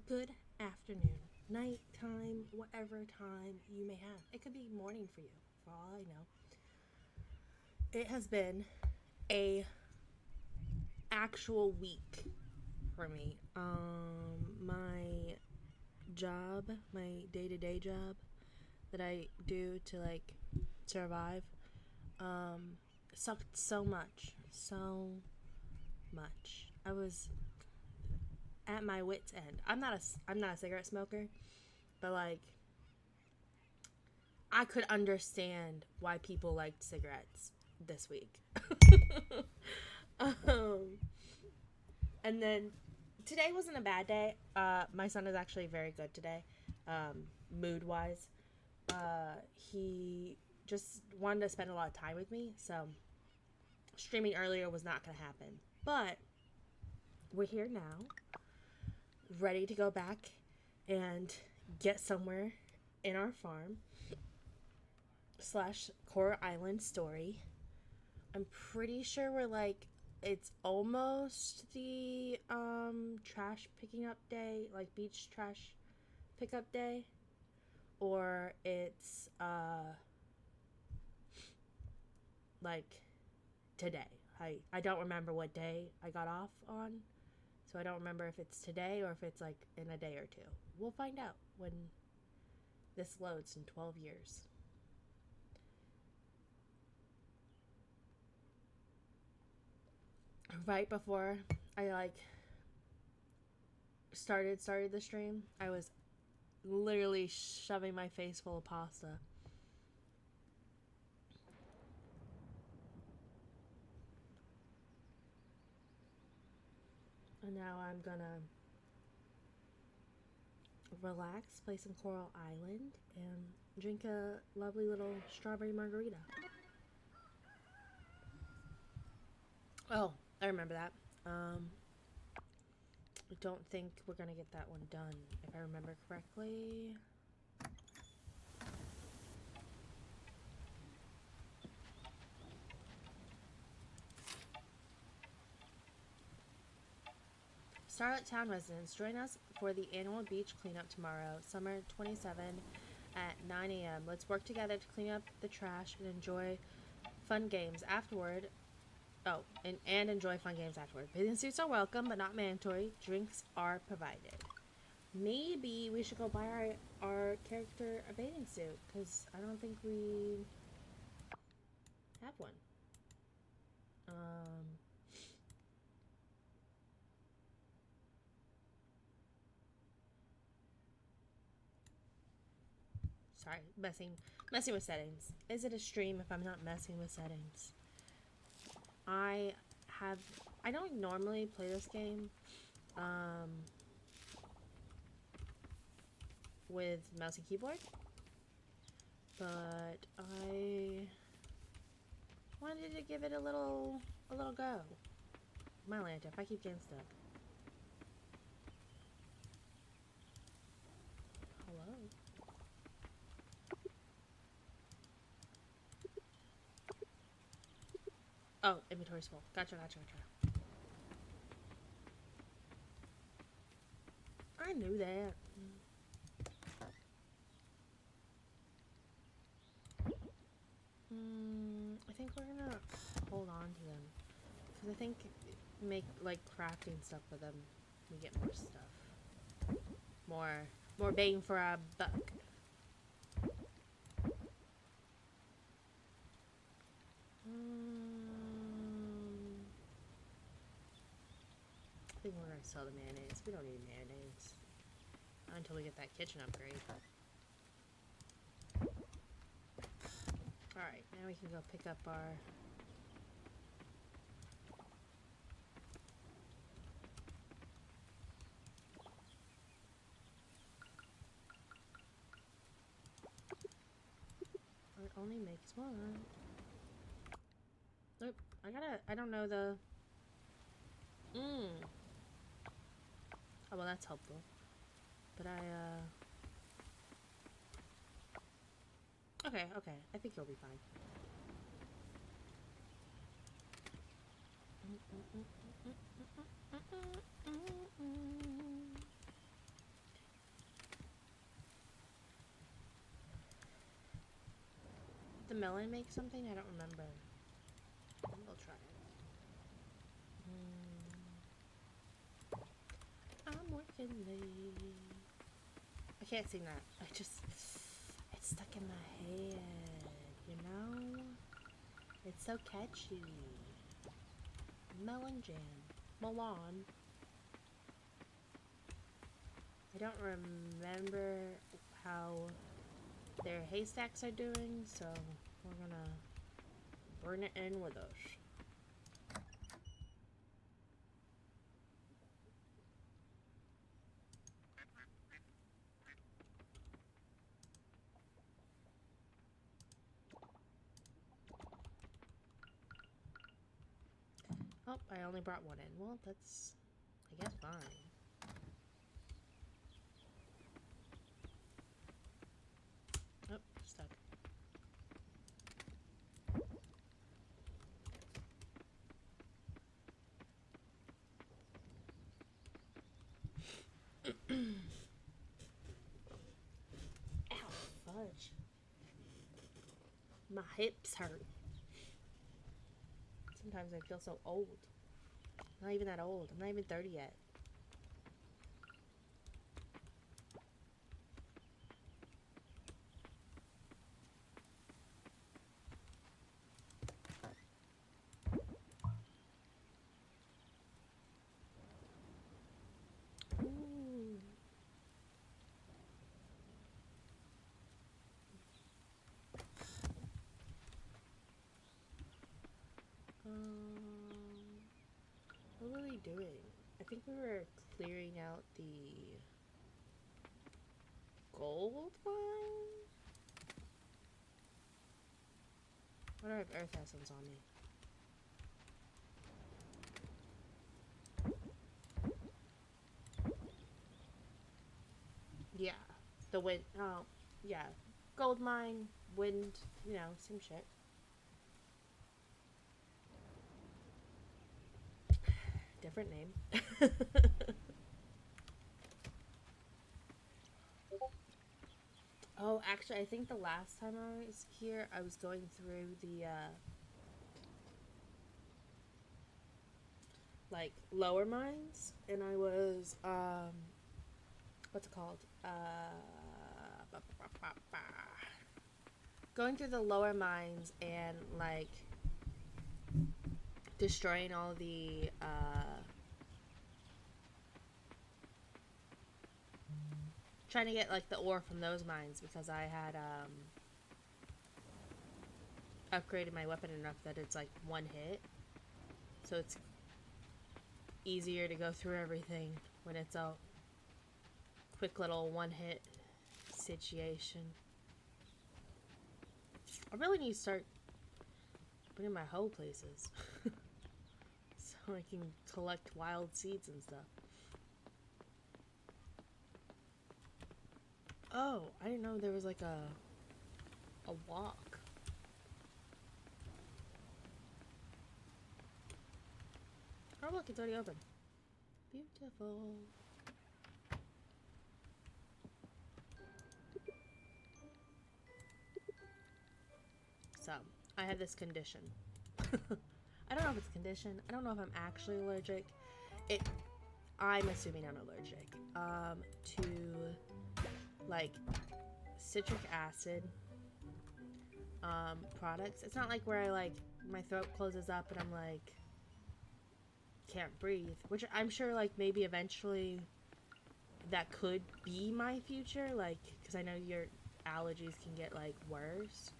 Good afternoon, nighttime, whatever time you may have. It could be morning for you, for all I know. It has been a actual week for me. My job, my day-to-day job that I do to like survive, sucked so much. I was at my wits' end. I'm not a cigarette smoker, but like I could understand why people liked cigarettes this week. um, and then today wasn't a bad day. My son is actually very good today, mood wise. He just wanted to spend a lot of time with me, so streaming earlier was not going to happen. But we're here now, ready to go back and get somewhere in our farm slash Coral Island story. I'm pretty sure we're like it's almost the trash picking up day, like beach trash pickup day, or it's like today. I don't remember what day I got off on, so I don't remember if it's today or if it's like in a day or two. We'll find out when this loads in 12 years. Right before I like started the stream, I was literally shoving my face full of pasta. And now I'm gonna relax, play some Coral Island, and drink a lovely little strawberry margarita. Oh, I remember that. I don't think we're gonna get that one done, if I remember correctly. Starlet Town residents, join us for the annual beach cleanup tomorrow, summer 27 at 9 a.m. Let's work together to clean up the trash and enjoy fun games afterward. Oh, and enjoy fun games afterward. Bathing suits are welcome, but not mandatory. Drinks are provided. Maybe we should go buy our character a bathing suit, because I don't think we have one. Um, sorry, messing with settings. Is it a stream if I'm not messing with settings? I have I don't normally play this game with mouse and keyboard, but I wanted to give it a little go. My lantern, if I keep getting stuck. Hello. Oh, inventory's full. Gotcha. I knew that. I think we're gonna hold on to them, because I think make like crafting stuff with them, we get more stuff, more bang for our buck. think we're gonna sell the mayonnaise. We don't need mayonnaise until we get that kitchen upgrade. Alright, now we can go pick up our... It only makes one. Nope, I don't know the... Oh, well, that's helpful. But okay, I think you'll be fine. The melon make something? I don't remember. We'll try it. I'm working late. I can't sing that. It's stuck in my head, you know? It's so catchy. Melon jam. Melon. I don't remember how their haystacks are doing, so we're gonna bring it in with us. Oh, I only brought one in. Well, that's, I guess, fine. Oh, stuck. Ow, fudge. My hips hurt. Sometimes I feel so old. Not even that old. I'm not even 30 yet. Ooh. What were we doing? I think we were clearing out the gold mine? I wonder if Earth Essence on me. Yeah. The wind. Oh, yeah. Gold mine, wind, you know, same shit. Different name. Oh, actually, I think the last time I was here, I was going through the, like, lower mines, and I was, what's it called? Going through the lower mines and, like, destroying all the, trying to get, like, the ore from those mines, because I had, upgraded my weapon enough that it's, like, one hit. So it's easier to go through everything when it's a quick little one-hit situation. I really need to start putting my hoe places so I can collect wild seeds and stuff. Oh, I didn't know there was like a walk. Oh look, it's already open. Beautiful. So, I have this condition. I don't know if it's a condition. I don't know if I'm actually allergic. I'm assuming I'm allergic. To, like, citric acid, products. It's not like where I, like, my throat closes up and I'm like, can't breathe, which I'm sure like maybe eventually that could be my future, like because I know your allergies can get like worse,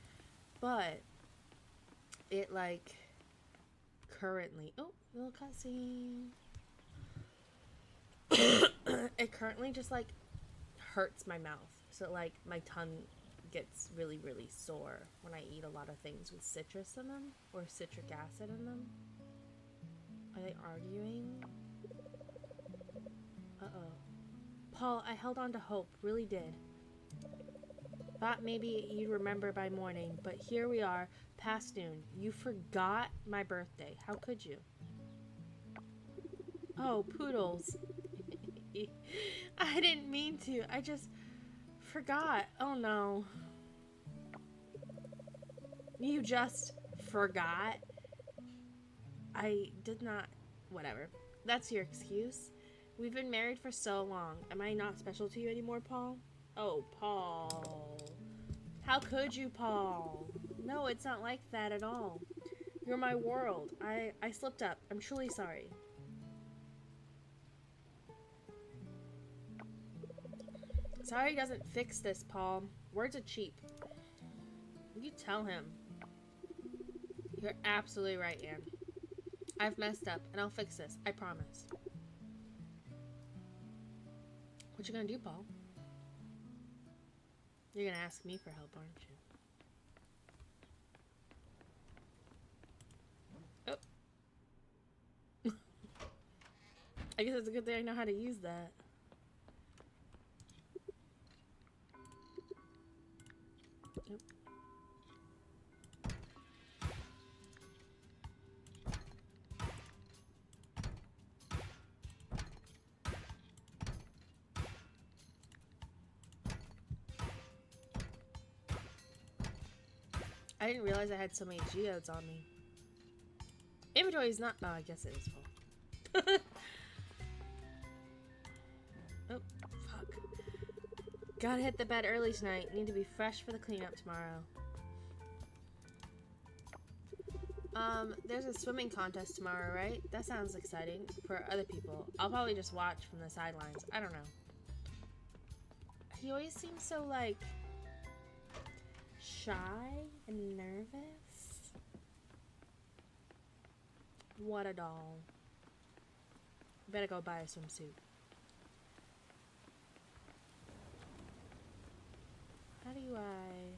but it like currently, oh, little cutscene. It currently just like hurts my mouth, so like my tongue gets really really sore when I eat a lot of things with citrus in them or citric acid in them. Are they arguing? Uh-oh. Paul, I held on to hope, really did. Thought maybe you'd remember by morning, but here we are, past noon. You forgot my birthday. How could you? Oh, poodles. I didn't mean to. I just forgot. Oh no. You just forgot? I did not. Whatever. That's your excuse. We've been married for so long. Am I not special to you anymore, Paul? Oh, Paul. How could you, Paul? No, it's not like that at all. You're my world. I slipped up. I'm truly sorry. Sorry doesn't fix this, Paul. Words are cheap. You tell him. You're absolutely right, Anne. I've messed up, and I'll fix this. I promise. What you gonna do, Paul? You're gonna ask me for help, aren't you? Oh. I guess it's a good thing I know how to use that. Nope. I didn't realize I had so many geodes on me. Inventory is not. Oh, I guess it is full. Oh, fuck. Gotta hit the bed early tonight. Need to be fresh for the cleanup tomorrow. There's a swimming contest tomorrow, right? That sounds exciting for other people. I'll probably just watch from the sidelines. I don't know. He always seems so, like, shy and nervous. What a doll. Better go buy a swimsuit. How do I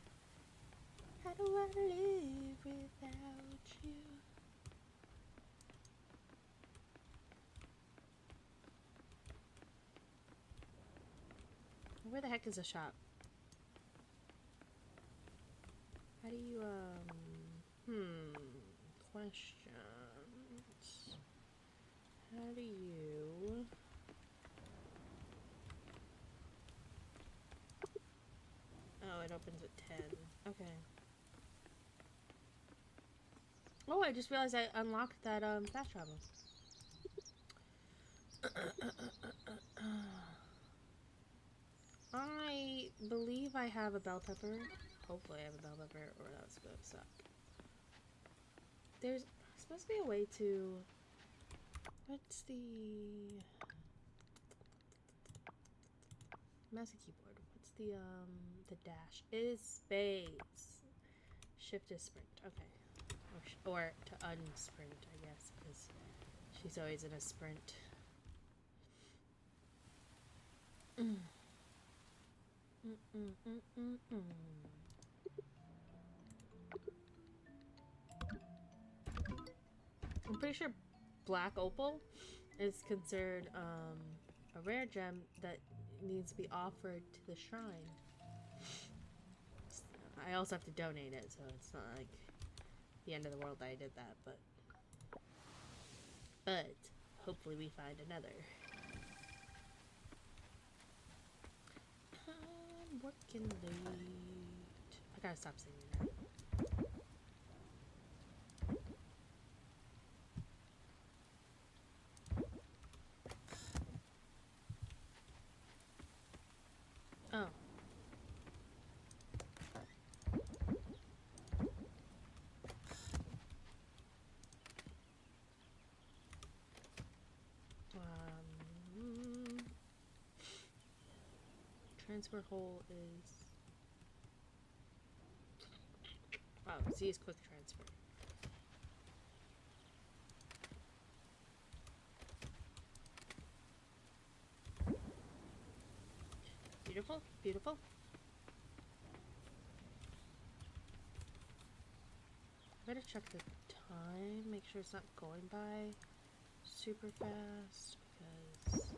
live without you? Where the heck is the shop? How do you, questions. How do you... Oh, it opens at 10. Okay. Oh, I just realized I unlocked that, fast travel. I believe I have a bell pepper. Hopefully I have a bell pepper, or that's gonna suck. There's supposed to be a way to... What's the... Mouse and keyboard. What's the dash? It is space. Shift is sprint. Okay. Or to unsprint, I guess, because she's always in a sprint. I'm pretty sure black opal is considered a rare gem that needs to be offered to the shrine. I also have to donate it, so it's not like the end of the world that I did that, but hopefully we find another. I'm working late. I gotta stop singing that. Oh. transfer hole is... Oh, Z is quick transfer. Beautiful, beautiful. I better check the time, make sure it's not going by super fast, because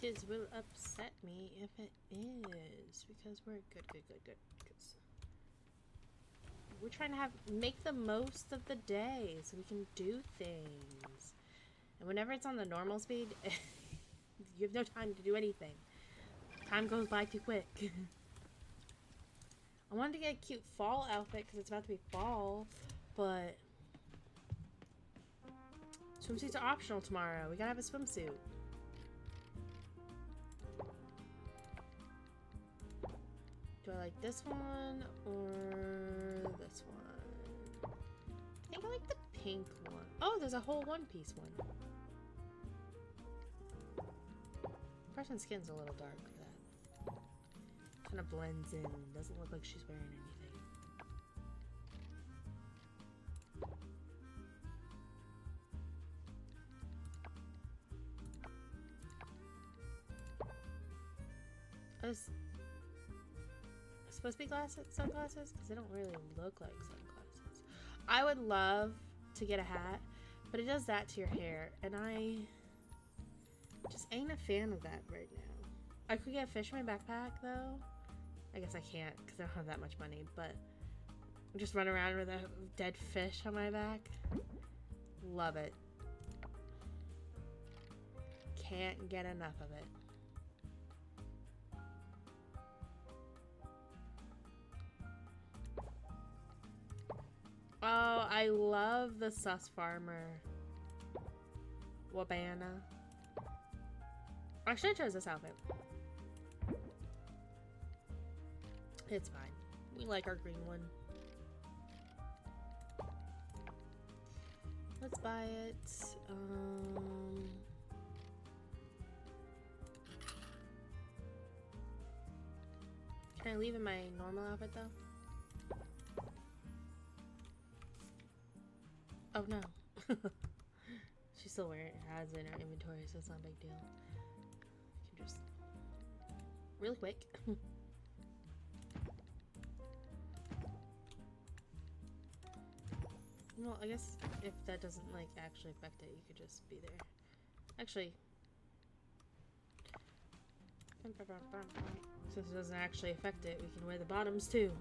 kids will upset me if it is, because we're good. We're trying to make the most of the day so we can do things. And whenever it's on the normal speed, you have no time to do anything. Time goes by too quick. I wanted to get a cute fall outfit because it's about to be fall, but swimsuits are optional tomorrow. We gotta have a swimsuit. Do I like this one or this one? I think I like the pink one. Oh, there's a whole one-piece one. Person's skin's a little dark for that. Kind of blends in. Doesn't look like she's wearing anything. It's supposed to be sunglasses? Because they don't really look like sunglasses. I would love to get a hat, but it does that to your hair, and I just ain't a fan of that right now. I could get a fisherman backpack, though. I guess I can't, because I don't have that much money, but just run around with a dead fish on my back. Love it. Can't get enough of it. Oh, I love the Sus Farmer Wabana. Actually, I chose this outfit. It's fine. We like our green one. Let's buy it. Can I leave in my normal outfit though? Oh no. She's still wearing it. It has it in her inventory, so it's not a big deal. I can just really quick. Well, I guess if that doesn't like actually affect it, you could just be there. Actually, since it doesn't actually affect it, we can wear the bottoms too.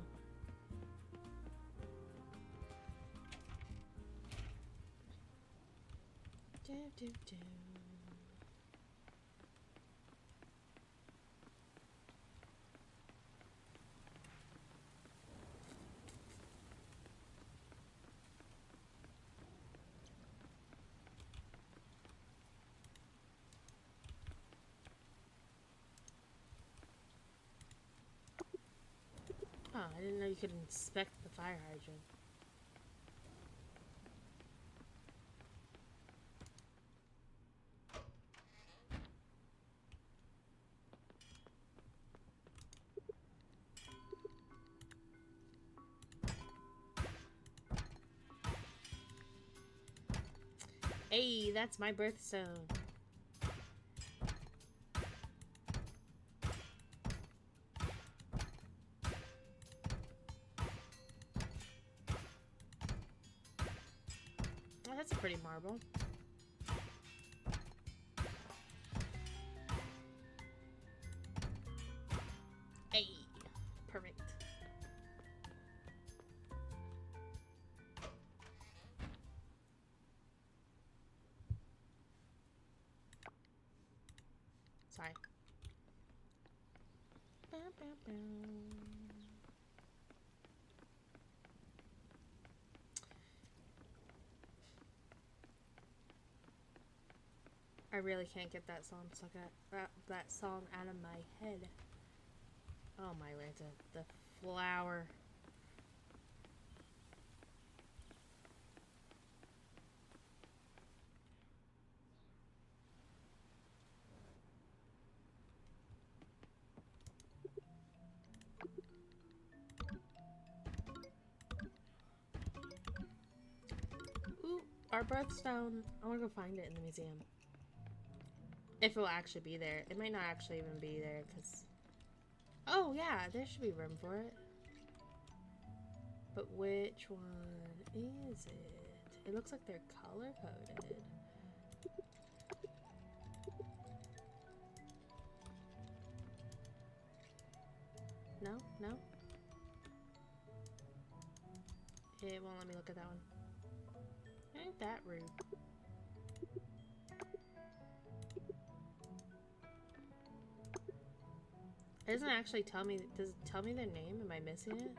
Oh, I didn't know you could inspect the fire hydrant. Hey, that's my birthstone. Oh, that's a pretty marble. Hey, perfect. Sorry. I really can't get that song stuck that song out of my head. Oh my Lanta, the flower. our birthstone. I want to go find it in the museum. If it will actually be there. It might not actually even be there because... Oh, yeah. There should be room for it. But which one is it? It looks like they're color-coded. No? No? It won't let me look at that one. Ain't that rude. It doesn't actually tell me. Does it tell me their name? Am I missing it?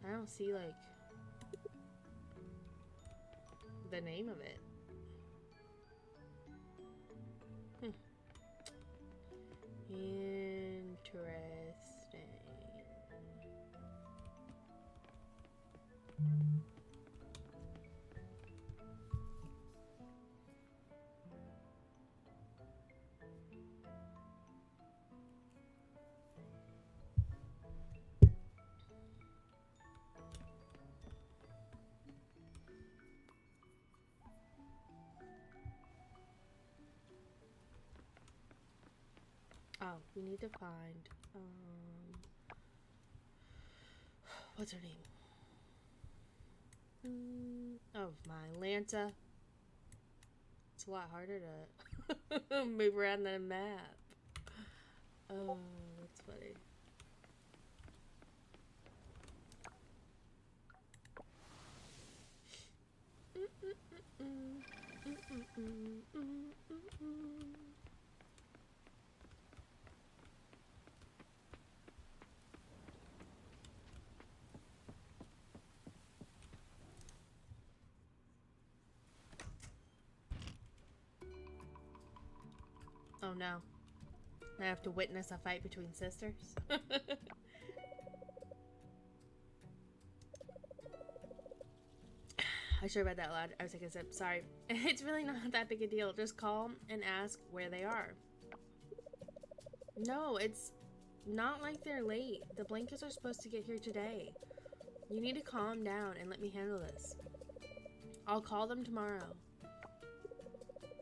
I don't see, like, the name of it. Interesting. Oh, we need to find, what's her name? Oh, my Lanta. It's a lot harder to move around the map. Oh, that's funny. Oh no. I have to witness a fight between sisters. I should have read that loud. I was taking a sip. Sorry. It's really not that big a deal. Just call and ask where they are. No, it's not like they're late. The blankets are supposed to get here today. You need to calm down and let me handle this. I'll call them tomorrow.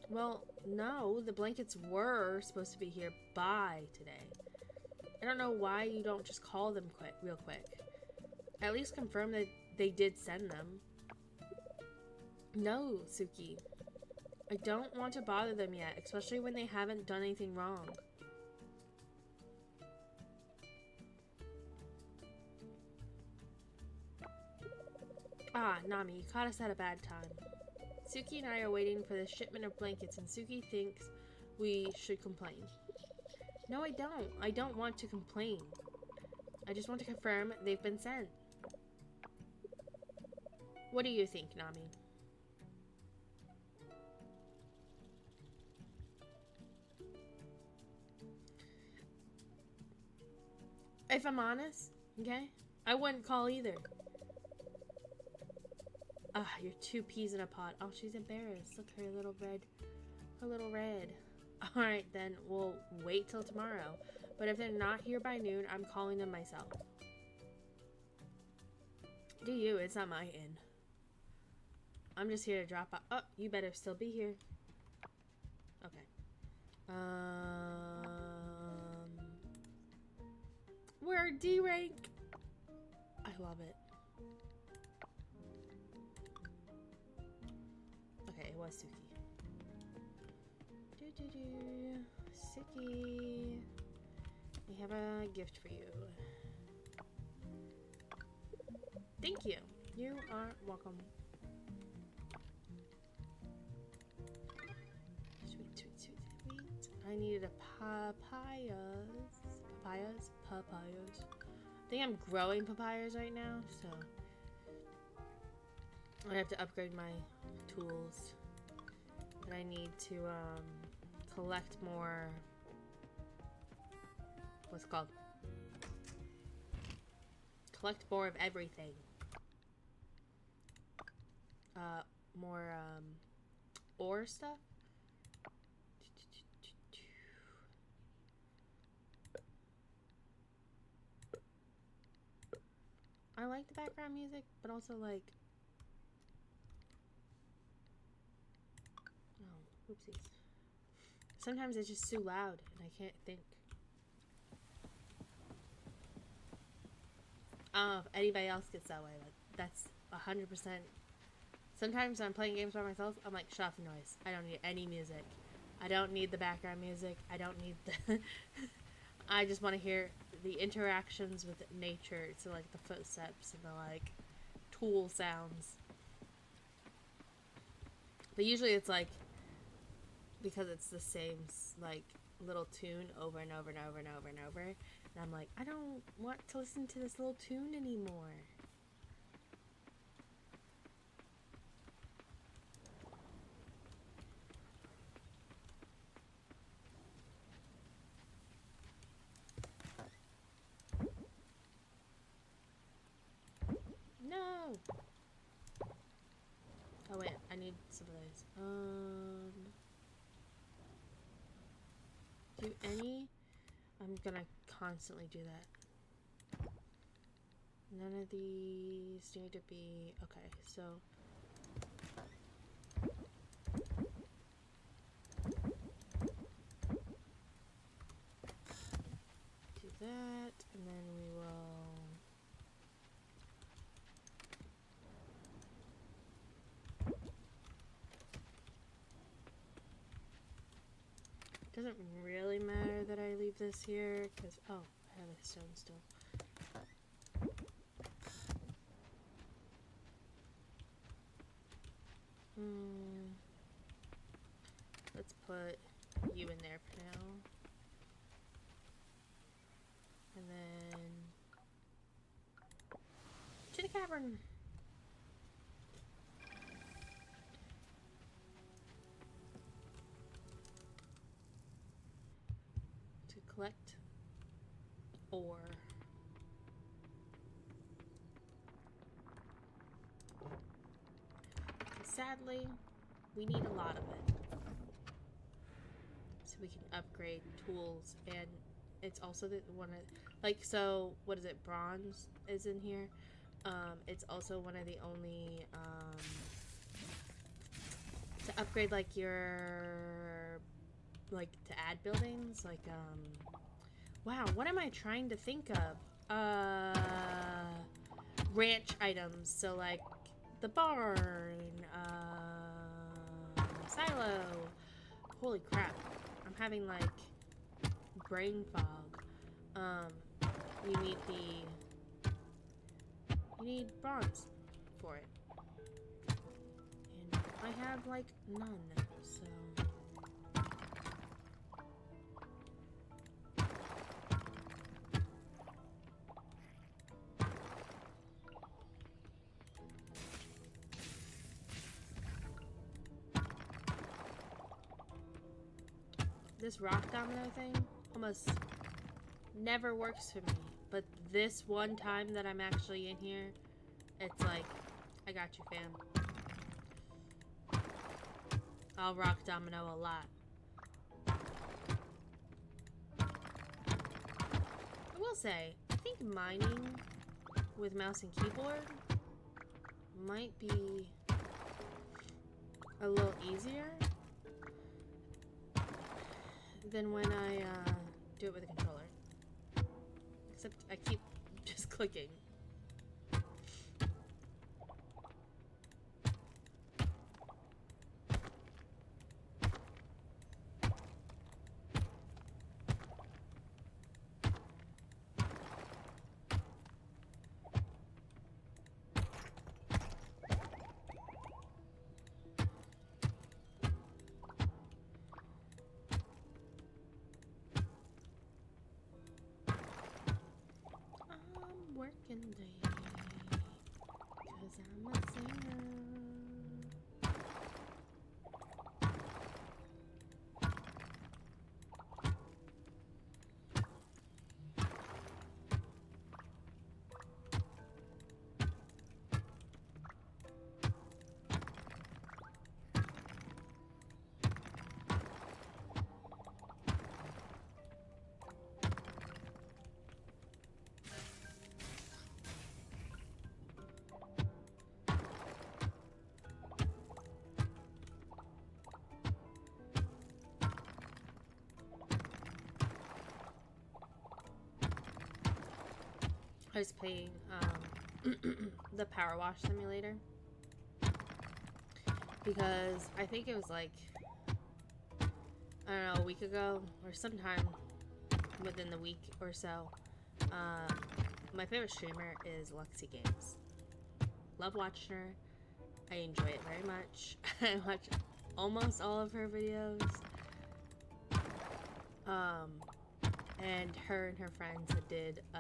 Well, no, the blankets were supposed to be here by today. I don't know why you don't just call them real quick. At least confirm that they did send them. No, Suki. I don't want to bother them yet, especially when they haven't done anything wrong. Ah, Nami, you caught us at a bad time. Suki and I are waiting for the shipment of blankets, and Suki thinks we should complain. No, I don't. I don't want to complain. I just want to confirm they've been sent. What do you think, Nami? If I'm honest, okay, I wouldn't call either. Ah, you're two peas in a pod. Oh, she's embarrassed. Look, her little red. Alright, then we'll wait till tomorrow. But if they're not here by noon, I'm calling them myself. Do you? It's not my inn. I'm just here to drop out. Oh, you better still be here. Okay. We're D rank. I love it. Okay, it was Suki. Suki, I have a gift for you. Thank you. You are welcome. Sweet, sweet, sweet, sweet. I needed a papayas. I think I'm growing papayas right now, so I have to upgrade my tools. But I need to collect more. What's it called? Collect more of everything. More ore stuff. I like the background music, but also like Oopsies. Sometimes it's just too loud and I can't think. I don't know if anybody else gets that way, but that's 100%. Sometimes I'm playing games by myself, I'm like, shut off the noise. I don't need any music. I don't need the background music. I don't need the... I just want to hear the interactions with nature. So, like, the footsteps and the, like, tool sounds. But usually it's, like, because it's the same, like, little tune over and over and over and over and over. And I'm like, I don't want to listen to this little tune anymore. No! Oh wait, I need some of those. Do any... I'm gonna constantly do that. None of these need to be... Okay, so... do that, and then we will... Doesn't really matter that I leave this here, because... Oh, I have a stone still. Let's put you in there for now. And then... to the cavern! To collect ore. Sadly, we need a lot of it. So we can upgrade tools, and it's also the one of, like, so, what is it, bronze is in here. It's also one of the only, to upgrade, like, your, like, to add buildings, like, wow, what am I trying to think of? Ranch items, so, like, the barn, silo. Holy crap. I'm having, like, brain fog. You need bronze for it. And I have, like, none, so... This rock domino thing almost never works for me. But this one time that I'm actually in here, it's like, I got you, fam. I'll rock domino a lot. I will say, I think mining with mouse and keyboard might be a little easier than when I do it with a controller. Except I keep just clicking. I was playing the Power Wash Simulator because I think it was like, I don't know, a week ago or sometime within the week or so. My favorite streamer is Lexi Games. Love watching her. I enjoy it very much. I watch almost all of her videos. And her friends did a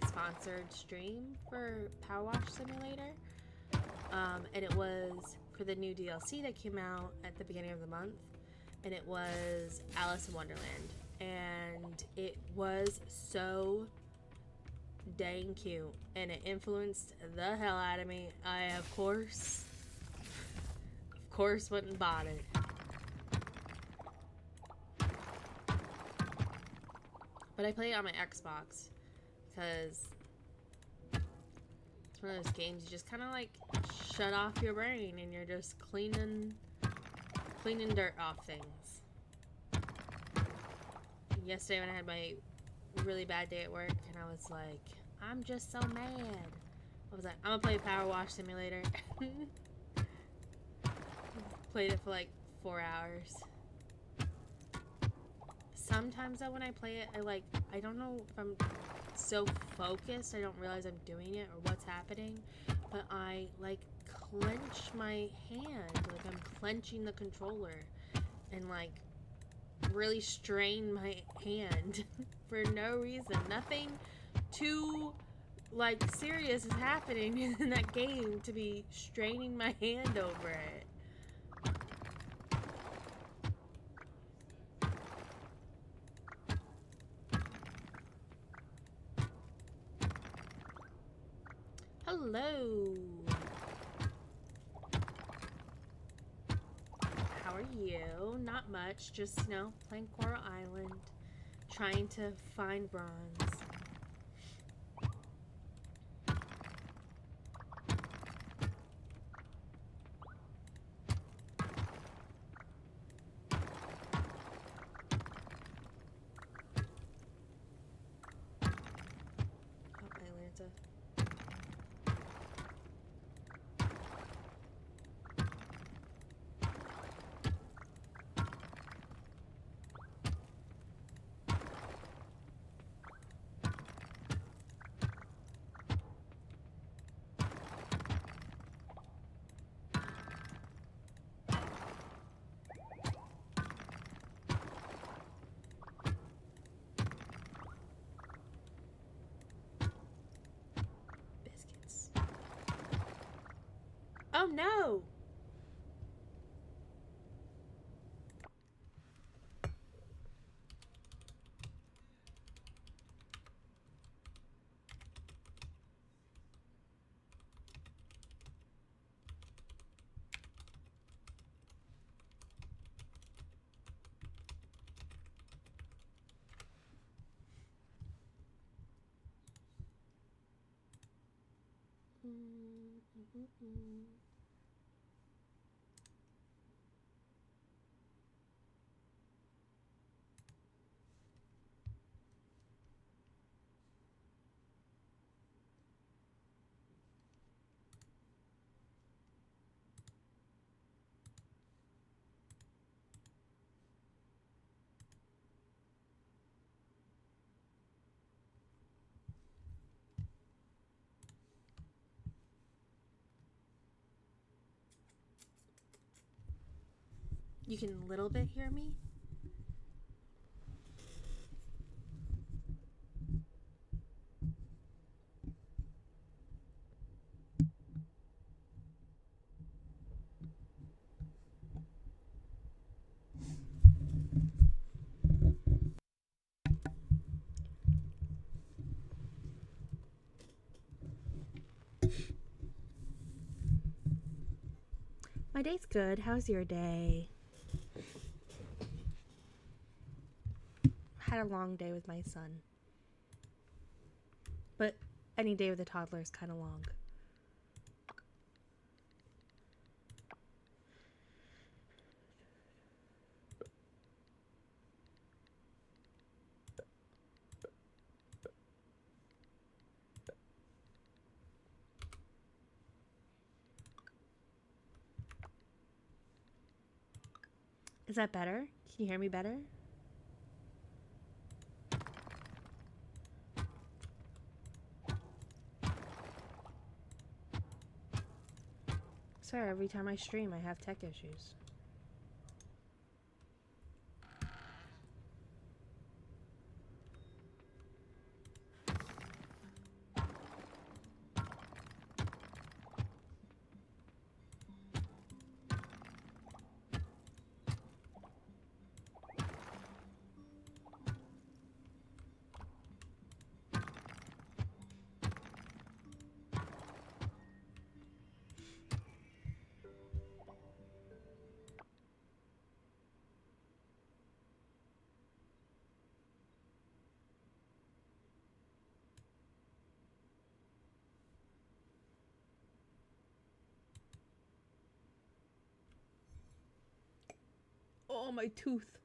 sponsored stream for Power Wash Simulator. And it was for the new DLC that came out at the beginning of the month. And it was Alice in Wonderland. And it was so dang cute. And it influenced the hell out of me. I, of course, went and bought it. But I play it on my Xbox because it's one of those games you just kind of like shut off your brain and you're just cleaning dirt off things. Yesterday when I had my really bad day at work and I was like, I'm just so mad. I was like, I'm gonna play Power Wash Simulator. Played it for like 4 hours. Sometimes though when I play it, I don't know if I'm so focused, I don't realize I'm doing it or what's happening, but I like clench my hand, like I'm clenching the controller and like really strain my hand for no reason. Nothing too like serious is happening in that game to be straining my hand over it. Hello. How are you? Not much, just, you know, playing Coral Island, trying to find bronze. Oh, Atlanta. Biscuits. Oh no! You can a little bit hear me? My day's good. How's your day? Had a long day with my son. But any day with a toddler is kind of long. Is that better? Can you hear me better? Sir, every time I stream, I have tech issues. Oh, my tooth.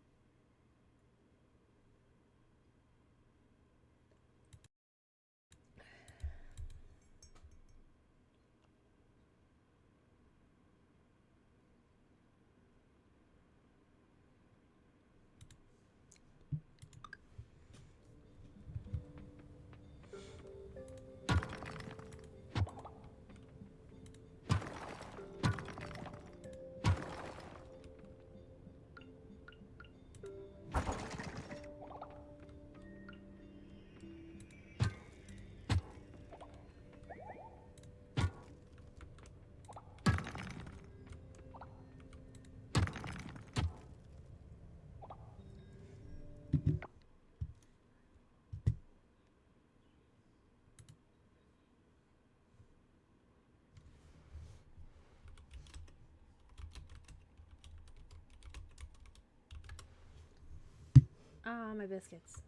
Ah, my biscuits.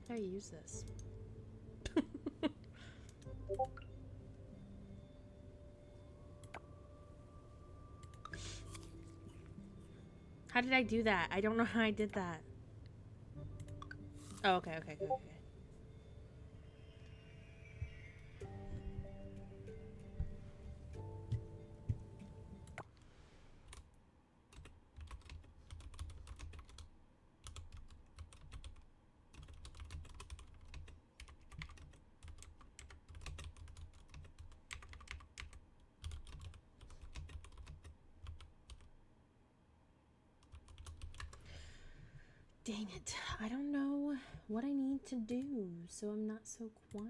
How do you use this? How did I do that? I don't know how I did that. Oh, okay. Dang it. I don't know what I need to do so I'm not so quiet.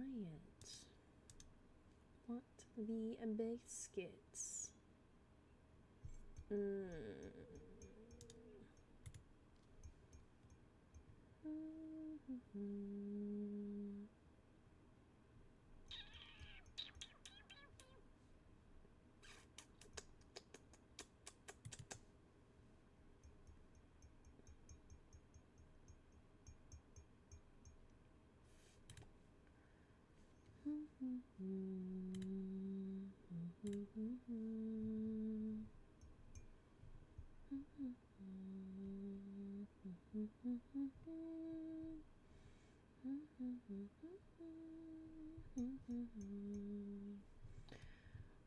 What the biscuits?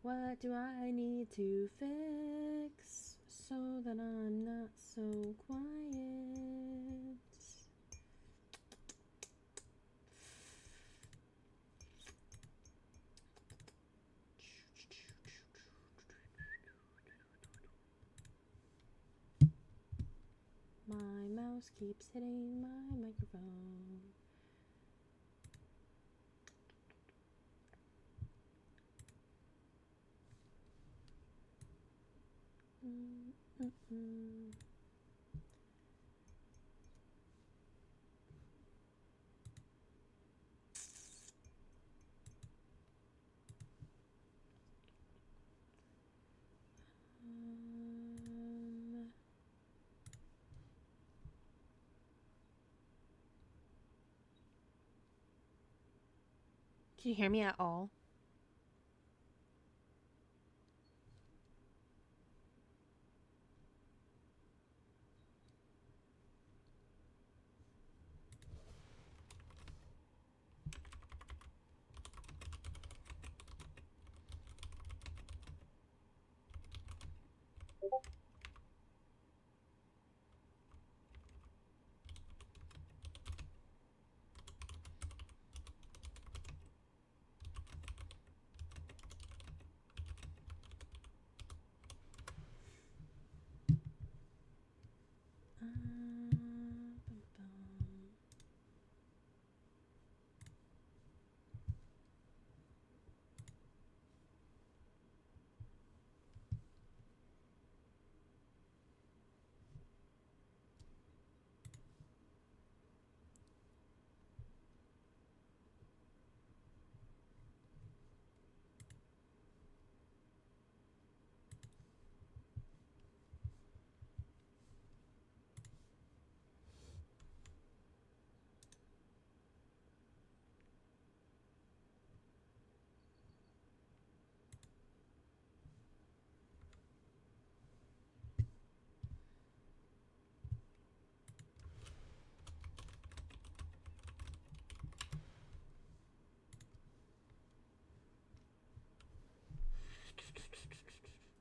What do I need to fix so that I'm not so quiet? My mouse keeps hitting my microphone. Can you hear me at all?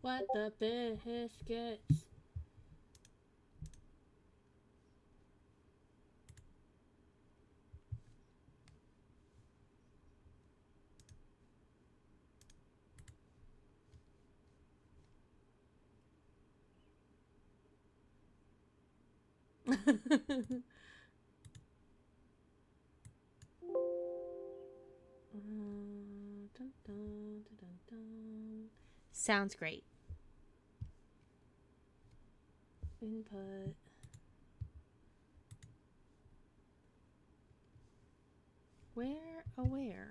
What the biscuits? Dun, dun, dun, dun. Sounds great. Input. Where? Oh, where?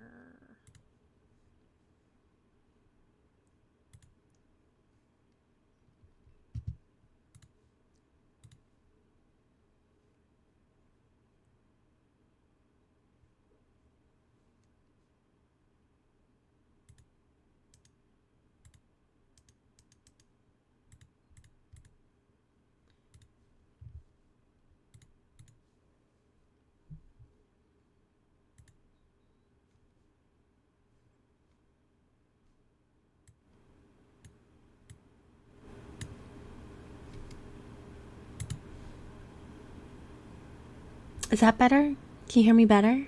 Is that better? Can you hear me better?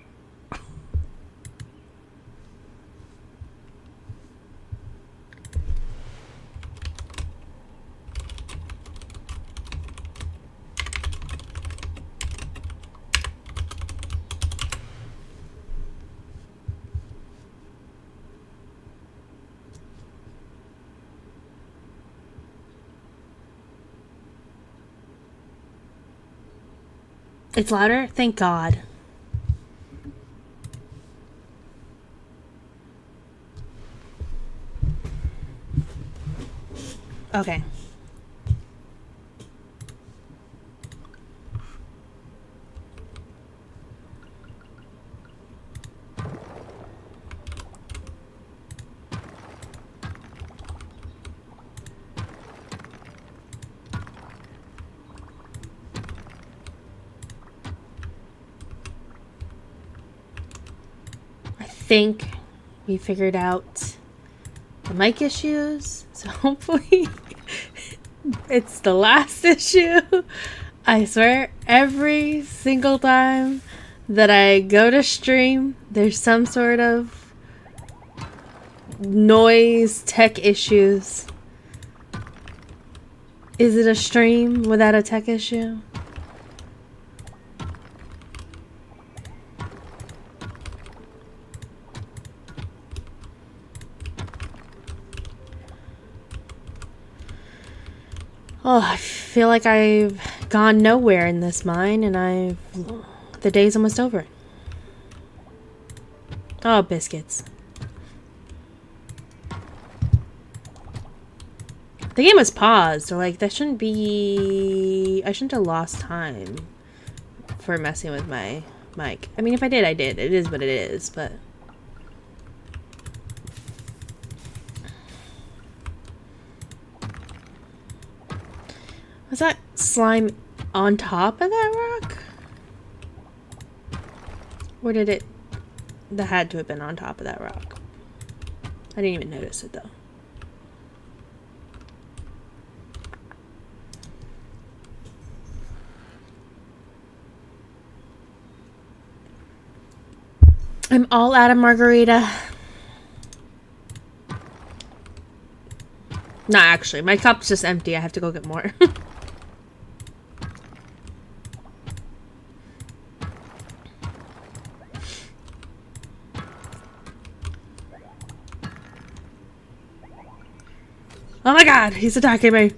It's louder? Thank God. Okay. I think we figured out the mic issues, so hopefully it's the last issue. I swear, every single time that I go to stream, there's some sort of noise, tech issues. Is it a stream without a tech issue? Oh, I feel like I've gone nowhere in this mine, and the day's almost over. Oh, biscuits. The game was paused, or like, that shouldn't be... I shouldn't have lost time for messing with my mic. I mean, if I did, I did. It is what it is, but... Was that slime on top of that rock? Or did it... That had to have been on top of that rock. I didn't even notice it, though. I'm all out of margarita. No, actually, my cup's just empty. I have to go get more. Oh my god, he's attacking me.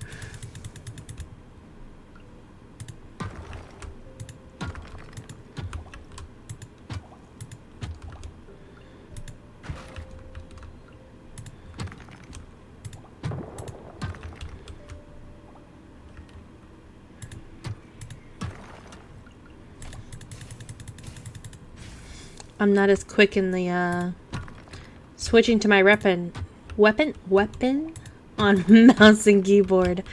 I'm not as quick in the switching to my weapon on mouse and keyboard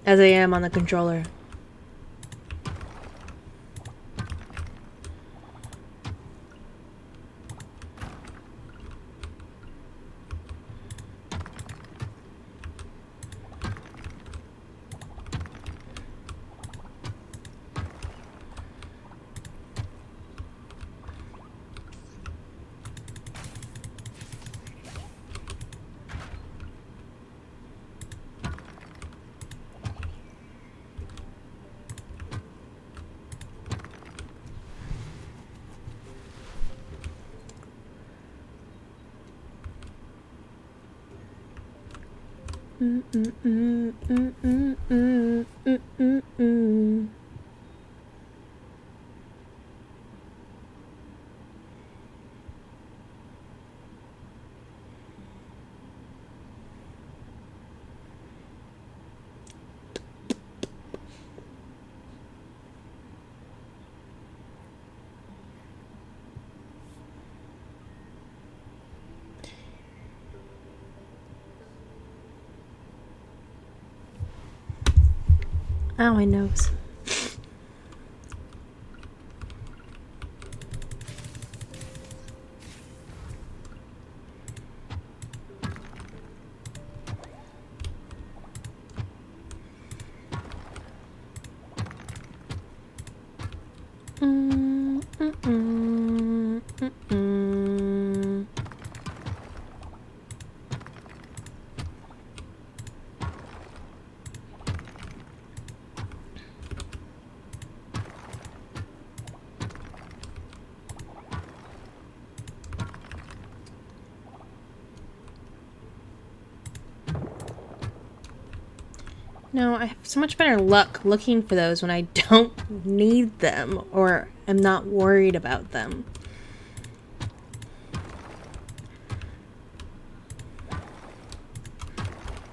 as I am on the controller. Ow, my nose. No, I have so much better luck looking for those when I don't need them or am not worried about them.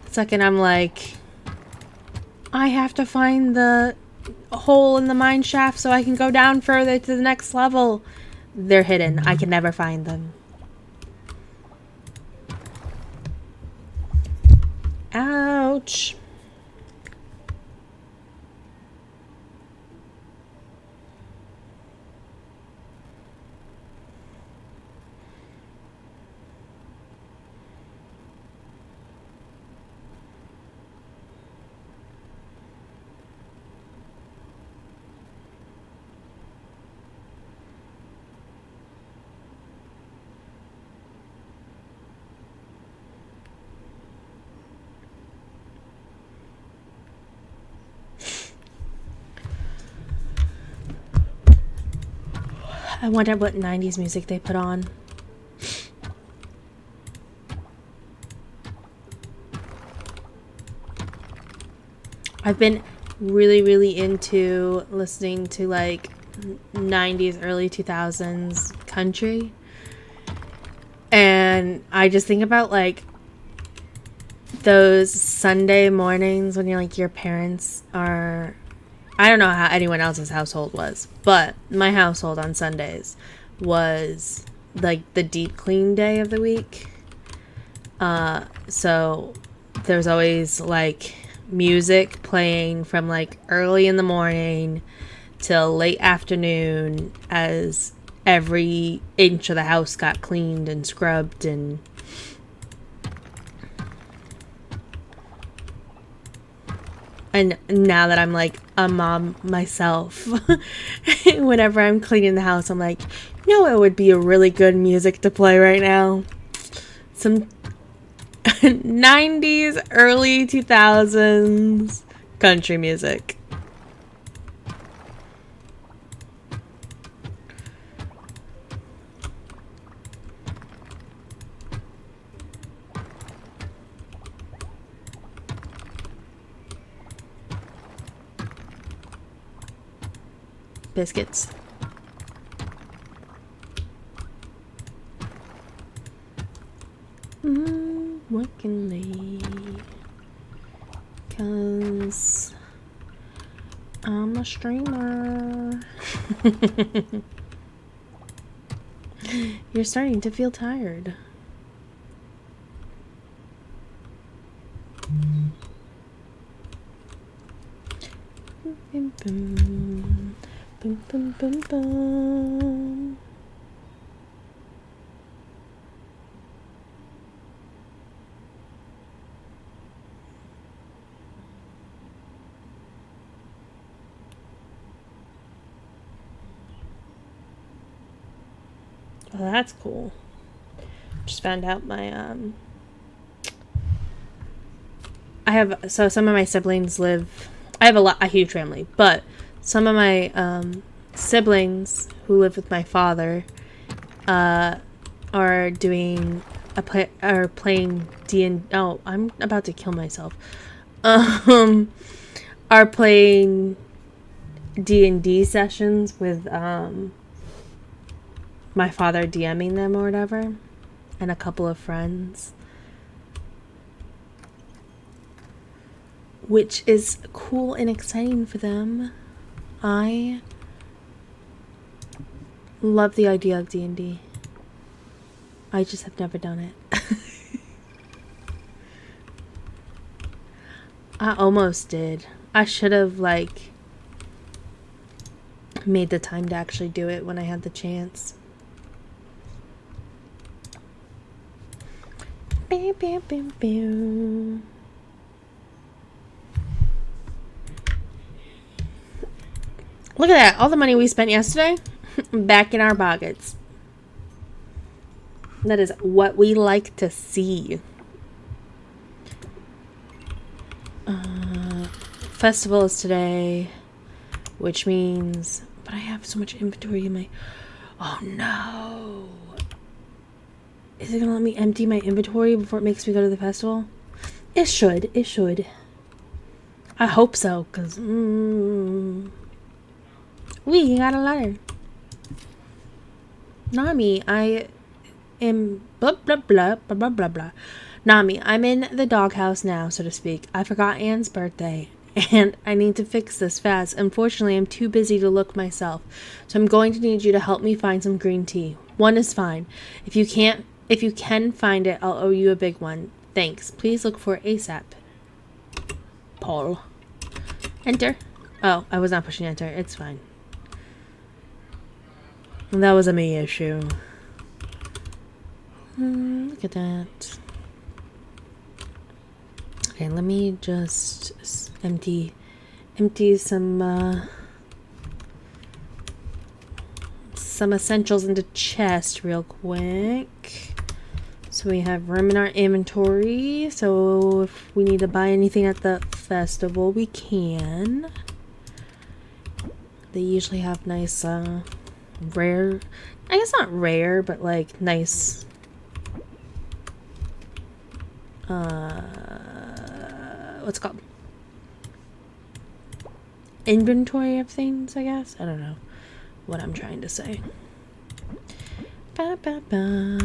Second, I'm like, I have to find the hole in the mine shaft so I can go down further to the next level. They're hidden. I can never find them. Ouch. I wonder what 90s music they put on. I've been really into listening to like 90s, early 2000s country. And I just think about like those Sunday mornings when you're like your parents are... I don't know how anyone else's household was, but my household on Sundays was like the deep clean day of the week. So there's always like music playing from like early in the morning till late afternoon as every inch of the house got cleaned and scrubbed. And now that I'm like a mom myself, whenever I'm cleaning the house, I'm like, it would be a really good music to play right now. Some 90s, early 2000s country music. Biscuits. Working late, 'cause I'm a streamer. You're starting to feel tired. Boom, boom, boom, boom, boom, boom. Well, that's cool. Just found out my I have some of my siblings live. I have a huge family, but some of my siblings who live with my father are doing are playing D&D. Oh, I'm about to kill myself. Are playing D&D sessions with my father DMing them or whatever, and a couple of friends, which is cool and exciting for them. I love the idea of D&D. I just have never done it. I almost did. I should have made the time to actually do it when I had the chance. Bam, bam, bam, bam. Look at that. All the money we spent yesterday, back in our pockets. That is what we like to see. Festival is today, which means... But I have so much inventory in my... Oh, no. Is it going to let me empty my inventory before it makes me go to the festival? It should. It should. I hope so, because... We got a letter. Nami, I am... Blah, blah, blah, blah, blah, blah, blah. Nami, I'm in the doghouse now, so to speak. I forgot Anne's birthday, and I need to fix this fast. Unfortunately, I'm too busy to look myself, so I'm going to need you to help me find some green tea. One is fine. If you can find it, I'll owe you a big one. Thanks. Please look for ASAP. Paul. Enter. Oh, I was not pushing enter. It's fine. That was a me issue. Look at that. Okay, let me just empty some essentials into chest real quick. So we have room in our inventory. So if we need to buy anything at the festival, we can. They usually have nice rare, I guess not rare, but like nice what's it called? Inventory of things, I guess. I don't know what I'm trying to say. Ba, ba, ba.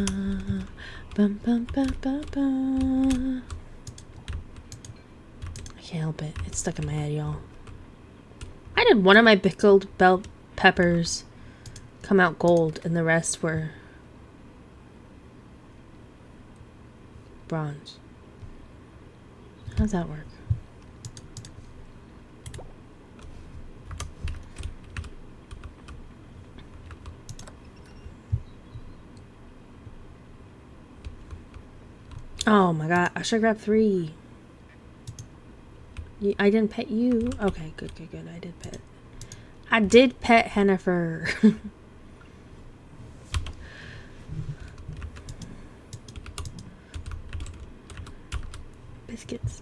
Bum, bum, ba, ba, ba. I can't help it. It's stuck in my head, y'all. I did one of my pickled bell peppers come out gold, and the rest were bronze. How does that work? Oh my god, I should grab 3. I didn't pet you. Okay, good. I did pet Hennifer. Biscuits.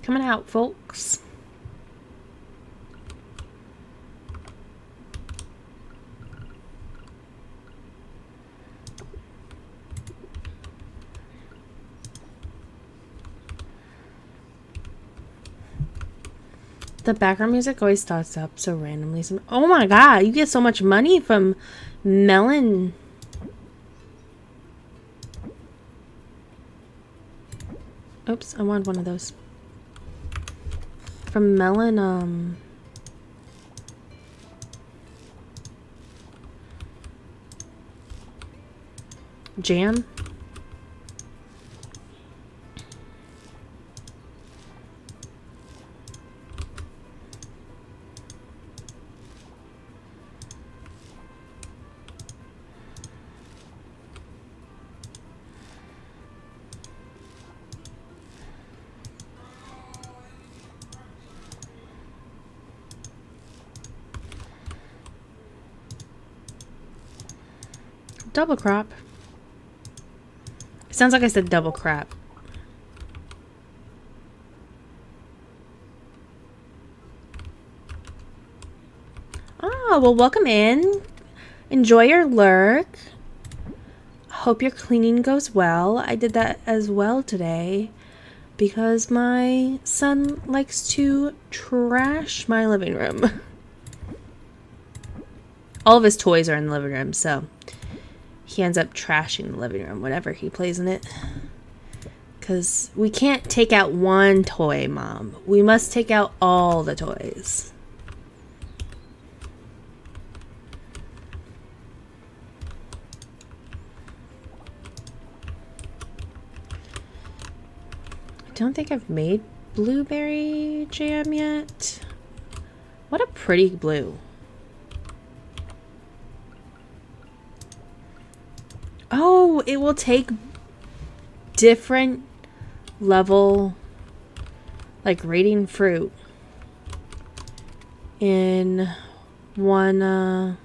Coming out, folks. The background music always starts up so randomly. Oh my god, you get so much money from Melon. Oops, I want one of those. From Melon, Jam. Double crop. It sounds like I said double crap. Oh, well, welcome in. Enjoy your lurk. Hope your cleaning goes well. I did that as well today because my son likes to trash my living room. All of his toys are in the living room, so he ends up trashing the living room whenever he plays in it. Because we can't take out one toy, Mom. We must take out all the toys. I don't think I've made blueberry jam yet. What a pretty blue. Oh, it will take different level, like rating fruit in one,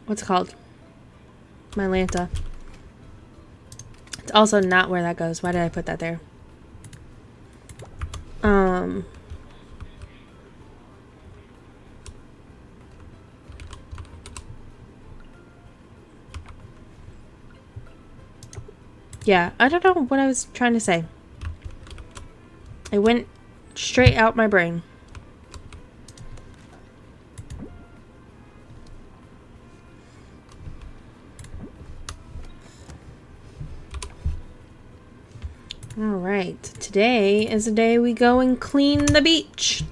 what's it called? My Lanta. It's also not where that goes. Why did I put that there? Yeah, I don't know what I was trying to say. It went straight out my brain. Alright, today is the day we go and clean the beach.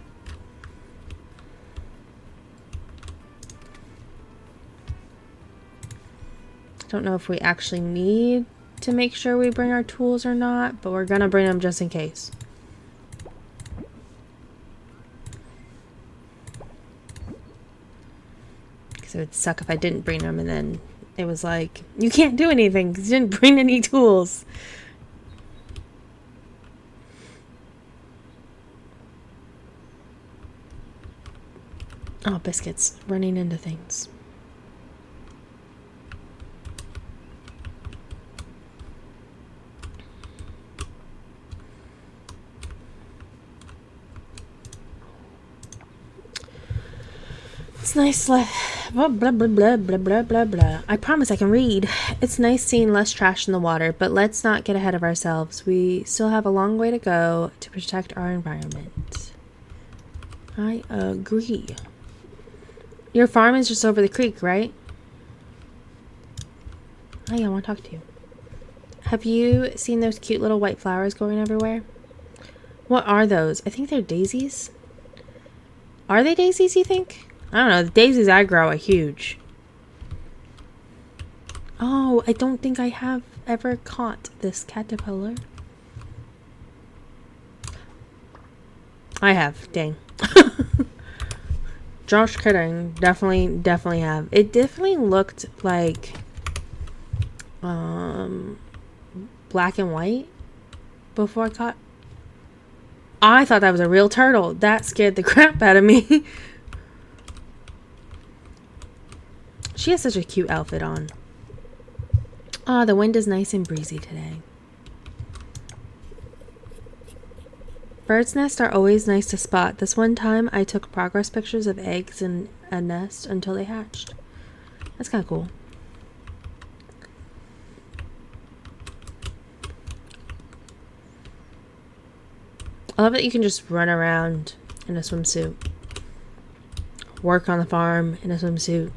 I don't know if we actually need to make sure we bring our tools or not, but we're gonna bring them just in case. Because it would suck if I didn't bring them and then it was like, you can't do anything because you didn't bring any tools. Oh, biscuits. Running into things. It's nice, blah, blah, blah, blah, blah, blah, blah, blah. I promise I can read. It's nice seeing less trash in the water, but let's not get ahead of ourselves. We still have a long way to go to protect our environment. I agree. Your farm is just over the creek, right? Oh yeah, I want to talk to you. Have you seen those cute little white flowers going everywhere? What are those? I think they're daisies. Are they daisies, you think? I don't know. The daisies I grow are huge. Oh, I don't think I have ever caught this caterpillar. I have. Dang. Josh kidding. Definitely have. It definitely looked like black and white before I caught. I thought that was a real turtle. That scared the crap out of me. She has such a cute outfit on. Ah, the wind is nice and breezy today. Birds' nests are always nice to spot. This one time I took progress pictures of eggs in a nest until they hatched. That's kind of cool. I love that you can just run around in a swimsuit. Work on the farm in a swimsuit.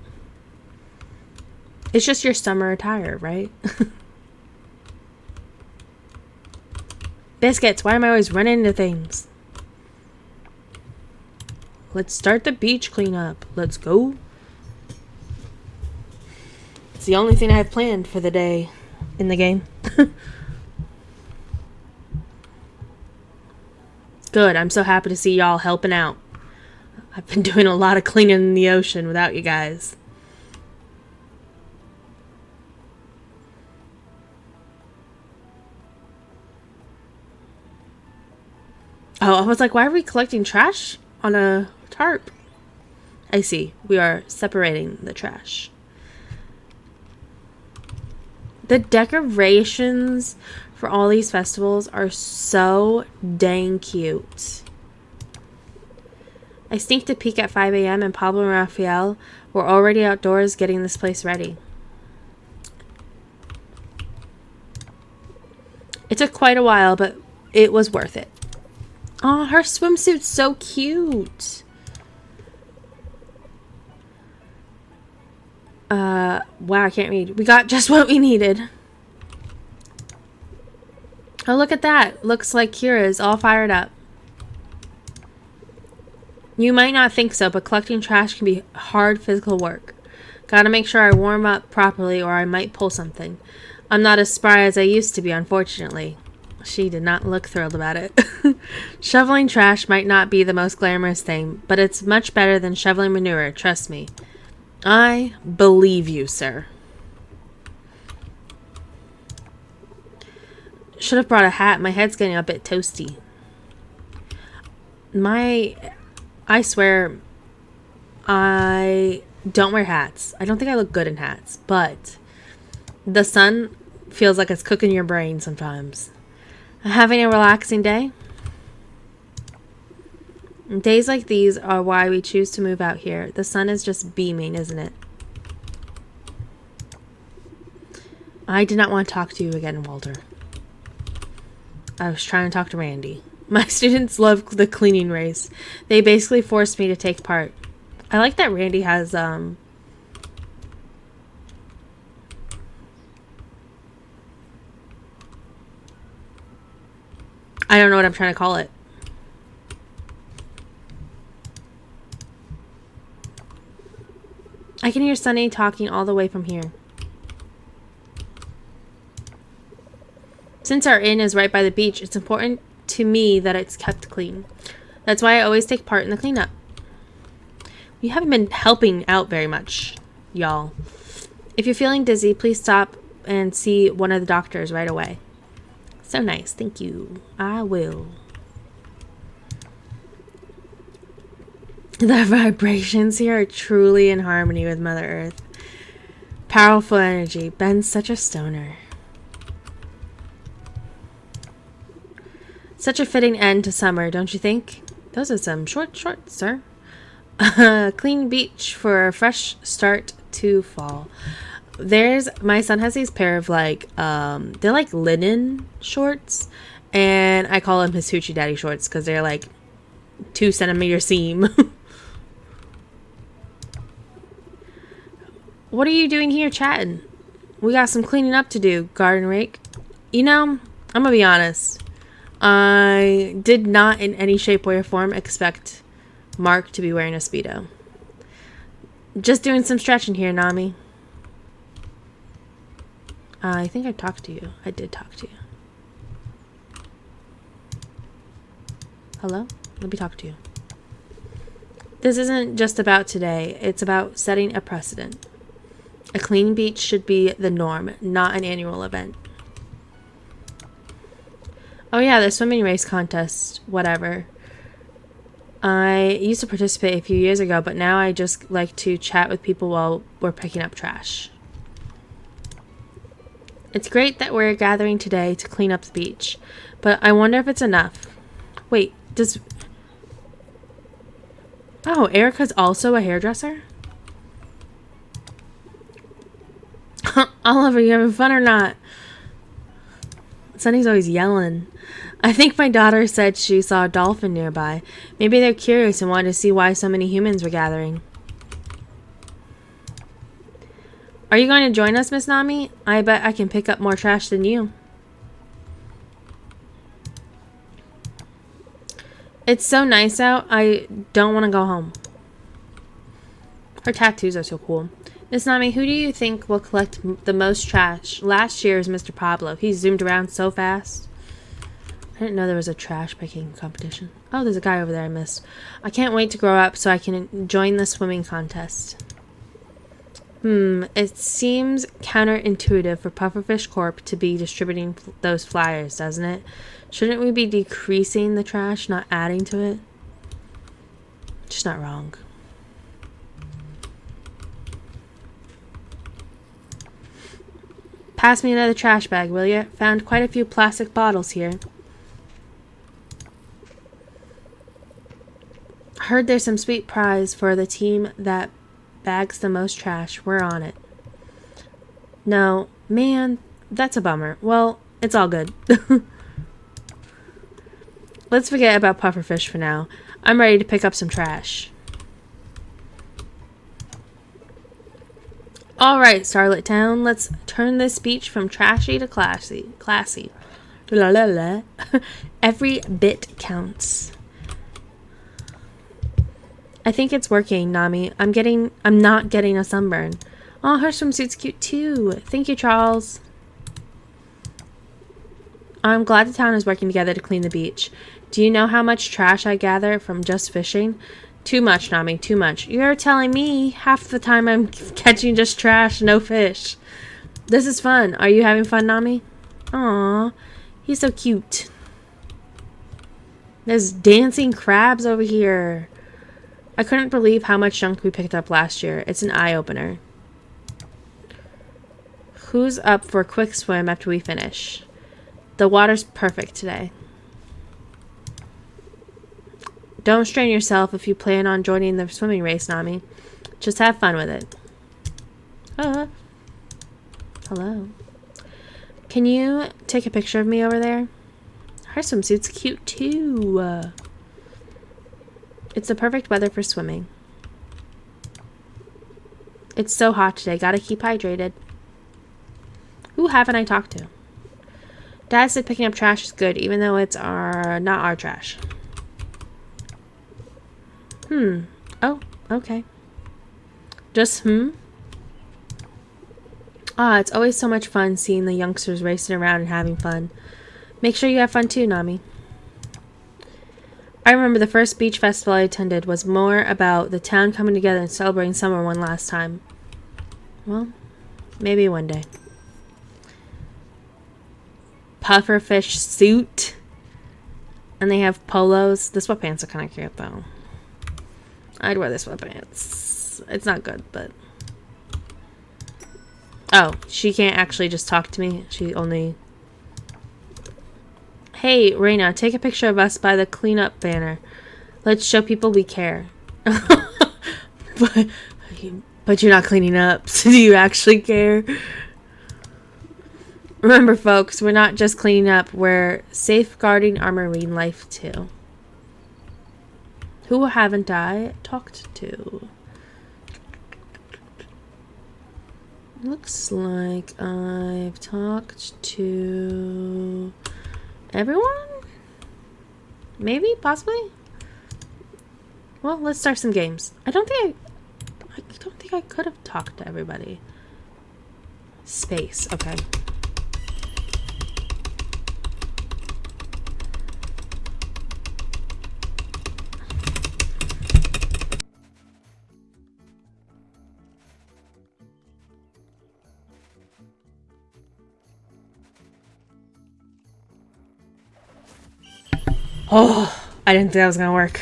It's just your summer attire, right? Biscuits, why am I always running into things? Let's start the beach cleanup. Let's go. It's the only thing I have planned for the day in the game. Good, I'm so happy to see y'all helping out. I've been doing a lot of cleaning in the ocean without you guys. Oh, I was like, why are we collecting trash on a tarp? I see. We are separating the trash. The decorations for all these festivals are so dang cute. I sneaked a peek at 5 a.m. and Pablo and Raphael were already outdoors getting this place ready. It took quite a while, but it was worth it. Oh, her swimsuit's so cute. Wow, I can't read. We got just what we needed. Oh, look at that. Looks like Kira's all fired up. You might not think so, but collecting trash can be hard physical work. Gotta make sure I warm up properly or I might pull something. I'm not as spry as I used to be, unfortunately. She did not look thrilled about it. Shoveling trash might not be the most glamorous thing, but it's much better than shoveling manure, trust me. I believe you, sir. Should have brought a hat. My head's getting a bit toasty. I swear, I don't wear hats. I don't think I look good in hats, but the sun feels like it's cooking your brain sometimes. Having a relaxing day? Days like these are why we choose to move out here. The sun is just beaming, isn't it? I did not want to talk to you again, Walter. I was trying to talk to Randy. My students love the cleaning race. They basically forced me to take part. I like that Randy has, I don't know what I'm trying to call it. I can hear Sunny talking all the way from here. Since our inn is right by the beach, it's important to me that it's kept clean. That's why I always take part in the cleanup. We haven't been helping out very much, y'all. If you're feeling dizzy, please stop and see one of the doctors right away. So nice, thank you. I will. The vibrations here are truly in harmony with Mother Earth. Powerful energy. Ben's such a stoner. Such a fitting end to summer, don't you think? Those are some short shorts, sir. Clean beach for a fresh start to fall. My son has these pair of like, they're like linen shorts. And I call them his hoochie daddy shorts because they're like 2 centimeter seam. What are you doing here chatting? We got some cleaning up to do, garden rake. You know, I'm gonna be honest. I did not in any shape, way, or form expect Mark to be wearing a Speedo. Just doing some stretching here, Nami. I think I talked to you. I did talk to you. Hello? Let me talk to you. This isn't just about today. It's about setting a precedent. A clean beach should be the norm, not an annual event. Oh yeah, the swimming race contest, whatever. I used to participate a few years ago, but now I just like to chat with people while we're picking up trash. It's great that we're gathering today to clean up the beach, but I wonder if it's enough. Wait, does... Oh, Erica's also a hairdresser? Oliver, you having fun or not? Sunny's always yelling. I think my daughter said she saw a dolphin nearby. Maybe they're curious and wanted to see why so many humans were gathering. Are you going to join us, Miss Nami? I bet I can pick up more trash than you. It's so nice out, I don't want to go home. Her tattoos are so cool. Miss Nami, who do you think will collect the most trash? Last year is Mr. Pablo. He zoomed around so fast. I didn't know there was a trash picking competition. Oh, there's a guy over there I missed. I can't wait to grow up so I can join the swimming contest. It seems counterintuitive for Pufferfish Corp to be distributing those flyers, doesn't it? Shouldn't we be decreasing the trash, not adding to it? Just not wrong. Pass me another trash bag, will you? Found quite a few plastic bottles here. Heard there's some sweet prize for the team that bags the most trash. We're on it. No, man, that's a bummer. Well, it's all good. Let's forget about Pufferfish for now. I'm ready to pick up some trash. Alright, Starlet Town, let's turn this beach from trashy to classy. La la la. Every bit counts. I think it's working, Nami. I'm not getting a sunburn. Oh, her swimsuit's cute too. Thank you, Charles. I'm glad the town is working together to clean the beach. Do you know how much trash I gather from just fishing? Too much, Nami, too much. You're telling me half the time I'm catching just trash, no fish. This is fun. Are you having fun, Nami? Aww, he's so cute. There's dancing crabs over here. I couldn't believe how much junk we picked up last year. It's an eye-opener. Who's up for a quick swim after we finish? The water's perfect today. Don't strain yourself if you plan on joining the swimming race, Nami. Just have fun with it. Hello. Can you take a picture of me over there? Her swimsuit's cute too. It's the perfect weather for swimming. It's so hot today. Gotta keep hydrated. Who haven't I talked to? Dad said picking up trash is good, even though it's not our trash. Oh, okay. Just Ah, it's always so much fun seeing the youngsters racing around and having fun. Make sure you have fun too, Nami. I remember the first beach festival I attended was more about the town coming together and celebrating summer one last time. Well, maybe one day. Pufferfish suit. And they have polos. The sweatpants are kind of cute though. I'd wear the sweatpants. It's not good, but... Oh, she can't actually just talk to me. She only... Hey, Reina, take a picture of us by the cleanup banner. Let's show people we care. but you're not cleaning up, so do you actually care? Remember, folks, we're not just cleaning up. We're safeguarding our marine life, too. Who haven't I talked to? Looks like I've talked to everyone? Maybe? Possibly? Well, let's start some games. I don't think I could have talked to everybody. Space. Okay. Oh, I didn't think that was gonna work.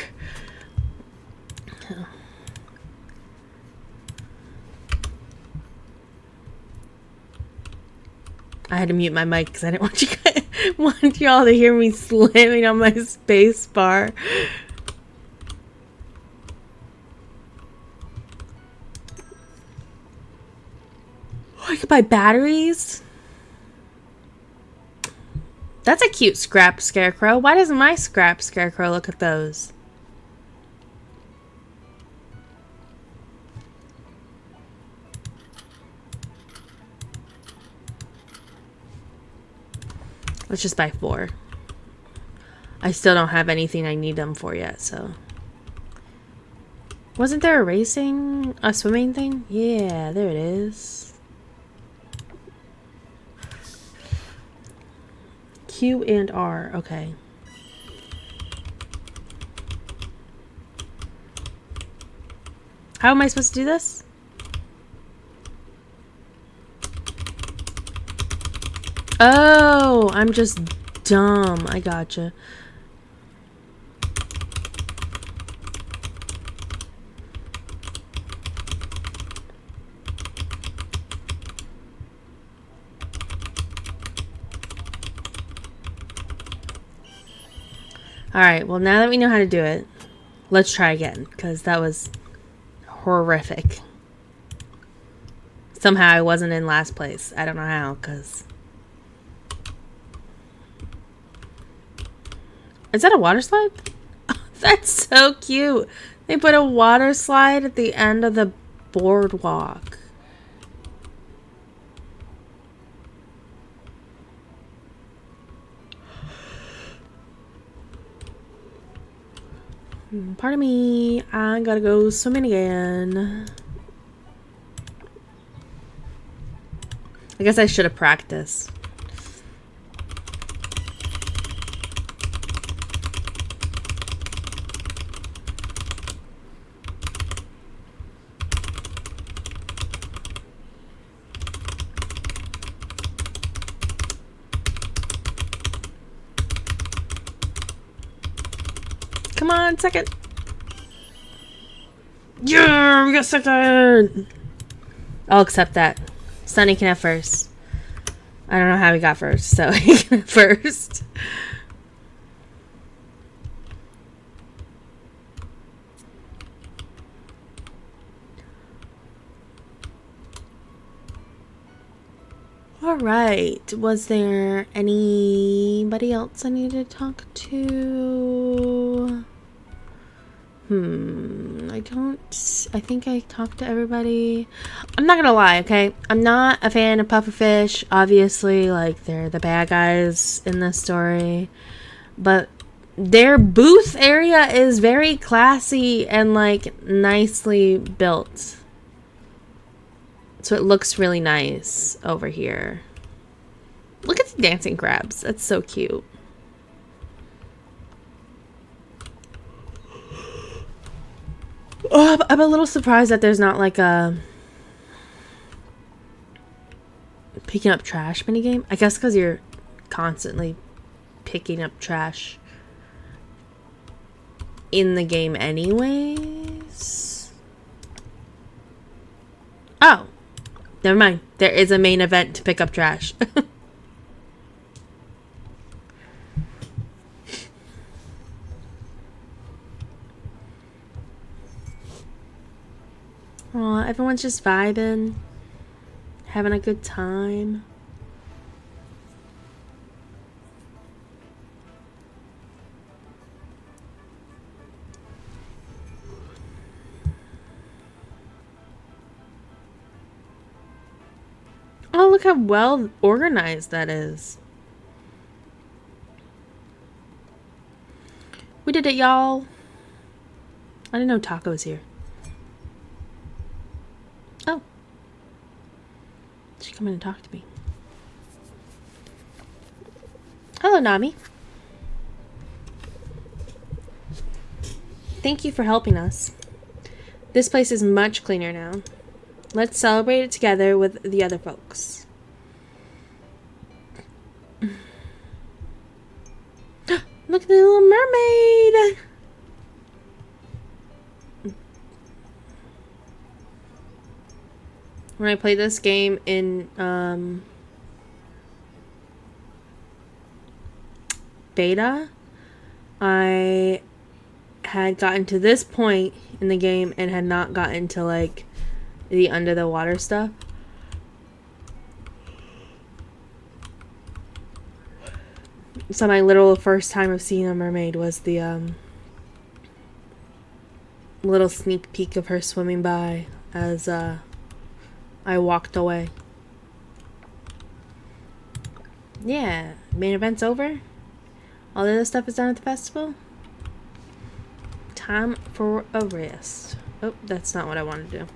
I had to mute my mic because I didn't want y'all to hear me slamming on my space bar. Oh, I could buy batteries. That's a cute scrap scarecrow. Why doesn't my scrap scarecrow look at those? Let's just buy 4. I still don't have anything I need them for yet, so. Wasn't there a swimming thing? Yeah, there it is. Q and R, okay. How am I supposed to do this? Oh, I'm just dumb. I gotcha. Alright, well now that we know how to do it, let's try again, because that was horrific. Somehow I wasn't in last place. I don't know how, because... Is that a water slide? Oh, that's so cute. They put a water slide at the end of the boardwalk. Pardon me. I gotta go swimming again. I guess I should have practiced. Come on, second. Yeah, we got second. I'll accept that. Sunny can have first. I don't know how he got first, so he can have first. Alright, was there anybody else I need to talk to? I think I talked to everybody. I'm not gonna lie, okay? I'm not a fan of pufferfish. Obviously, like, they're the bad guys in this story. But their booth area is very classy and, like, nicely built. So it looks really nice over here. Look at the dancing crabs. That's so cute. Oh, I'm a little surprised that there's not like a picking up trash minigame. I guess because you're constantly picking up trash in the game anyways. Oh. Never mind. There is a main event to pick up trash. Aw, everyone's just vibing. Having a good time. Oh, look how well organized that is. We did it, y'all. I didn't know Taco was here. Oh. She come in and talk to me. Hello, Nami. Thank you for helping us. This place is much cleaner now. Let's celebrate it together with the other folks. Look at the Little Mermaid! when I played this game in beta, I had gotten to this point in the game and had not gotten to like the under the water stuff. So my literal first time of seeing a mermaid was the little sneak peek of her swimming by as I walked away. Yeah, main event's over. All the other stuff is done at the festival. Time for a rest. Oh, that's not what I want to do.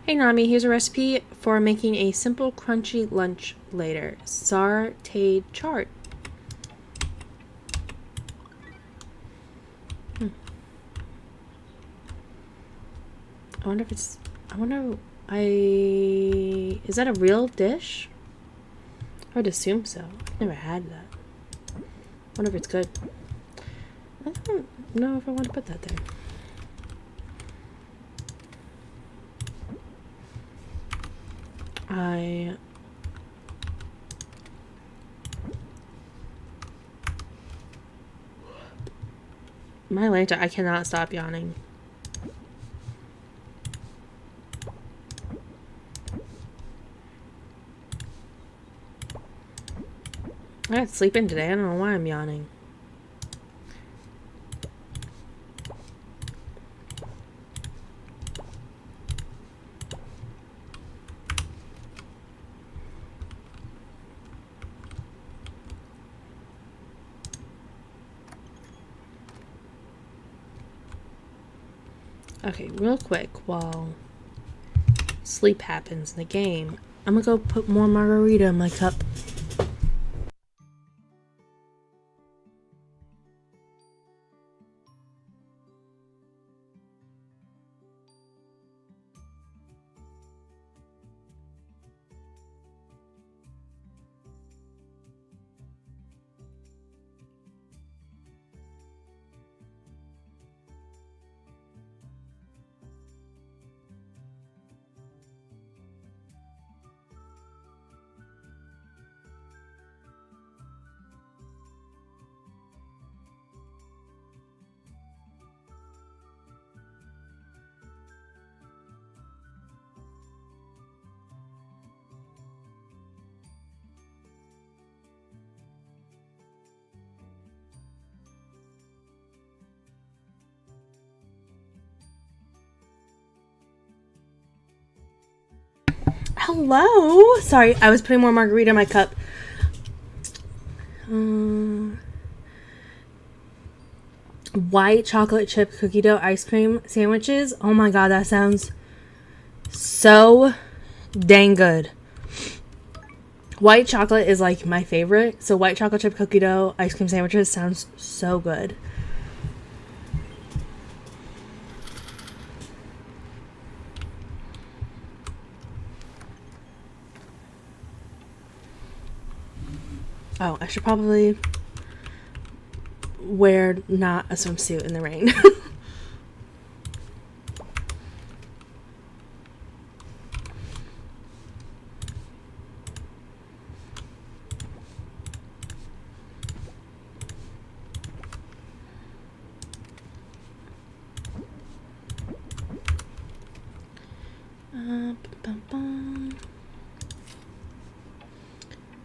Hey Nami, here's a recipe for making a simple crunchy lunch later. Sauteed chard. I wonder if it's... Is that a real dish? I would assume so. I've never had that. I wonder if it's good. I don't know if I want to put that there. My Lanta, I cannot stop yawning. I got to sleep in today. I don't know why I'm yawning. Okay, real quick, while sleep happens in the game, I'm gonna go put more margarita in my cup. Hello? Sorry, I was putting more margarita in my cup. White chocolate chip cookie dough ice cream sandwiches. Oh my god, that sounds so dang good. White chocolate is like my favorite, so white chocolate chip cookie dough ice cream sandwiches sounds so good. Oh, I should probably wear not a swimsuit in the rain.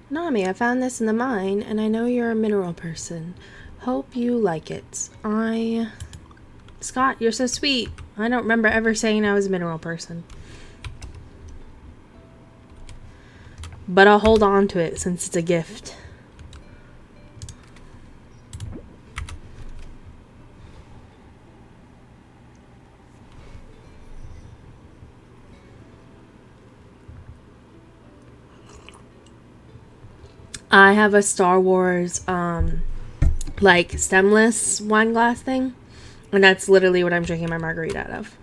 Nami, I found this in the mine, and I know you're a mineral person. Hope you like it. Scott, you're so sweet. I don't remember ever saying I was a mineral person. But I'll hold on to it since it's a gift. I have a Star Wars, like, stemless wine glass thing. And that's literally what I'm drinking my margarita out of.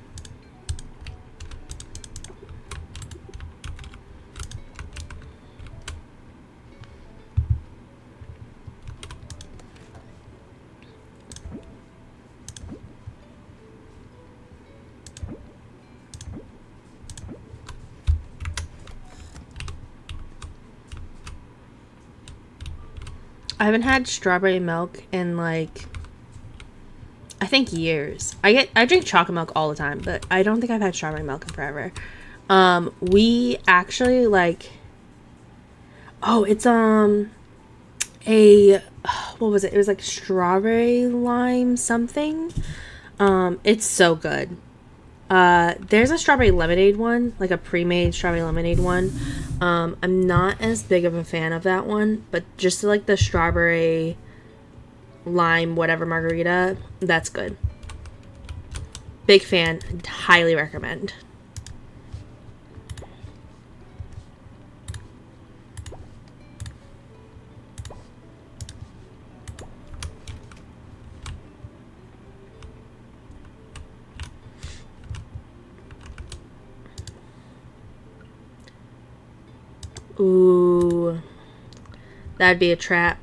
I haven't had strawberry milk in like I think years. I drink chocolate milk all the time, but I don't think I've had strawberry milk in forever. We actually like it's a what was it? It was like strawberry lime something. It's so good. There's a strawberry lemonade one, like a pre-made strawberry lemonade one. I'm not as big of a fan of that one, but just like the strawberry lime whatever margarita, that's good. Big fan, highly recommend. Ooh, that'd be a trap.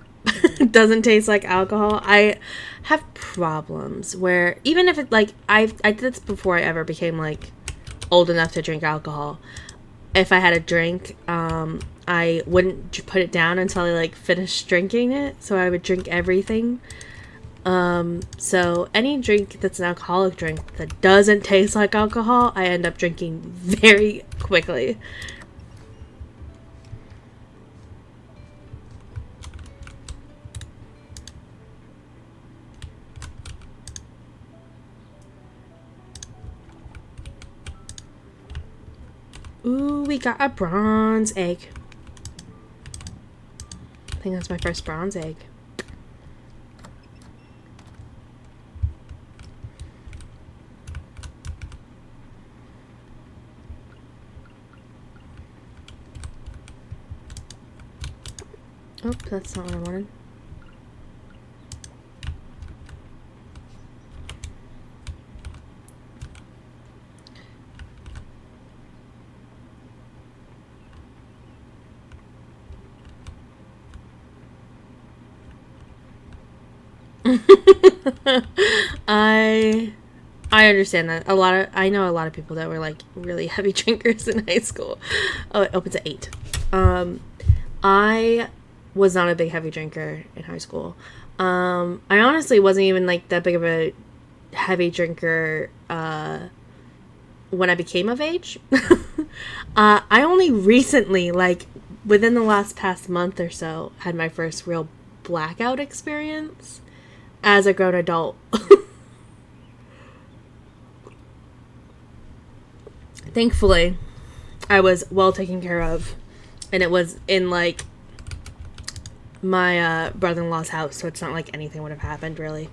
Doesn't taste like alcohol. I have problems where even if it like I did this before I ever became like old enough to drink alcohol. If I had a drink, I wouldn't put it down until I like finished drinking it. So I would drink everything. So any drink that's an alcoholic drink that doesn't taste like alcohol, I end up drinking very quickly. Ooh, we got a bronze egg. I think that's my first bronze egg. Oh, that's not what I wanted. I understand that. I know a lot of people that were like really heavy drinkers in high school. Oh, it opens at 8. I was not a big heavy drinker in high school. I honestly wasn't even like that big of a heavy drinker when I became of age. I only recently, like within the past month or so, had my first real blackout experience as a grown adult. Thankfully, I was well taken care of, and it was in like my brother-in-law's house, so it's not like anything would have happened really.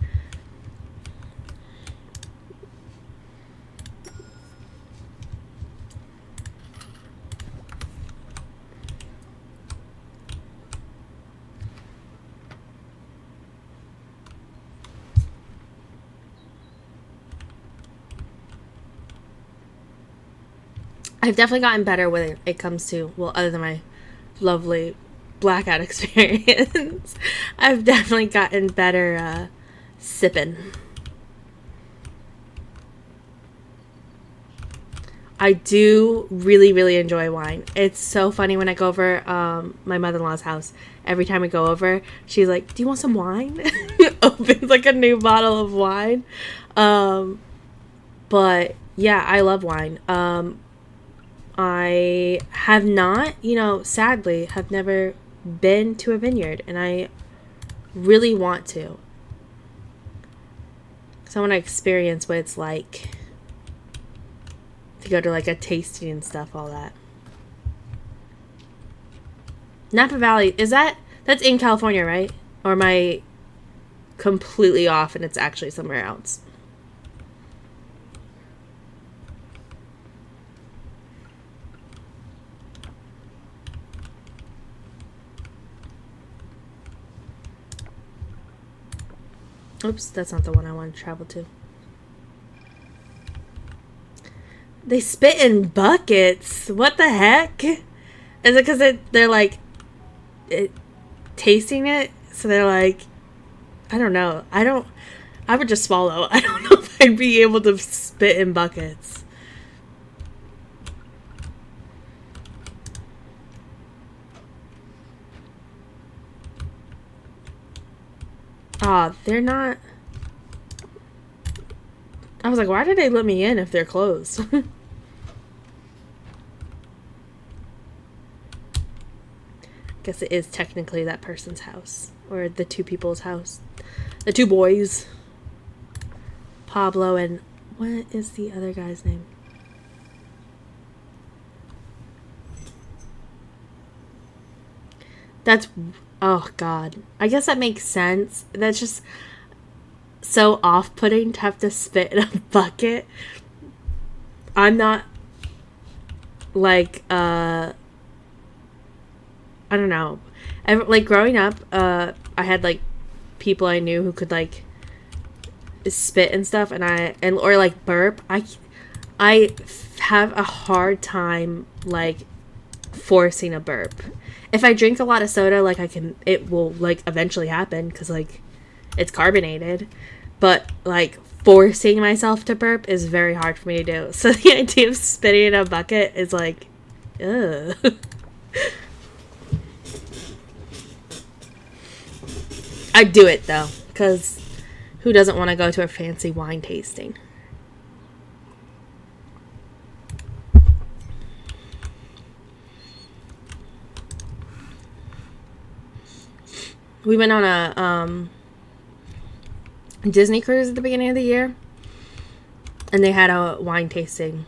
I've definitely gotten better when it comes to, well, other than my lovely blackout experience, I've definitely gotten better sipping. I do really, really enjoy wine. It's so funny when I go over my mother-in-law's house. Every time we go over, she's like, "Do you want some wine?" Opens like a new bottle of wine. But yeah, I love wine. I have not, sadly, have never been to a vineyard, and I really want to. Because I want to experience what it's like to go to like a tasting and stuff, all that. Napa Valley, that's in California, right? Or am I completely off and it's actually somewhere else? Oops, that's not the one I want to travel to. They spit in buckets. What the heck? Is it because they're like tasting it? So they're like, I don't know. I would just swallow. I don't know if I'd be able to spit in buckets. Ah, they're not. I was like, why did they let me in if they're closed? Guess it is technically that person's house. Or the two people's house. The two boys. Pablo and... What is the other guy's name? That's... Oh, God. I guess that makes sense. That's just so off-putting to have to spit in a bucket. I'm not... Like, I don't know. Like, growing up, I had, like, people I knew who could, like, spit and stuff, or like burp. I have a hard time like forcing a burp. If I drink a lot of soda, like it will like eventually happen because like it's carbonated, but like forcing myself to burp is very hard for me to do. So the idea of spitting in a bucket is like, ugh. I do it though, because who doesn't want to go to a fancy wine tasting? We went on a Disney cruise at the beginning of the year, and they had a wine tasting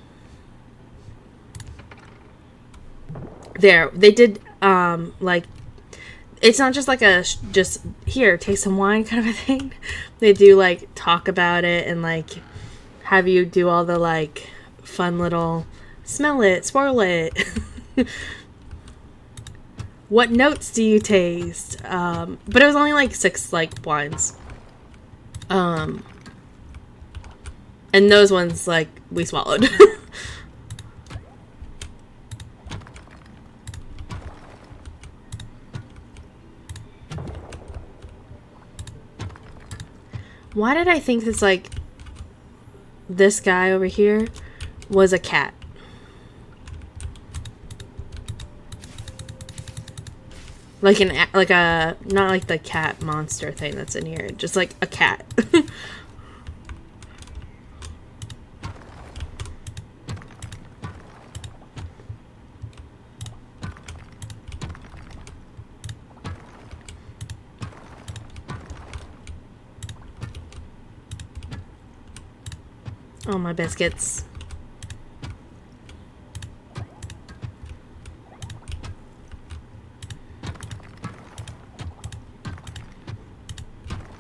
there. They did like, it's not just like a just here taste some wine kind of a thing. They do like talk about it and like have you do all the like fun little smell it, swirl it. What notes do you taste? But it was only like 6 like wines. And those ones like we swallowed. Why did I think this like this guy over here was a cat? Like a not like the cat monster thing that's in here, just like a cat. Oh, my biscuits.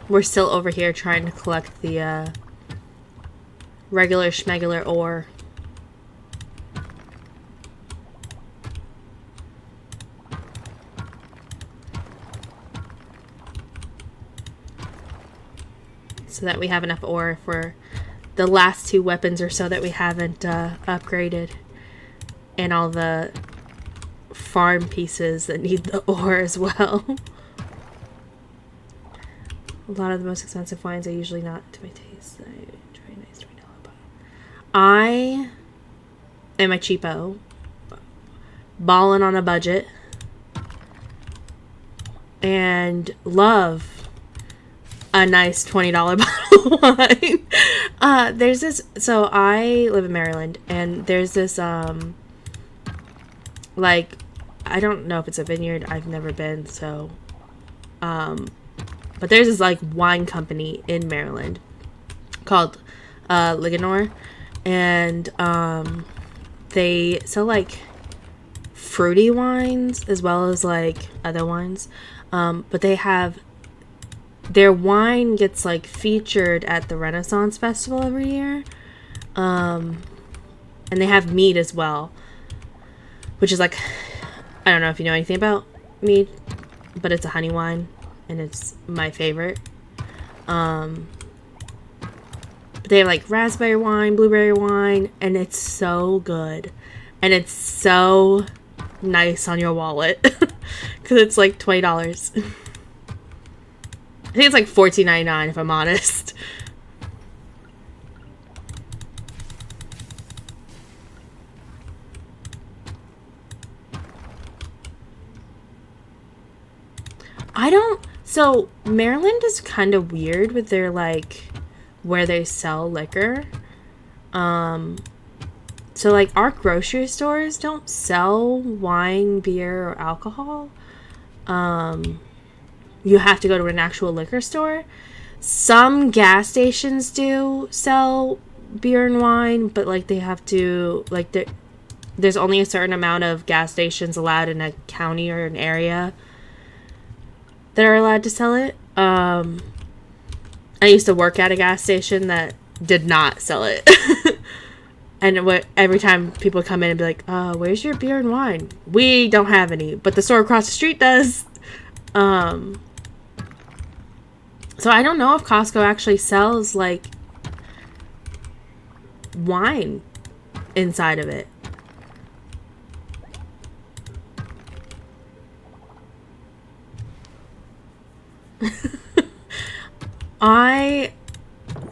We're still over here trying to collect the regular schmegular ore. So that we have enough ore for the last 2 weapons or so that we haven't upgraded. And all the farm pieces that need the ore as well. A lot of the most expensive wines are usually not to my taste. I try a nice $3 bottle. I am a cheapo. Ballin' on a budget. And love a nice $20 bottle of wine. There's this, so I live in Maryland, and there's this, like, I don't know if it's a vineyard, I've never been, so, but there's this, like, wine company in Maryland called, Liganor, and, they sell, like, fruity wines as well as, like, other wines, but they have, their wine gets, like, featured at the Renaissance Festival every year, and they have mead as well, which is, like, I don't know if you know anything about mead, but it's a honey wine, and it's my favorite. But they have, like, raspberry wine, blueberry wine, and it's so good. And it's so nice on your wallet. Because it's, like, $20. I think it's, like, $14.99 if I'm honest. So Maryland is kind of weird with their like where they sell liquor. So like our grocery stores don't sell wine, beer, or alcohol. You have to go to an actual liquor store. Some gas stations do sell beer and wine, but like they have to like there's only a certain amount of gas stations allowed in a county or an area that are allowed to sell it. I used to work at a gas station that did not sell it. And every time people come in and be like, where's your beer and wine? We don't have any, but the store across the street does. So I don't know if Costco actually sells, like, wine inside of it. I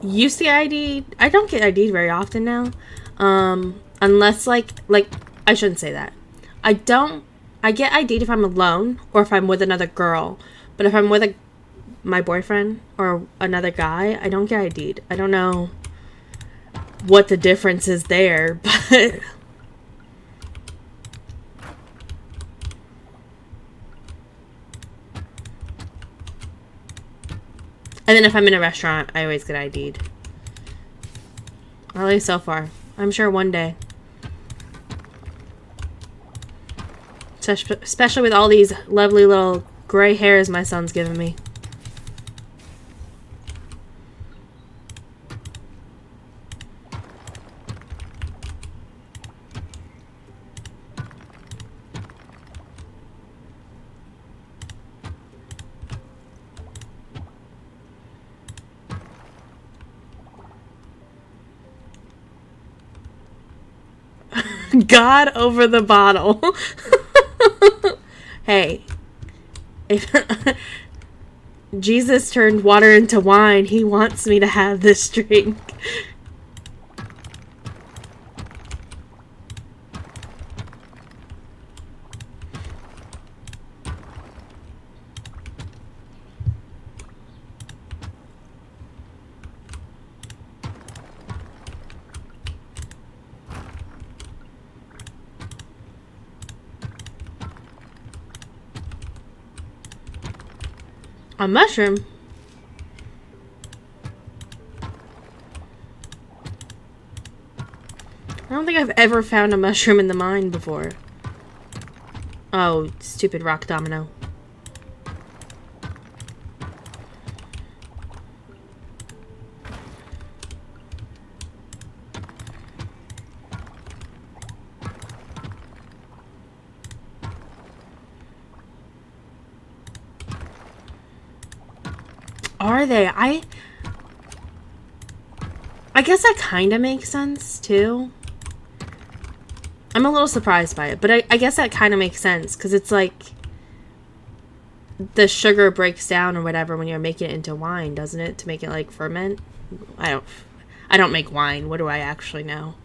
used to get ID'd. I don't get ID'd very often now. Unless like I shouldn't say that. I get ID'd if I'm alone or if I'm with another girl. But if I'm with my boyfriend or another guy, I don't get ID'd. I don't know what the difference is there, but and then if I'm in a restaurant, I always get ID'd. At least so far. I'm sure one day. Especially with all these lovely little gray hairs my son's giving me. God over the bottle. Hey, if Jesus turned water into wine, he wants me to have this drink. A mushroom? I don't think I've ever found a mushroom in the mine before. Oh, stupid rock domino. Are they? I guess that kind of makes sense, too. I'm a little surprised by it, but I guess that kind of makes sense, because it's like the sugar breaks down or whatever when you're making it into wine, doesn't it? To make it, like, ferment? I don't make wine. What do I actually know?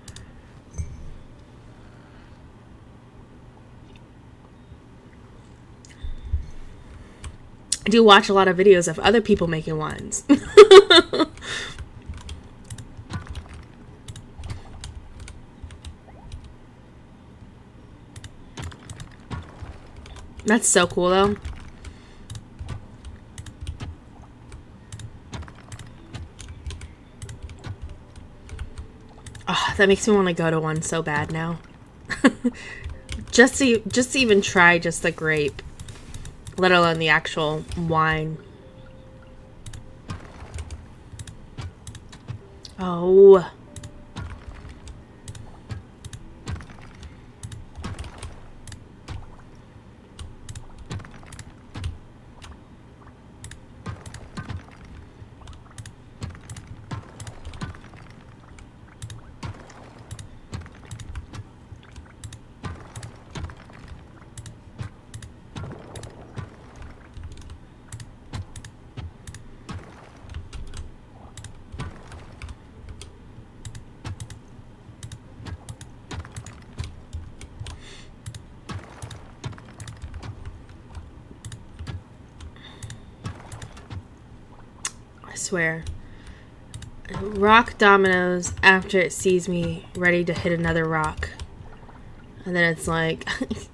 I do watch a lot of videos of other people making wines. That's so cool, though. Oh, that makes me want to go to one so bad now. just to even try just the grape, let alone the actual wine. Oh. I swear. Rock dominoes after it sees me ready to hit another rock. And then it's like,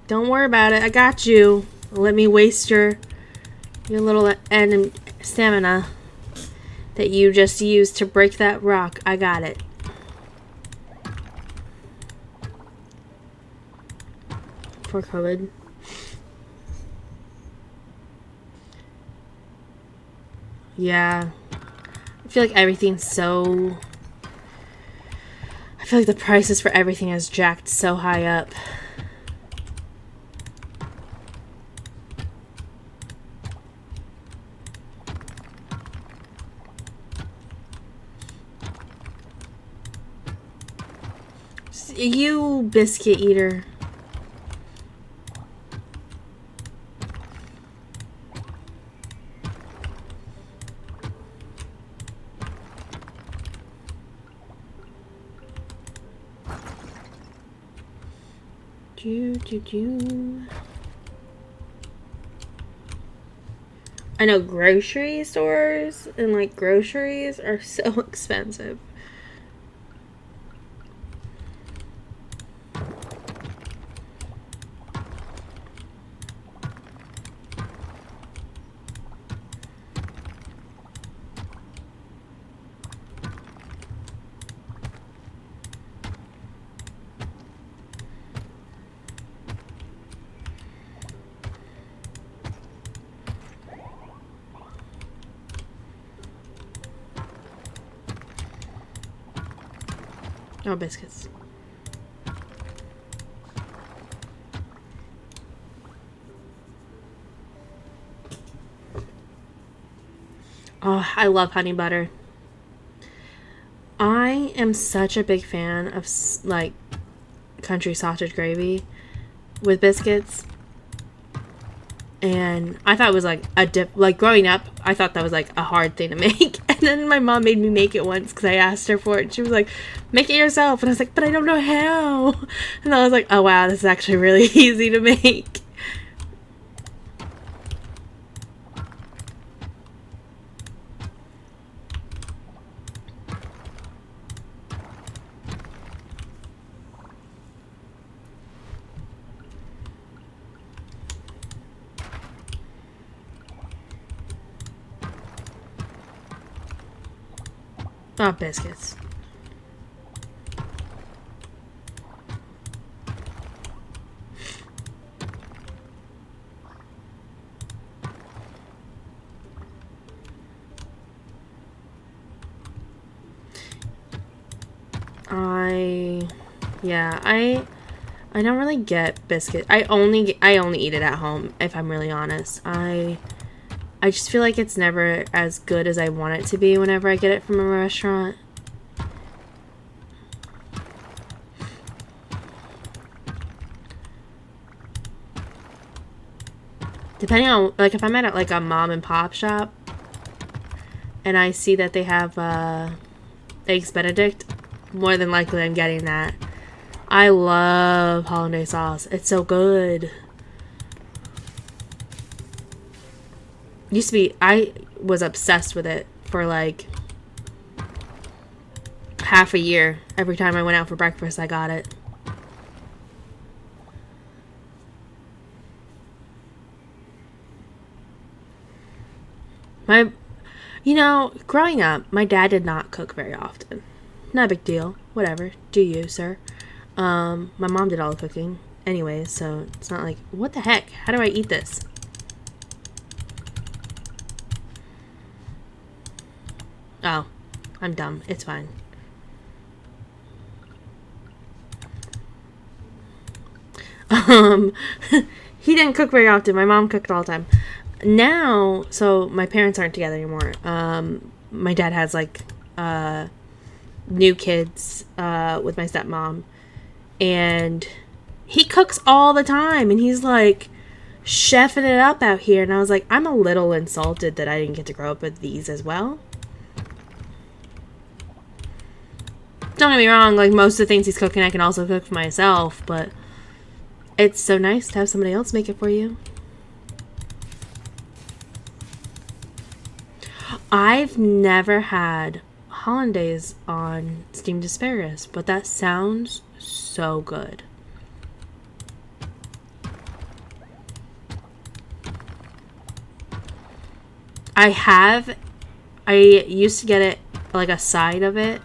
don't worry about it. I got you. Let me waste your little stamina that you just used to break that rock. I got it. For COVID. Yeah. I feel like everything's so... I feel like the prices for everything has jacked so high up. You biscuit eater. I know grocery stores and like groceries are so expensive. Oh, biscuits. Oh, I love honey butter. I am such a big fan of like country sausage gravy with biscuits. And I thought it was like a dip. Like growing up, I thought that was like a hard thing to make. And then my mom made me make it once because I asked her for it. And she was like, make it yourself. And I was like, but I don't know how. And I was like, oh wow, this is actually really easy to make. Oh, biscuits. I don't really get biscuit. I only eat it at home, if I'm really honest. I just feel like it's never as good as I want it to be whenever I get it from a restaurant. Depending on, like, if I'm at like a mom and pop shop and I see that they have Eggs Benedict, more than likely I'm getting that. I love hollandaise sauce. It's so good. Used to be, I was obsessed with it for like half a year. Every time I went out for breakfast, I got it. Growing up, my dad did not cook very often. Not a big deal. Whatever. Do you, sir? My mom did all the cooking. Anyway, so it's not like, what the heck? How do I eat this? Oh, I'm dumb. It's fine. He didn't cook very often. My mom cooked all the time. Now, so my parents aren't together anymore. My dad has like new kids with my stepmom, and he cooks all the time, and he's like chefing it up out here. And I was like, I'm a little insulted that I didn't get to grow up with these as well. Don't get me wrong, like most of the things he's cooking I can also cook for myself, but it's so nice to have somebody else make it for you. I've never had hollandaise on steamed asparagus, but that sounds so good. I used to get it like a side of it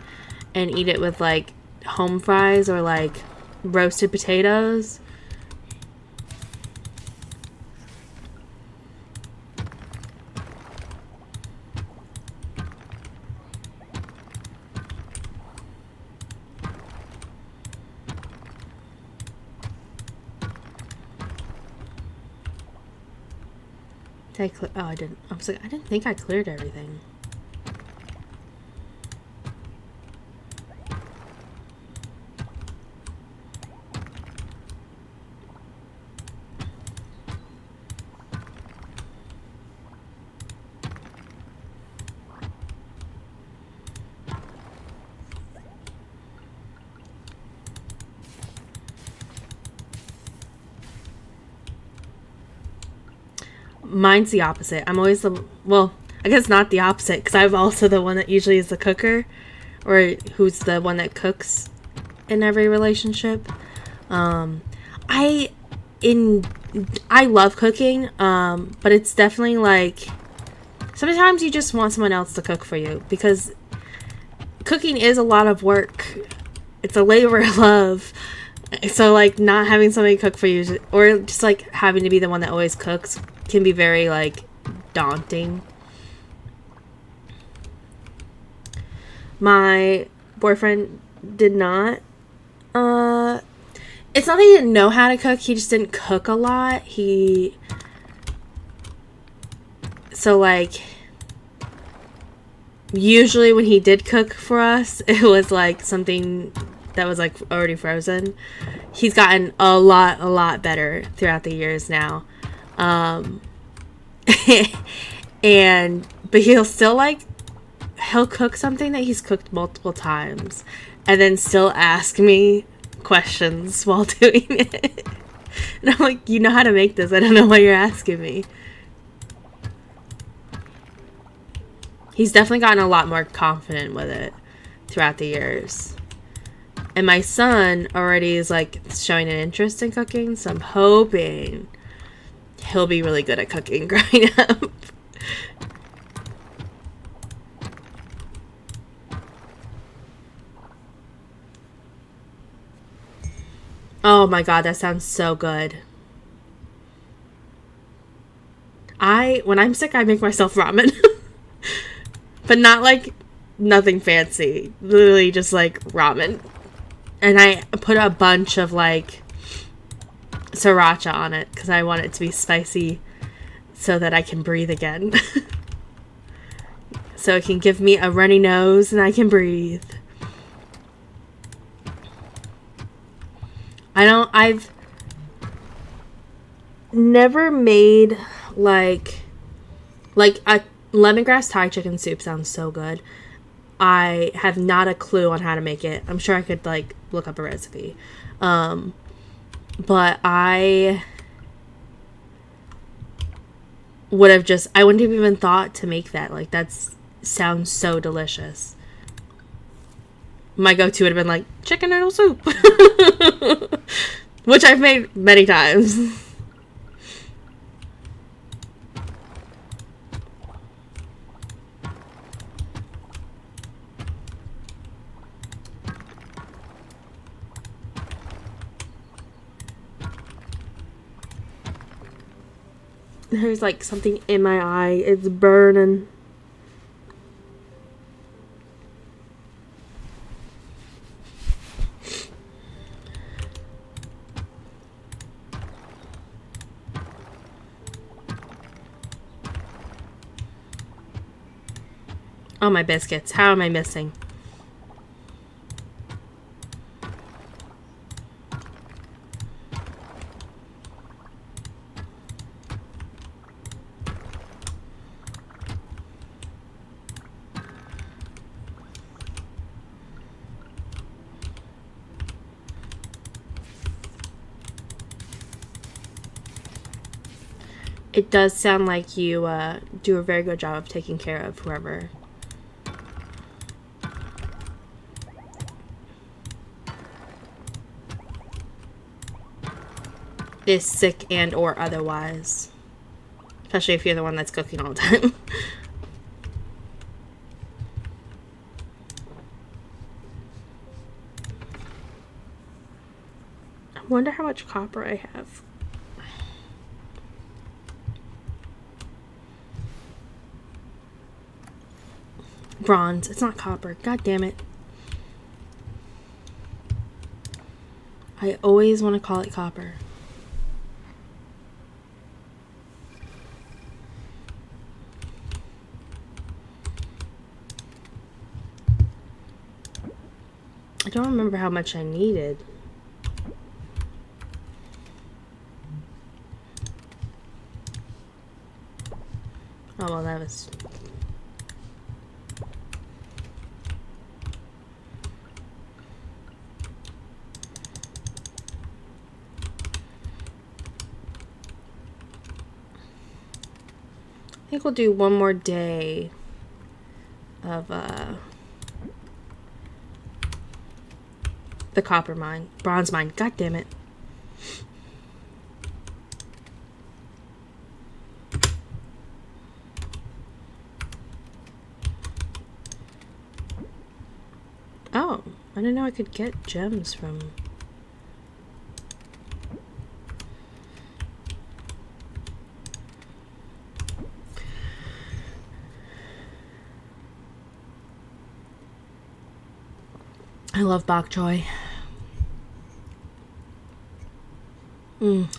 and eat it with like home fries or like roasted potatoes. Oh, I didn't. I was like, I didn't think I cleared everything. Mine's the opposite. I'm always I guess not the opposite, because I'm also the one that usually is the cooker, or who's the one that cooks in every relationship. I love cooking, but it's definitely like sometimes you just want someone else to cook for you, because cooking is a lot of work. It's a labor of love. So like not having somebody cook for you, or just like having to be the one that always cooks, can be very like daunting. My boyfriend did not it's not that he didn't know how to cook, he just didn't cook a lot. So like usually when he did cook for us, it was like something that was like already frozen. He's gotten a lot better throughout the years now. But he'll cook something that he's cooked multiple times and then still ask me questions while doing it. And I'm like, you know how to make this. I don't know why you're asking me. He's definitely gotten a lot more confident with it throughout the years. And my son already is like showing an interest in cooking, so I'm hoping he'll be really good at cooking growing up. Oh my god, that sounds so good. When I'm sick, I make myself ramen. But not like nothing fancy. Literally just like ramen. And I put a bunch of like sriracha on it because I want it to be spicy so that I can breathe again. So it can give me a runny nose and I can breathe. I've never made like a lemongrass Thai chicken soup sounds so good. I have not a clue on how to make it. I'm sure I could like look up a recipe. But I wouldn't have even thought to make that. Like sounds so delicious. My go-to would have been like chicken noodle soup. Which I've made many times. There's like something in my eye. It's burning. Oh, my biscuits. How am I missing? It does sound like you do a very good job of taking care of whoever. Is sick and or otherwise. Especially if you're the one that's cooking all the time. I wonder how much copper I have. Bronze. It's not copper. God damn it. I always want to call it copper. I don't remember how much I needed. Oh, well, that was... I think we'll do one more day of, the copper mine. Bronze mine. God damn it. Oh, I didn't know I could get gems from... I love bok choy.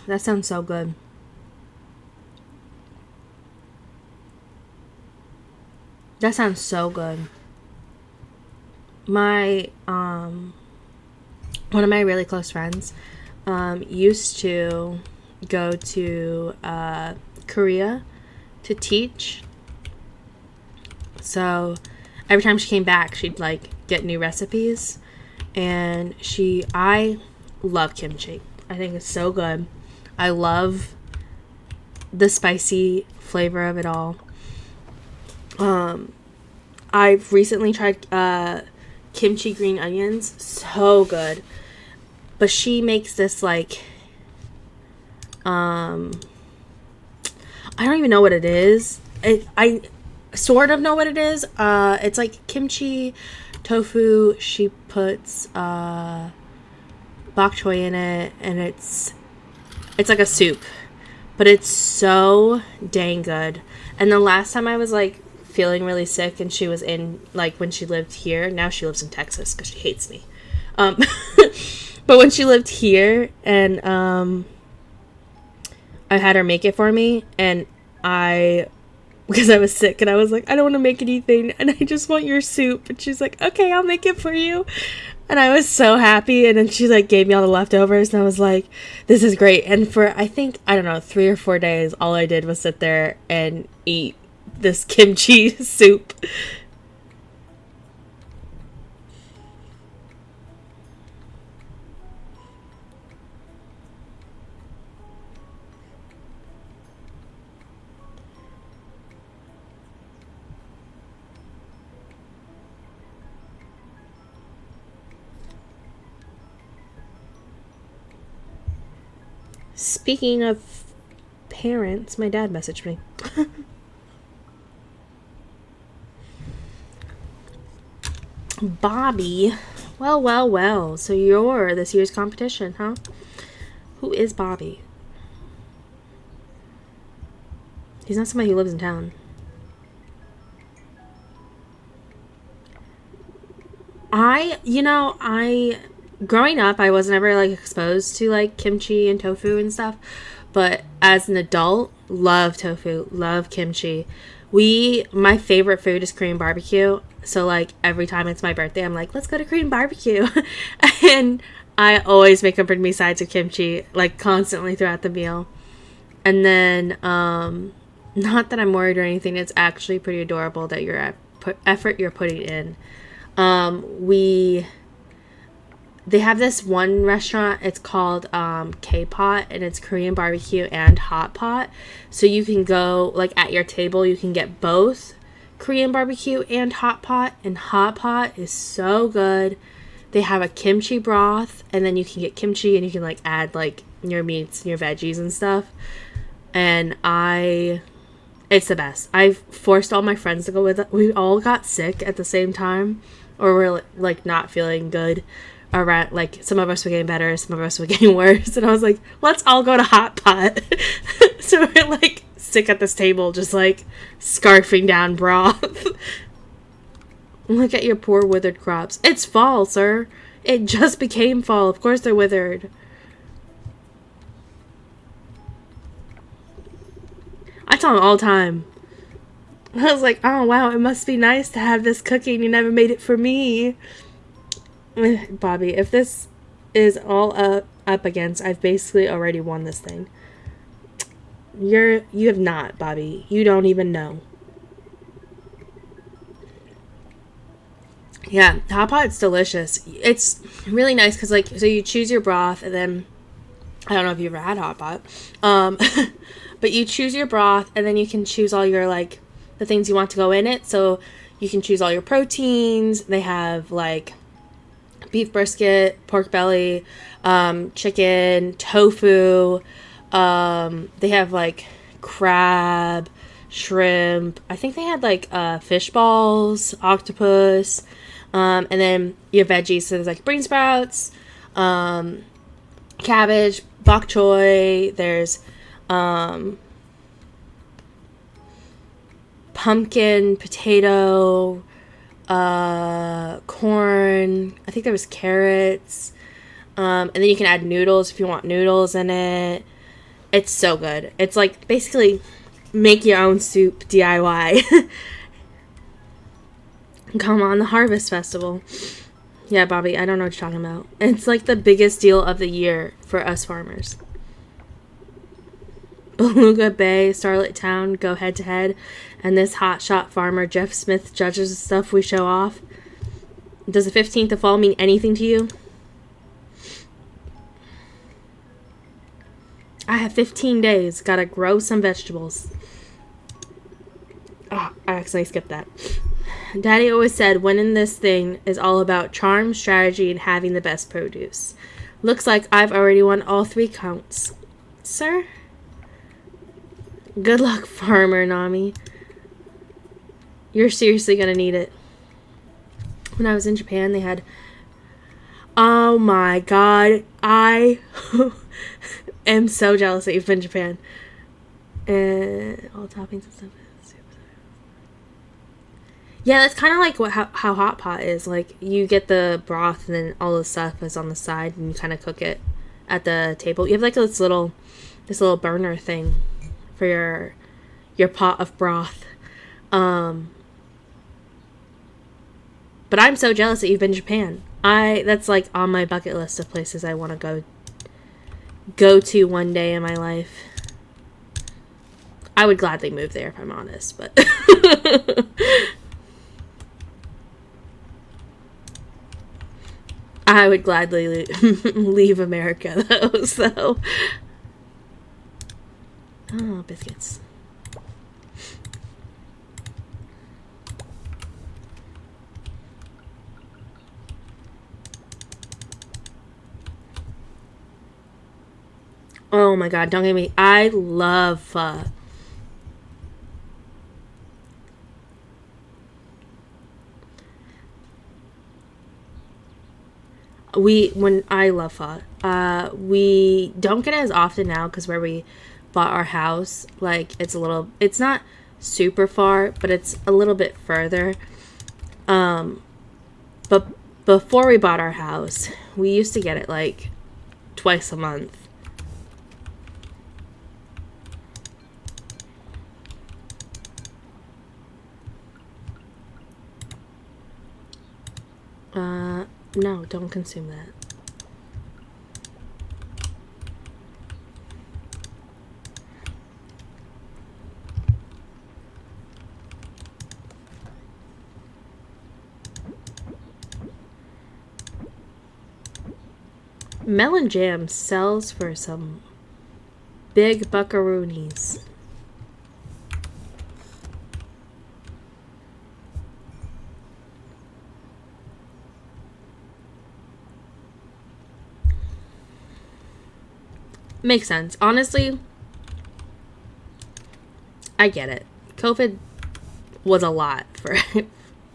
That sounds so good. That sounds so good. My, one of my really close friends, used to go to, Korea to teach. So every time she came back, she'd like get new recipes. And I love kimchi. I think it's so good. I love the spicy flavor of it all. I've recently tried kimchi green onions. So good. But she makes this like I don't even know what it is. I sort of know what it is. It's like kimchi, tofu. She puts bok choy in it, and it's like a soup, but it's so dang good. And the last time I was like feeling really sick, and she was in like when she lived here. Now she lives in Texas because she hates me. But when she lived here, and I had her make it for me, and because I was sick, and I was like, I don't want to make anything, and I just want your soup. And she's like, okay, I'll make it for you. And I was so happy. And then she like gave me all the leftovers, and I was like, this is great. And for I think, I don't know, 3 or 4 days, all I did was sit there and eat this kimchi soup. Speaking of parents, my dad messaged me. Bobby. Well. So you're this year's competition, huh? Who is Bobby? He's not somebody who lives in town. Growing up, I was never like exposed to like kimchi and tofu and stuff, but as an adult, love tofu, love kimchi. My favorite food is Korean barbecue. So like every time it's my birthday, I'm like, let's go to Korean barbecue. And I always make them bring me sides of kimchi, like constantly throughout the meal. And then, not that I'm worried or anything, it's actually pretty adorable that effort you're putting in. they have this one restaurant. It's called K-Pot, and it's Korean barbecue and hot pot. So you can go, like, at your table, you can get both Korean barbecue and hot pot. And hot pot is so good. They have a kimchi broth, and then you can get kimchi, and you can, like, add, like, your meats and your veggies and stuff. And it's the best. I've forced all my friends to go with it. We all got sick at the same time, or we're, like, not feeling good. Around, like, some of us were getting better, some of us were getting worse, and I was like, let's all go to hot pot. So we're, like, sick at this table, just, like, scarfing down broth. Look at your poor withered crops. It's fall, sir. It just became fall. Of course they're withered. I tell them all the time. I was like, oh wow, it must be nice to have this cookie and you never made it for me. Bobby, if this is all up against, I've basically already won this thing. You have not, Bobby. You don't even know. Yeah, hot pot's delicious. It's really nice because, like, so you choose your broth, and then I don't know if you've ever had hot pot, but you choose your broth, and then you can choose all your, like, the things you want to go in it. So you can choose all your proteins. They have, like, beef brisket, pork belly, chicken, tofu. They have, like, crab, shrimp. I think they had, like, fish balls, octopus, and then your veggies. So there's, like, bean sprouts, cabbage, bok choy. There's pumpkin, potato, corn. I think there was carrots. And then you can add noodles if you want noodles in it. It's so good. It's like basically make your own soup DIY. Come on the Harvest Festival. Yeah, Bobby, I don't know what you're talking about. It's like the biggest deal of the year for us farmers. Beluga Bay, Starlit Town go head to head, and this hotshot farmer Jeff Smith judges the stuff we show off. Does the 15th of fall mean anything to you? I have 15 days. Gotta grow some vegetables. Oh, I accidentally skipped that. Daddy always said winning this thing is all about charm, strategy, and having the best produce. Looks like I've already won all 3 counts. Sir? Good luck, Farmer Nami. You're seriously gonna need it. When I was in Japan, they had... Oh my god. I am so jealous that you've been to Japan. And all toppings and stuff. Yeah, that's kind of like how hot pot is. Like, you get the broth and then all the stuff is on the side and you kind of cook it at the table. You have like this little burner thing for your pot of broth. But I'm so jealous that you've been to Japan. That's like on my bucket list of places I want to go to one day in my life. I would gladly move there if I'm honest, but I would gladly leave America, though, so... Oh, biscuits. Oh my god, don't get me... I love pho. I love pho. We don't get it as often now because where we bought our house, like, it's not super far, but it's a little bit further. But before we bought our house, we used to get it like twice a month. No, don't consume that. Melon jam sells for some big buckaroonies. Makes sense. Honestly, I get it. COVID was a lot for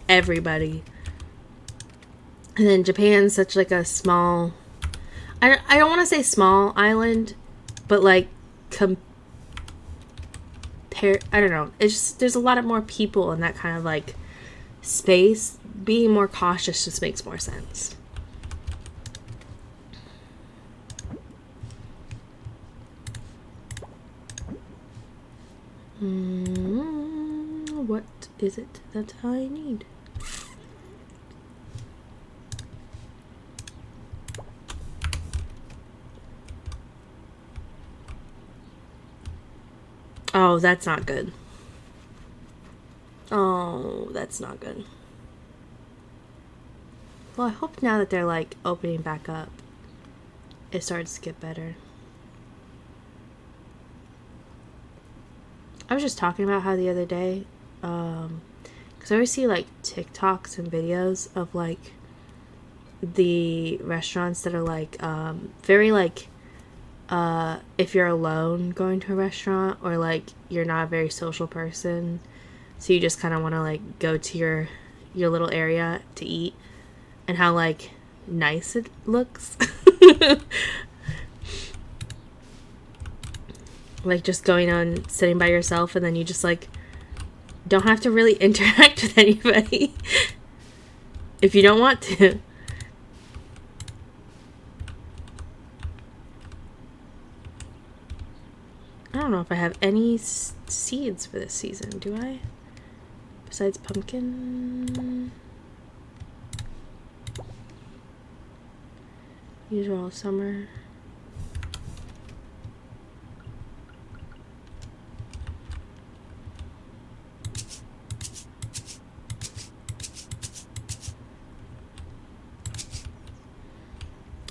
everybody. And then Japan's such like a small, I don't want to say small island, but like I don't know. It's just, there's a lot of more people in that kind of like space. Being more cautious just makes more sense. What is it that I need? Oh, that's not good. Oh, that's not good. Well, I hope now that they're like opening back up, it starts to get better. I was just talking about how the other day, because I always see like TikToks and videos of like the restaurants that are like very like if you're alone going to a restaurant, or like you're not a very social person, so you just kind of want to like go to your little area to eat, and how like nice it looks. Like just going on sitting by yourself, and then you just like don't have to really interact with anybody if you don't want to. I don't know if I have any seeds for this season. Do I? Besides pumpkin. Usual summer.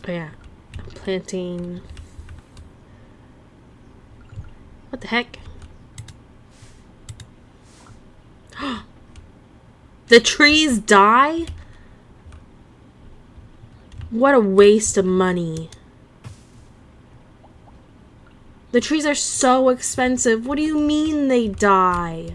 Oh yeah, I'm planting. What the heck? The trees die? What a waste of money. The trees are so expensive. What do you mean they die?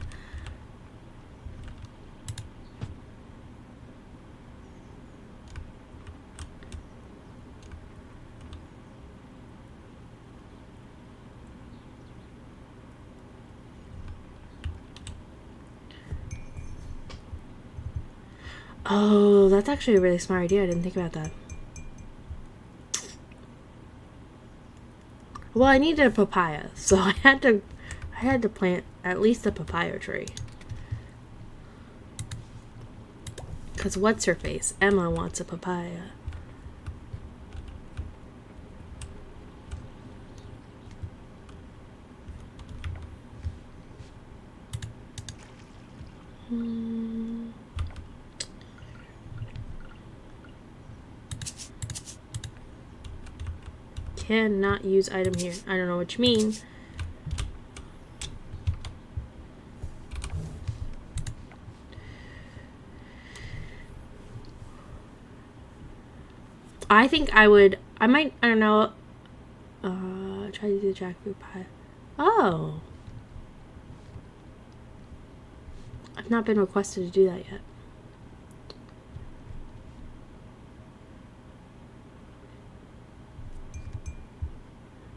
Oh, that's actually a really smart idea. I didn't think about that. Well, I needed a papaya, so I had to plant at least a papaya tree. Cause what's her face? Emma wants a papaya. Cannot use item here. I don't know what you mean. I think I don't know. Try to do the jackfruit pie. Oh. I've not been requested to do that yet.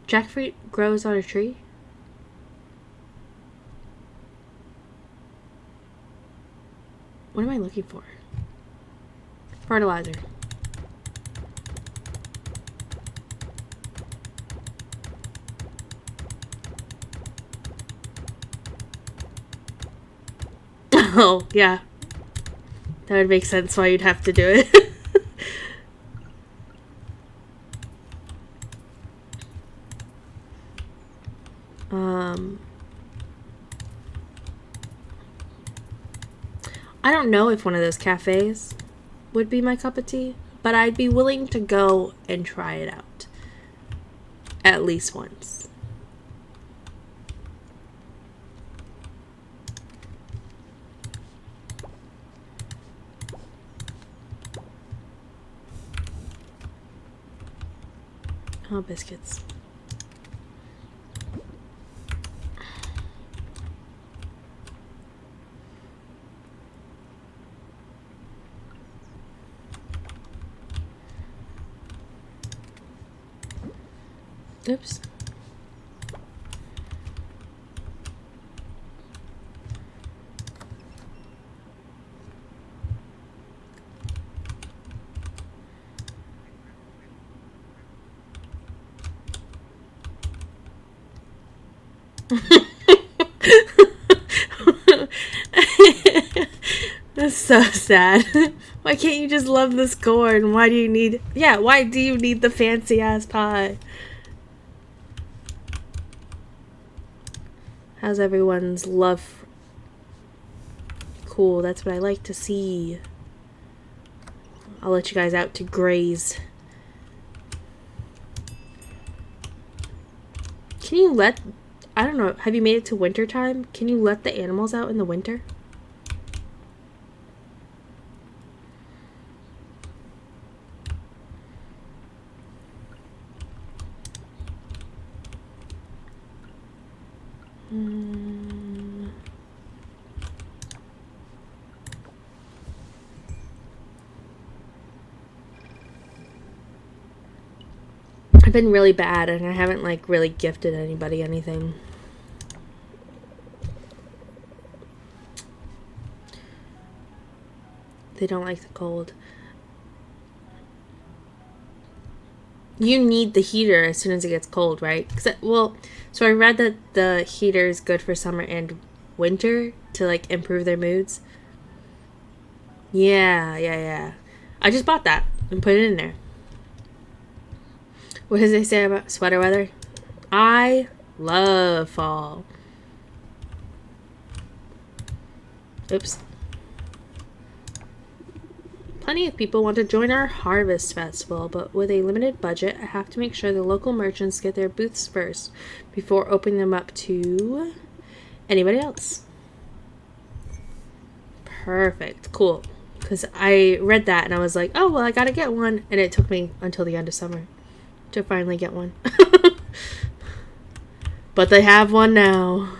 Jackfruit grows on a tree? What am I looking for? Fertilizer. Oh, yeah. That would make sense why you'd have to do it. I don't know if one of those cafes would be my cup of tea, but I'd be willing to go and try it out. at least once. Oh, biscuits. Oops. That's so sad. Why can't you just love this corn? Why do you need... Yeah, why do you need the fancy-ass pie? How's everyone's love? Cool, that's what I like to see. I'll let you guys out to graze. Can you let... I don't know, have you made it to winter time? Can you let the animals out in the winter? I've been really bad and I haven't like really gifted anybody anything. They don't like the cold. You need the heater as soon as it gets cold, right? Well, so I read that the heater is good for summer and winter to like improve their moods. Yeah. I just bought that and put it in there. What does they say about sweater weather? I love fall. Oops. Plenty of people want to join our harvest festival, but with a limited budget, I have to make sure the local merchants get their booths first before opening them up to anybody else. Perfect. Cool. Because I read that and I was like, oh, well, I gotta get one. And it took me until the end of summer to finally get one. But they have one now.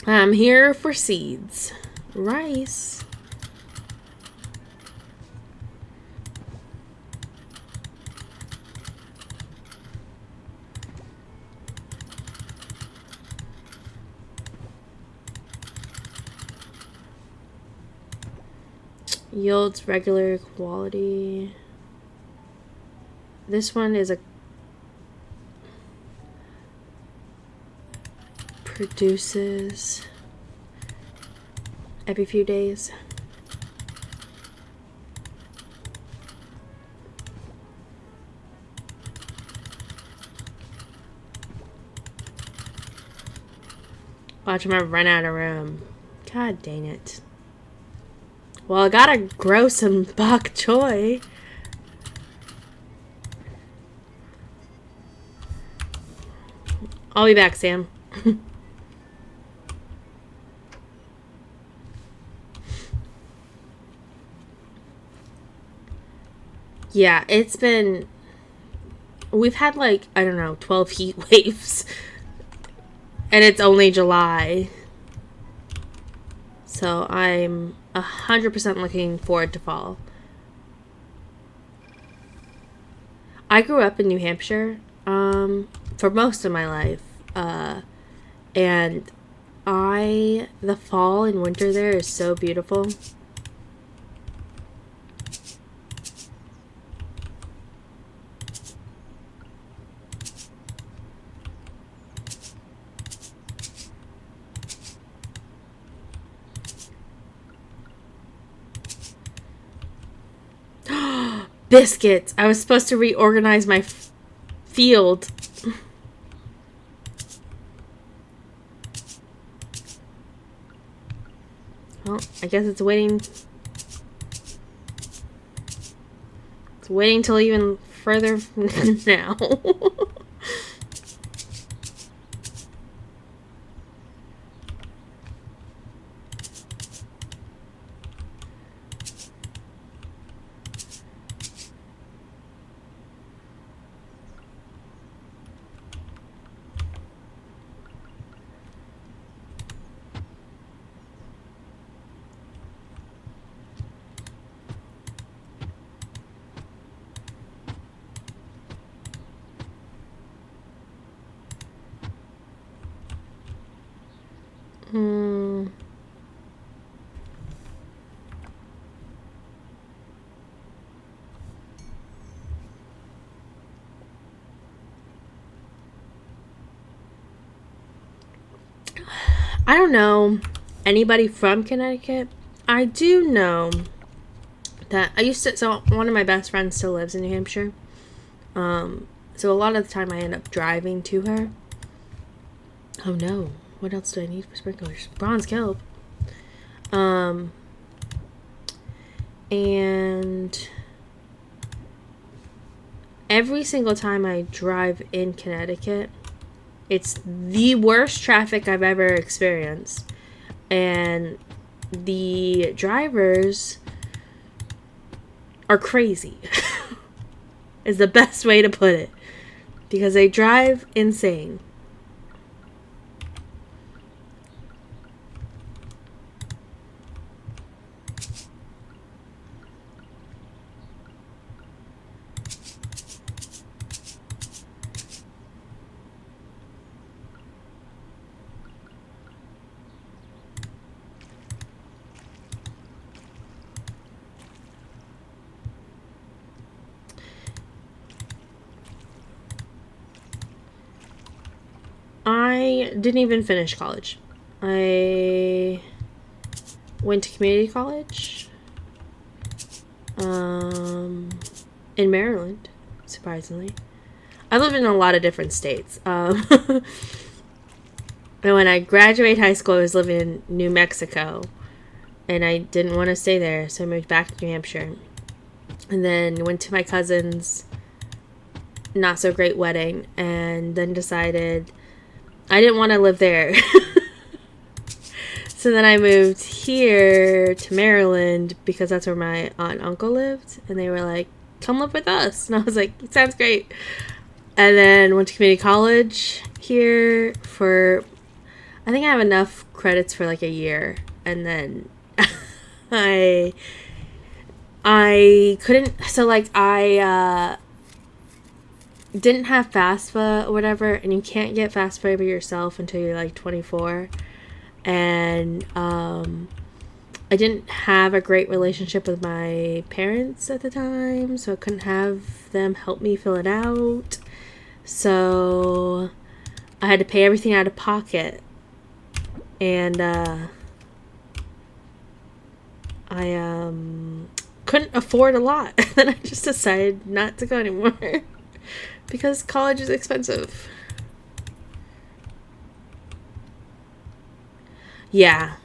I'm here for seeds. Rice. Yields regular quality. This one is a produces every few days. Watch him run out of room. God dang it. Well, I gotta grow some bok choy. I'll be back, Sam. Yeah, it's been... We've had like, I don't know, 12 heat waves. And it's only July. So I'm 100% looking forward to fall. I grew up in New Hampshire for most of my life. And the fall and winter there is so beautiful. Biscuits! I was supposed to reorganize my field. Well, I guess it's waiting. It's waiting till even further now. I don't know anybody from Connecticut. I do know that so one of my best friends still lives in New Hampshire. So a lot of the time I end up driving to her. Oh no, what else do I need for sprinklers? Bronze kelp. And every single time I drive in Connecticut, it's the worst traffic I've ever experienced. And the drivers are crazy, is the best way to put it. Because they drive insane. I didn't even finish college. I went to community college in Maryland, surprisingly. I live in a lot of different states. And when I graduated high school, I was living in New Mexico. And I didn't want to stay there, so I moved back to New Hampshire. And then went to my cousin's not so great wedding, and then decided I didn't want to live there. So then I moved here to Maryland because that's where my aunt and uncle lived. And they were like, come live with us. And I was like, sounds great. And then went to community college here for, I think I have enough credits for like a year. And then I couldn't, so like I didn't have FAFSA or whatever, and you can't get FAFSA by yourself until you're like 24. And I didn't have a great relationship with my parents at the time, so I couldn't have them help me fill it out. So I had to pay everything out of pocket. And I couldn't afford a lot. Then I just decided not to go anymore because college is expensive. Yeah.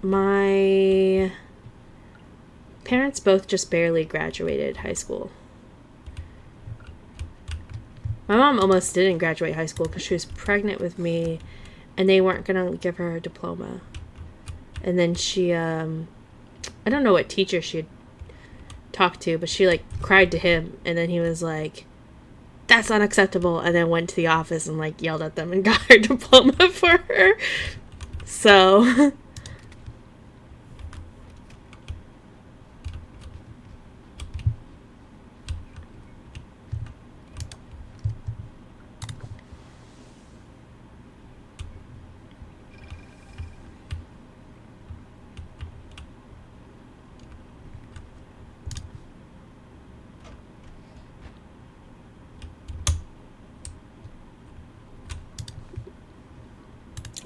My parents both just barely graduated high school. My mom almost didn't graduate high school because she was pregnant with me and they weren't going to give her a diploma. And then she, I don't know what teacher she had talked to, but she like cried to him, and then he was like, that's unacceptable, and then went to the office and like yelled at them and got her diploma for her. So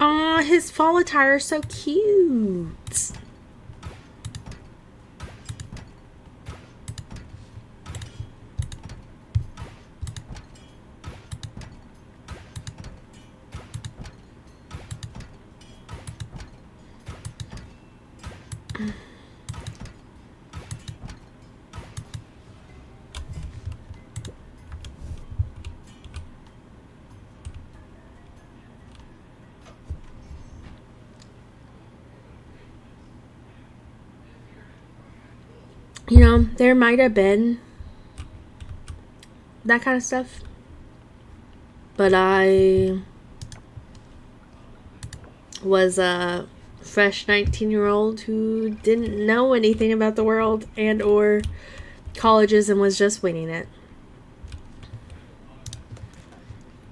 aw, his fall attire is so cute. You know, there might have been that kind of stuff, but I was a fresh 19-year-old who didn't know anything about the world and or colleges and was just winging it.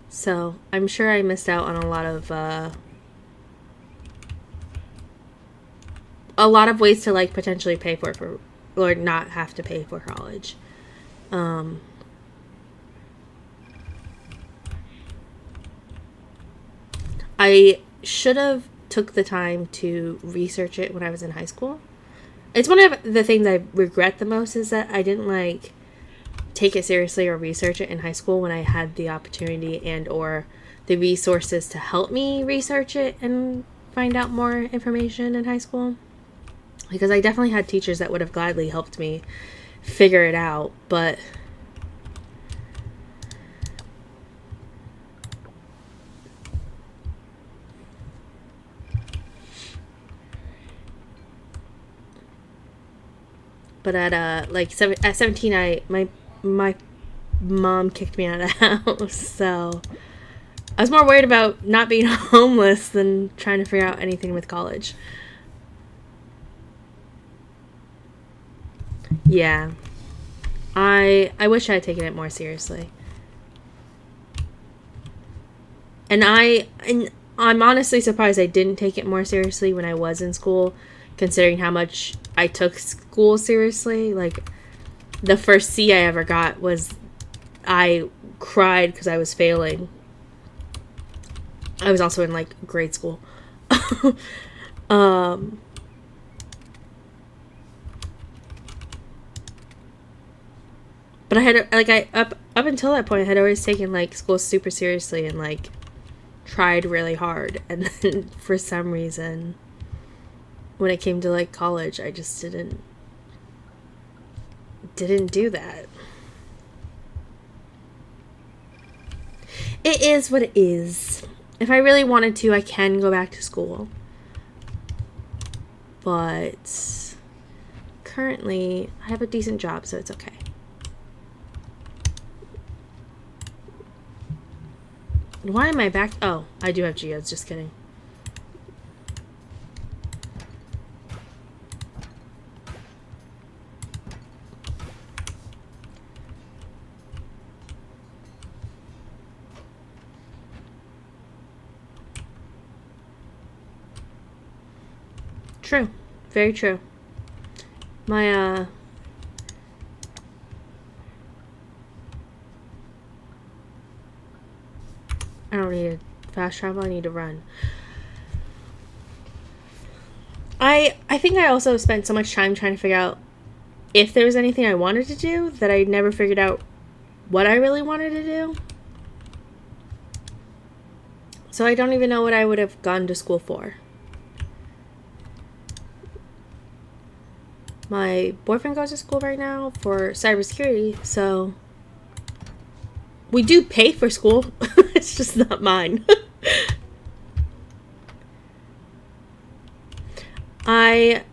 So I'm sure I missed out on a lot of ways to like potentially pay for or not have to pay for college. I should have took the time to research it when I was in high school. It's one of the things I regret the most is that I didn't like take it seriously or research it in high school when I had the opportunity and or the resources to help me research it and find out more information in high school. Because I definitely had teachers that would have gladly helped me figure it out, but at 17 my mom kicked me out of the house, so I was more worried about not being homeless than trying to figure out anything with college. Yeah. I wish I had taken it more seriously. And I'm honestly surprised I didn't take it more seriously when I was in school, considering how much I took school seriously. Like, the first C I ever got was I cried because I was failing. I was also in, like, grade school. But I had, like, up until that point, I had always taken, like, school super seriously and, like, tried really hard. And then, for some reason, when it came to, like, college, I just didn't do that. It is what it is. If I really wanted to, I can go back to school. But currently, I have a decent job, so it's okay. Why am I back? Oh, I do have geodes, just kidding. True. Very true. My, I don't need to fast travel, I need to run. I think I also spent so much time trying to figure out if there was anything I wanted to do that I never figured out what I really wanted to do. So I don't even know what I would have gone to school for. My boyfriend goes to school right now for cybersecurity, so we do pay for school. It's just not mine. I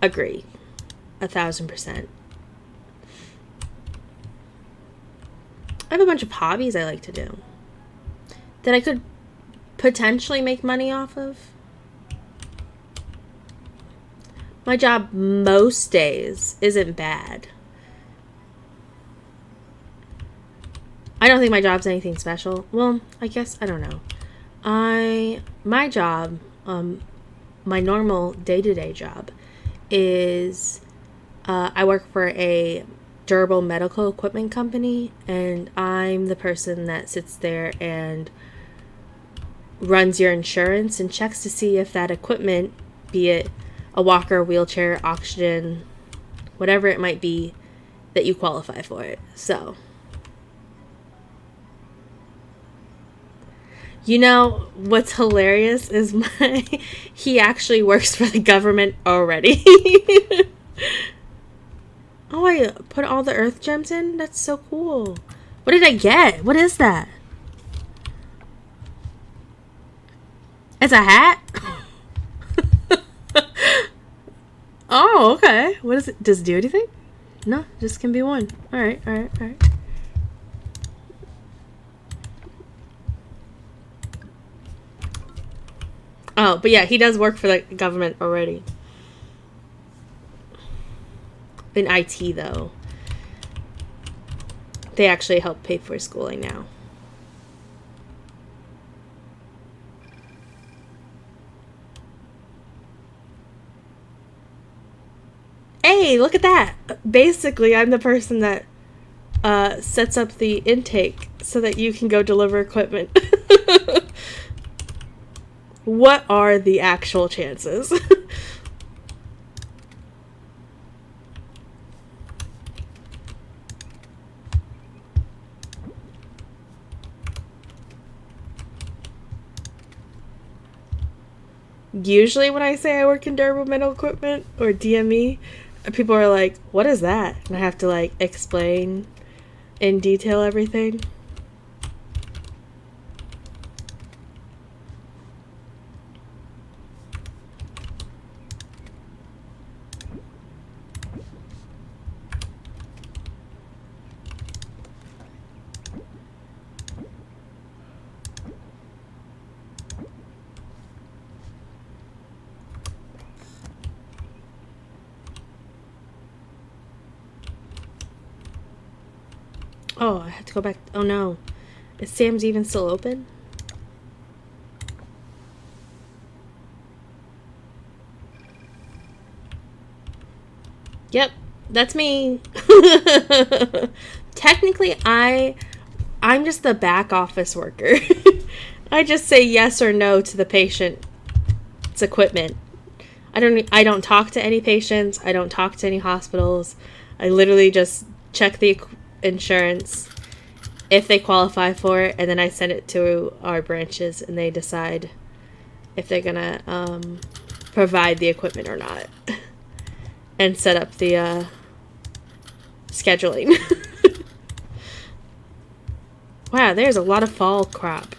agree. 1,000%. I have a bunch of hobbies I like to do that I could potentially make money off of. My job most days isn't bad. I don't think my job's anything special. Well, I guess, I don't know. My job, my normal day-to-day job is I work for a durable medical equipment company, and I'm the person that sits there and runs your insurance and checks to see if that equipment, be it a walker, wheelchair, oxygen, whatever it might be, that you qualify for it. So You know what's hilarious is he actually works for the government already. Oh, I put all the earth gems in? That's so cool. What did I get? What is that? It's a hat? Oh, okay. What is it? Does it do anything? No, just can be one. Alright. Oh, but yeah, he does work for the government already. In IT, though. They actually help pay for schooling now. Hey, look at that! Basically, I'm the person that sets up the intake so that you can go deliver equipment. What are the actual chances? Usually when I say I work in durable metal equipment or DME, people are like, what is that? And I have to like explain in detail everything. Oh, I have to go back. Oh no. Is Sam's even still open? Yep, that's me. Technically, I'm just the back office worker. I just say yes or no to the patient's equipment. I don't talk to any patients. I don't talk to any hospitals. I literally just check the insurance if they qualify for it, and then I send it to our branches and they decide if they're gonna provide the equipment or not and set up the scheduling. Wow, there's a lot of fall crop.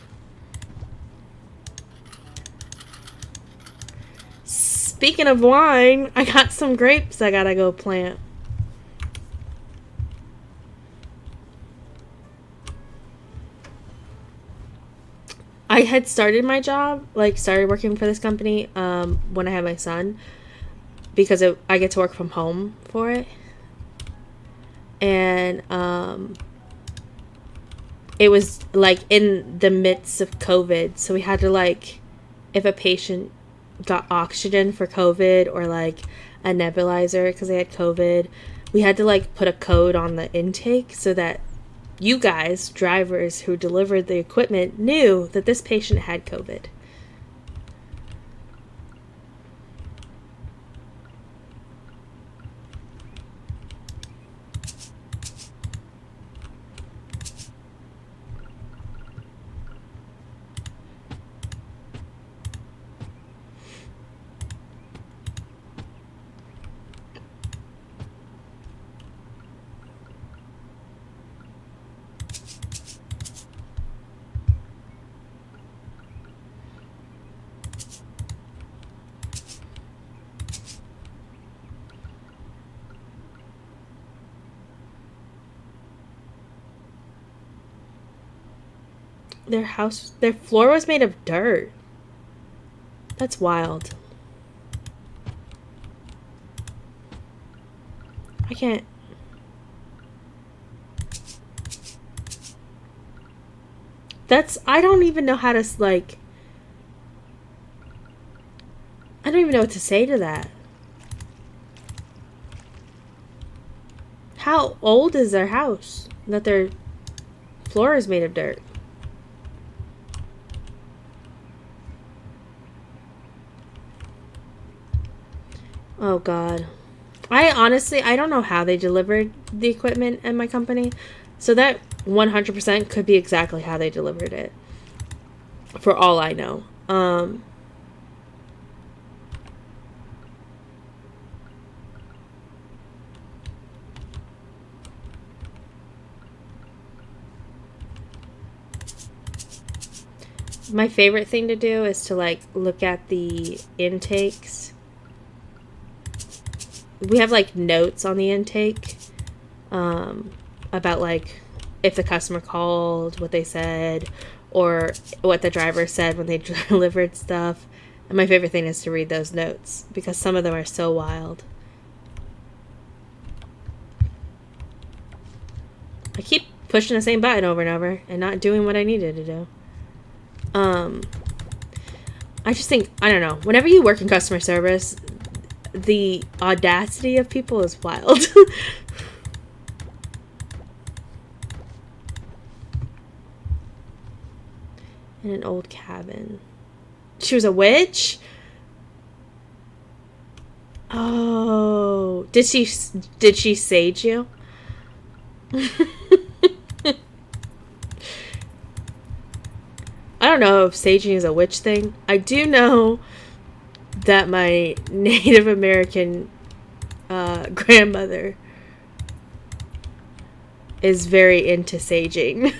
Speaking of wine, I got some grapes I gotta go plant. I had started my job, like started working for this company when I had my son, because I get to work from home for it. And it was like in the midst of COVID, so we had to like, if a patient got oxygen for COVID or like a nebulizer because they had COVID, we had to like put a code on the intake so that you guys, drivers who delivered the equipment, knew that this patient had COVID. Their floor was made of dirt. That's wild. I can't. I don't even know how to, like, I don't even know what to say to that. How old is their house that their floor is made of dirt? Oh god. I don't know how they delivered the equipment at my company. So that 100% could be exactly how they delivered it. for all I know. My favorite thing to do is to like look at the intakes. We have like notes on the intake about like if the customer called, what they said, or what the driver said when they delivered stuff. And my favorite thing is to read those notes because some of them are so wild. I keep pushing the same button over and over and not doing what I needed to do. I just think, I don't know, whenever you work in customer service, the audacity of people is wild. In an old cabin. She was a witch? Oh. Did she sage you? I don't know if saging is a witch thing. I do know that my Native American grandmother is very into saging.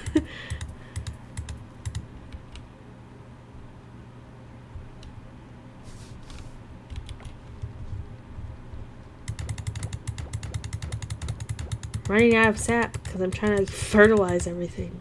Running out of sap because I'm trying to fertilize everything.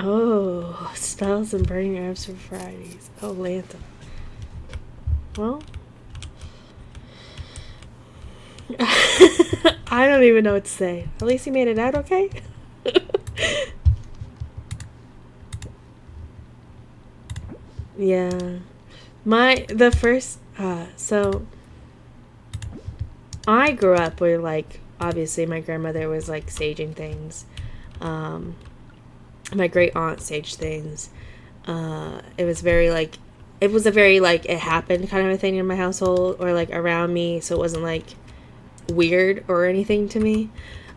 Oh, spells and burning herbs for Fridays. Oh, Lanta. Well, I don't even know what to say. At least he made it out okay. Yeah. So I grew up where, like, obviously my grandmother was, like, saging things. My great aunt saged things. It was a very, like, it happened kind of a thing in my household or, like, around me. So it wasn't, like, weird or anything to me.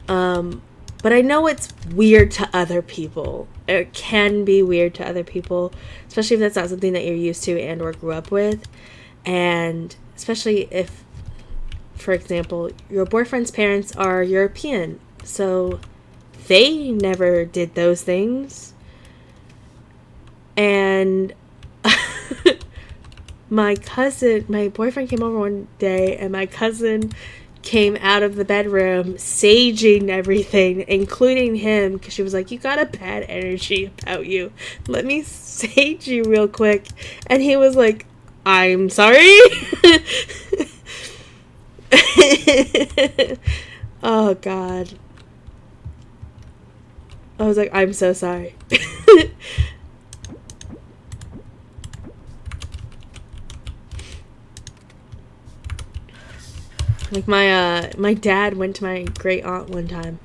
But I know it's weird to other people. It can be weird to other people, especially if that's not something that you're used to and or grew up with. And especially if, for example, your boyfriend's parents are European. So they never did those things. And my boyfriend came over one day and my cousin came out of the bedroom saging everything, including him, because she was like, you got a bad energy about you. Let me sage you real quick. And he was like, I'm sorry? Oh, God. I was like, I'm so sorry. Like my dad went to my great aunt one time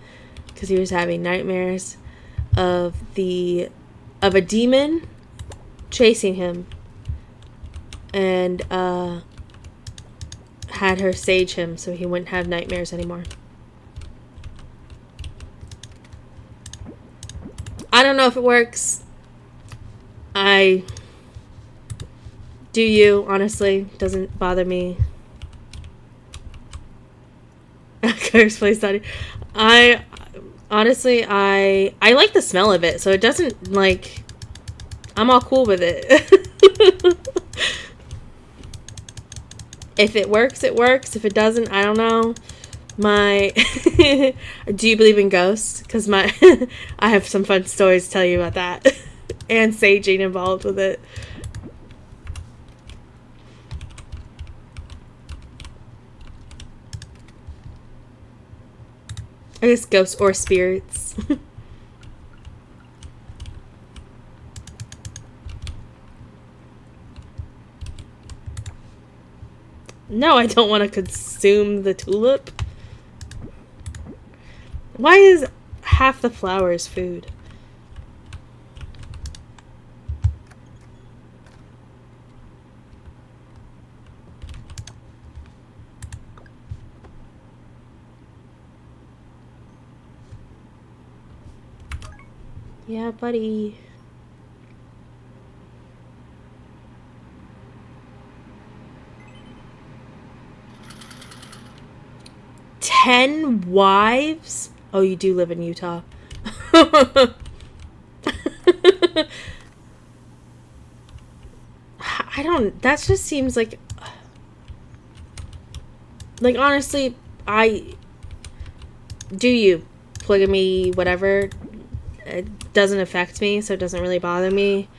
because he was having nightmares of a demon chasing him, and had her sage him so he wouldn't have nightmares anymore. I don't know if it works. I do you, honestly. Doesn't bother me. Curse place study. I honestly I like the smell of it, so it doesn't, like, I'm all cool with it. If it works, it works. If it doesn't, I don't know. Do you believe in ghosts? Because I have some fun stories to tell you about that. And saging involved with it. I guess ghosts or spirits. No, I don't want to consume the tulip. Why is half the flowers food? Yeah, buddy. "10 wives?" Oh, you do live in Utah. I don't. That just seems like. Like, honestly, I. Do you? Polygamy, whatever. It doesn't affect me, so it doesn't really bother me.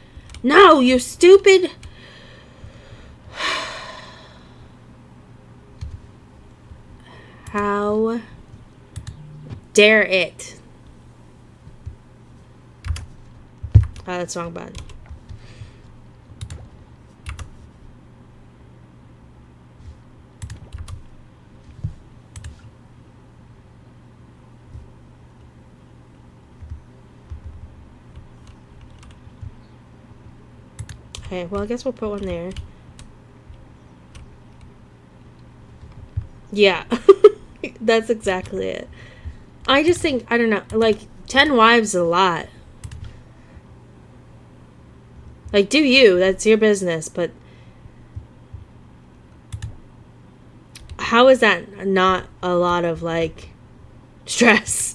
No, you stupid. How dare it? Oh, that's the wrong button. Okay, well, I guess we'll put one there. Yeah. That's exactly it. I just think, I don't know, like, 10 wives is a lot. Like, do you. That's your business, but how is that not a lot of, like, stress?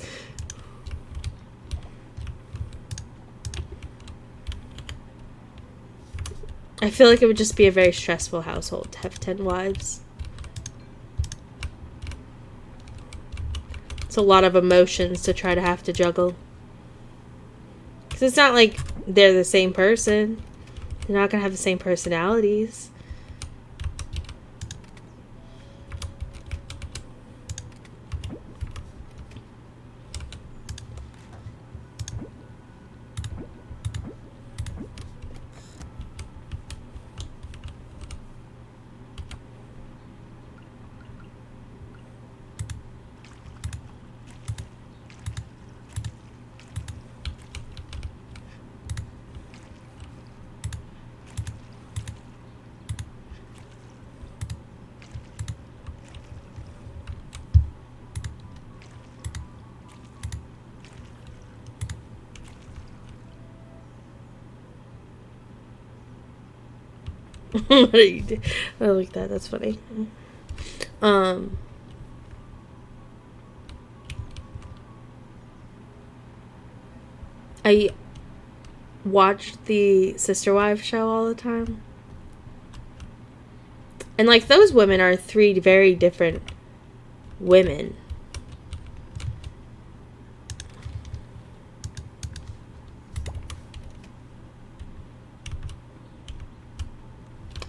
I feel like it would just be a very stressful household to have 10 wives. It's a lot of emotions to try to have to juggle. Because it's not like they're the same person. They're not going to have the same personalities. What are you doing? I like that. That's funny. I watch the Sister Wives show all the time. And, like, those women are 3 very different women.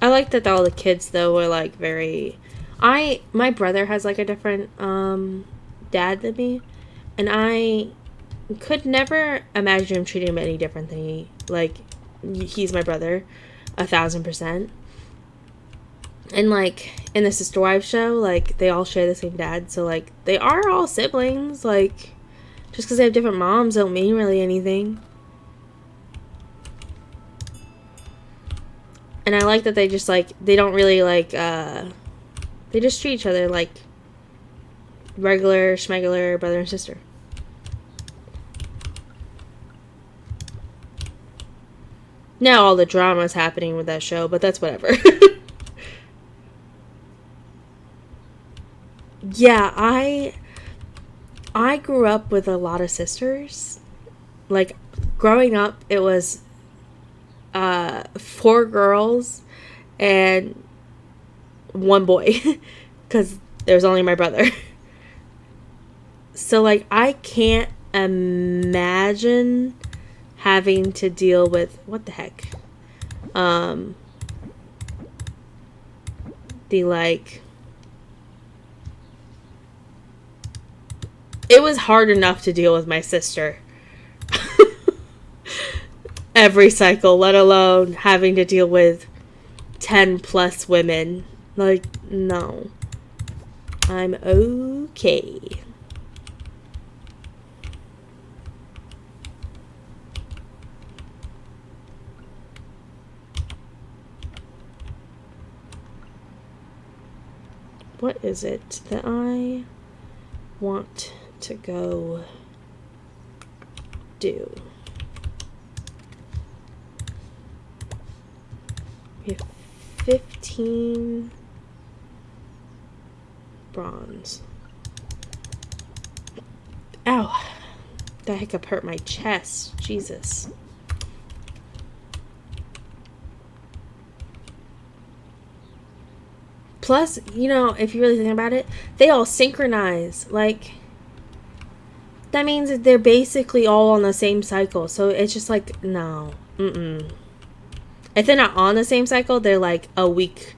I like that all the kids, though, were, like, very... My brother has, like, a different, dad than me. And I could never imagine him treating him any different than he... Like, he's my brother. 1,000%. And, like, in the Sister Wives show, like, they all share the same dad. So, like, they are all siblings. Like, just because they have different moms don't mean really anything. And I like that they just, like, they don't really, like, they just treat each other like regular, schmegular brother and sister. Now all the drama is happening with that show, but that's whatever. Yeah, I grew up with a lot of sisters. Like, growing up, it was 4 girls and 1 boy. Because there was only my brother. So, like, I can't imagine having to deal with... What the heck? The, like... It was hard enough to deal with my sister. Every cycle, let alone having to deal with 10 plus women. Like, no. I'm okay. What is it that I want to go do? We have 15 bronze. Ow. That hiccup hurt my chest. Jesus. Plus, you know, if you really think about it, they all synchronize. Like, that means that they're basically all on the same cycle. So it's just like, no. If they're not on the same cycle, they're like a week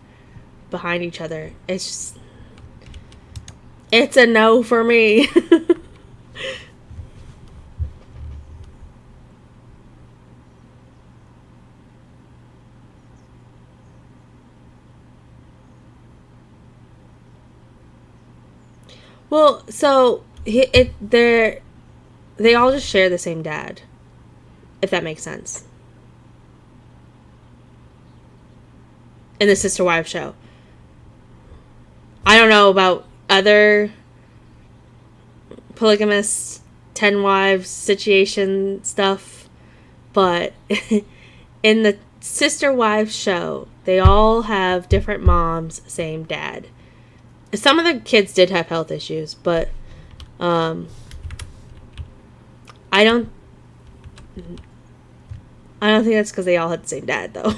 behind each other. It's just, it's a no for me. Well, so they all just share the same dad, if that makes sense. In the Sister Wives show. I don't know about other polygamous 10 wives situation stuff, but in the Sister Wives show, they all have different moms, same dad. Some of the kids did have health issues, but I don't think that's because they all had the same dad, though.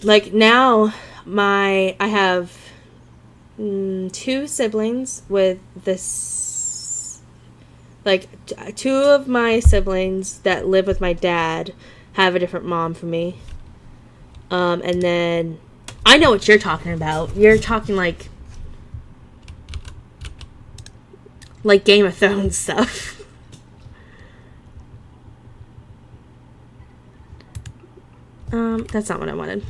Like, now I have 2 siblings with this, like, 2 of my siblings that live with my dad have a different mom from me. And then I know what you're talking about. You're talking like Game of Thrones stuff. That's not what I wanted.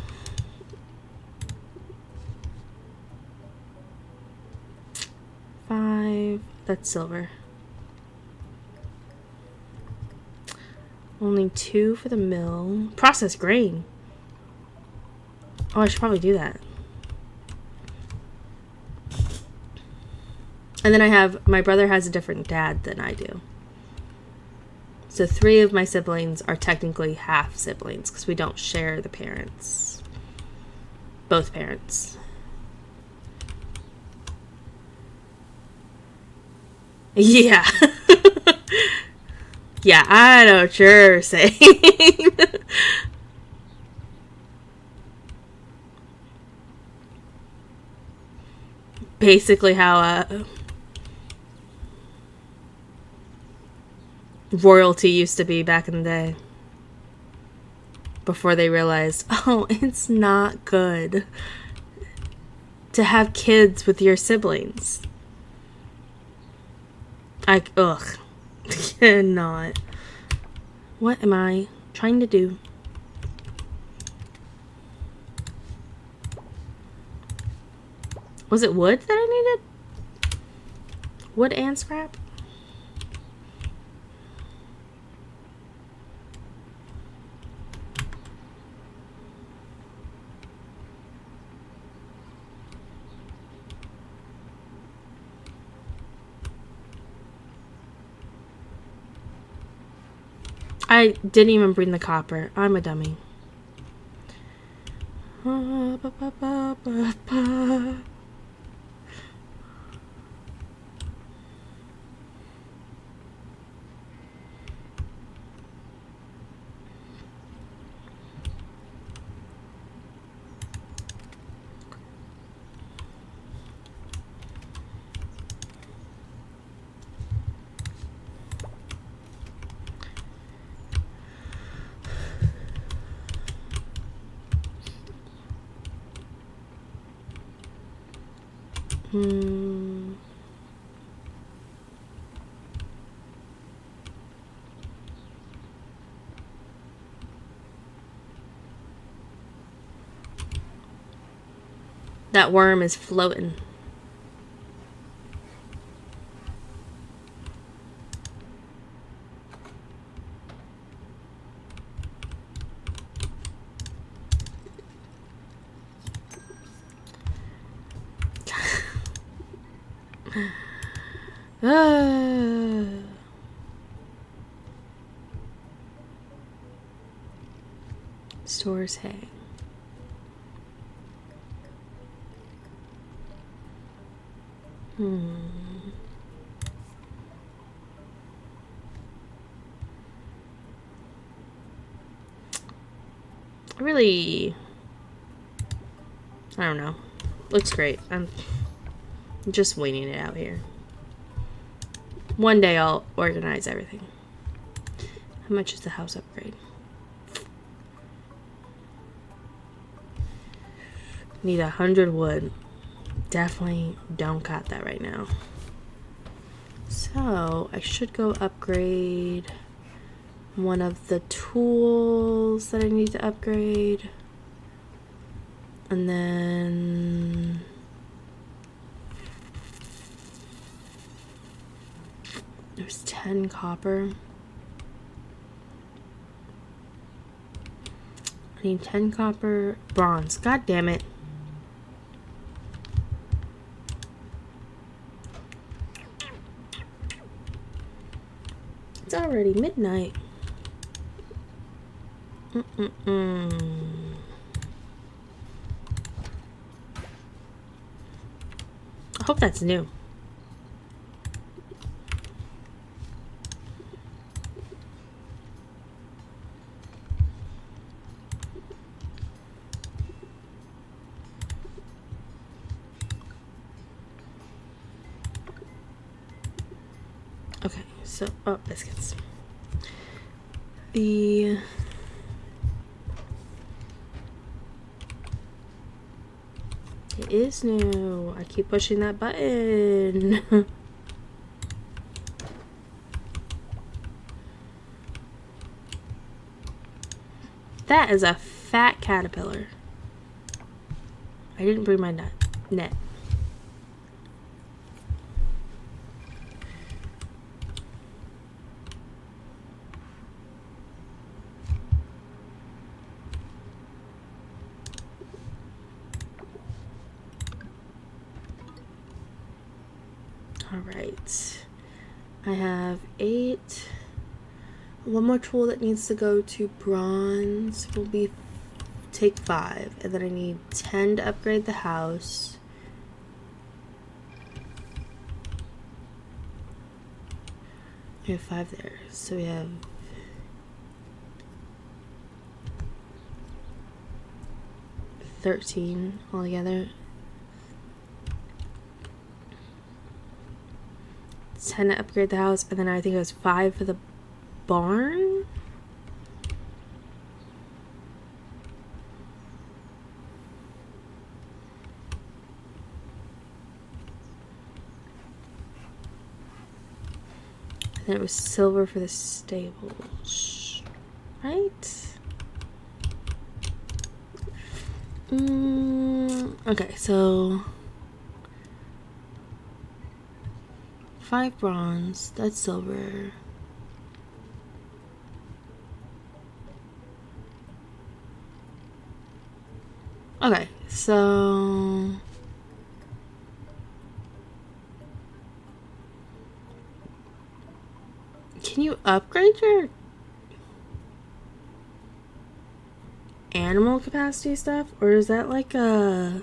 $5. That's silver. Only 2 for the mill. Processed grain. Oh, I should probably do that. And then my brother has a different dad than I do. So 3 of my siblings are technically half siblings because we don't share the parents. Both parents. Yeah. Yeah, I know what you're saying. Basically how royalty used to be back in the day. Before they realized, oh, it's not good to have kids with your siblings. Ugh. Cannot. What am I trying to do? Was it wood that I needed? Wood and scrap? I didn't even bring the copper. I'm a dummy. That worm is floating. Stores hang. Really, I don't know. Looks great. I'm just waiting it out here. One day I'll organize everything. How much is the house upgrade? Need 100 wood. Definitely don't got that right now. So I should go upgrade one of the tools that I need to upgrade. And then there's 10 copper. I need 10 copper, bronze. God damn it. It's already midnight. I hope that's new. Okay, so, oh, biscuits. It is new. I keep pushing that button. That is a fat caterpillar. I didn't bring my net. Alright. I have 8. One more tool that needs to go to bronze will be take 5. And then I need 10 to upgrade the house. We have 5 there. So we have 13 altogether. 10 to upgrade the house, and then I think it was 5 for the barn. And then it was silver for the stables, right? Okay, so 5 bronze, that's silver. Okay, so can you upgrade your animal capacity stuff? Or is that like a,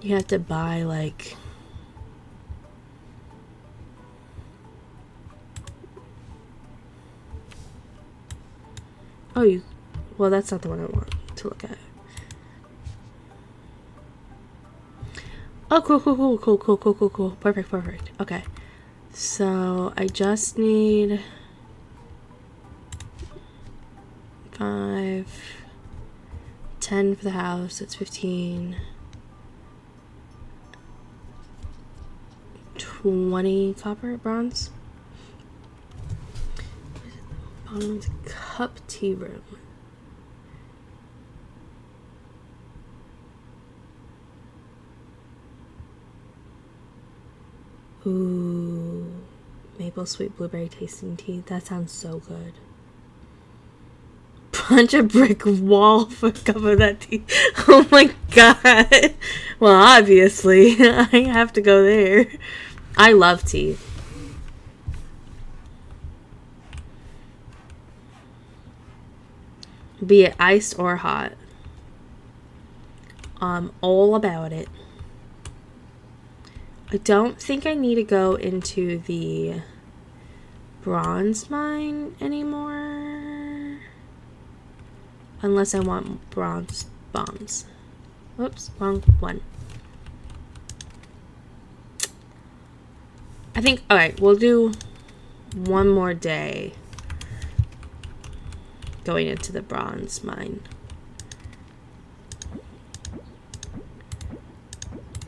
you have to buy like, oh, you, well, that's not the one I want to look at. Oh, cool. Perfect. Okay. So, I just need 5, 10 for the house, that's 15, 20 copper, bronze. Bottom of the cup tea room. Ooh, maple sweet blueberry tasting tea. That sounds so good. Punch a brick wall for a cup of that tea. Oh my god. Well, obviously, I have to go there. I love tea. be it iced or hot. I'm all about it. I don't think I need to go into the bronze mine anymore. Unless I want bronze bombs. Whoops, wrong one. I think, alright, we'll do one more day going into the bronze mine.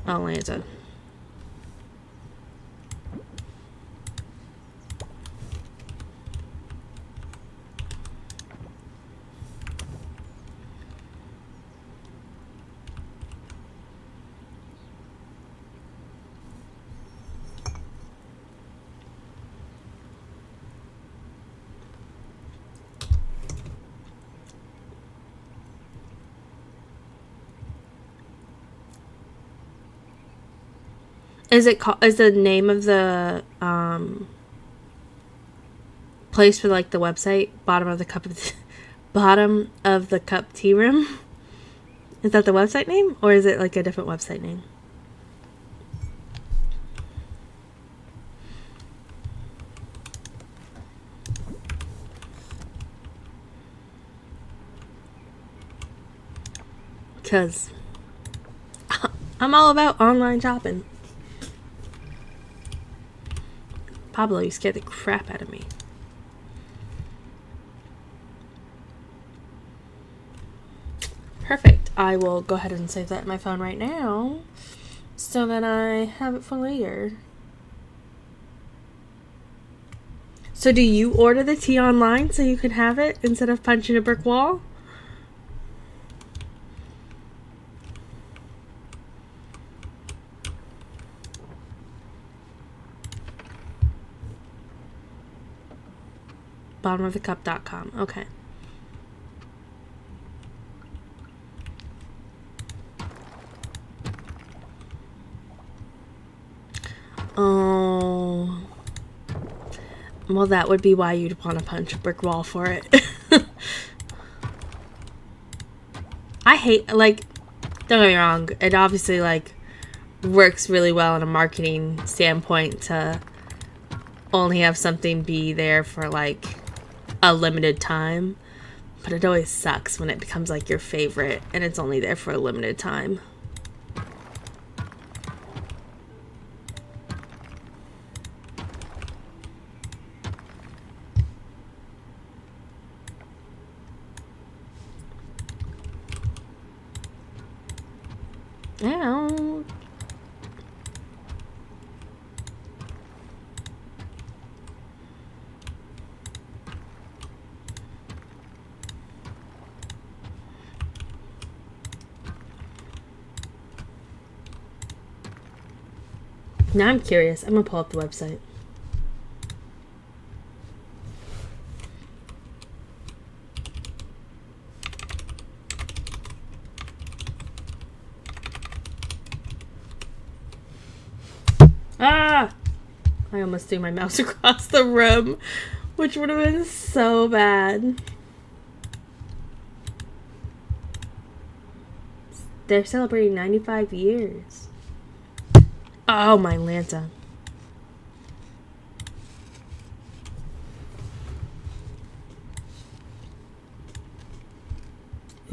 Atlanta. Is the name of the place for like the website bottom of the cup tea room? Is that the website name, or is it like a different website name? Because I'm all about online shopping. Pablo, you scared the crap out of me. Perfect. I will go ahead and save that in my phone right now so that I have it for later. So do you order the tea online so you can have it instead of punching a brick wall? Bottomofthecup.com. Okay. Oh. Well, that would be why you'd want to punch a brick wall for it. I hate, like, don't get me wrong, it obviously, like, works really well in a marketing standpoint to only have something be there for, like, a limited time. But it always sucks when it becomes, like, your favorite and it's only there for a limited time. Ow. Now I'm curious. I'm gonna pull up the website. Ah! I almost threw my mouse across the room, which would have been so bad. They're celebrating 95 years. Oh, my Lanta.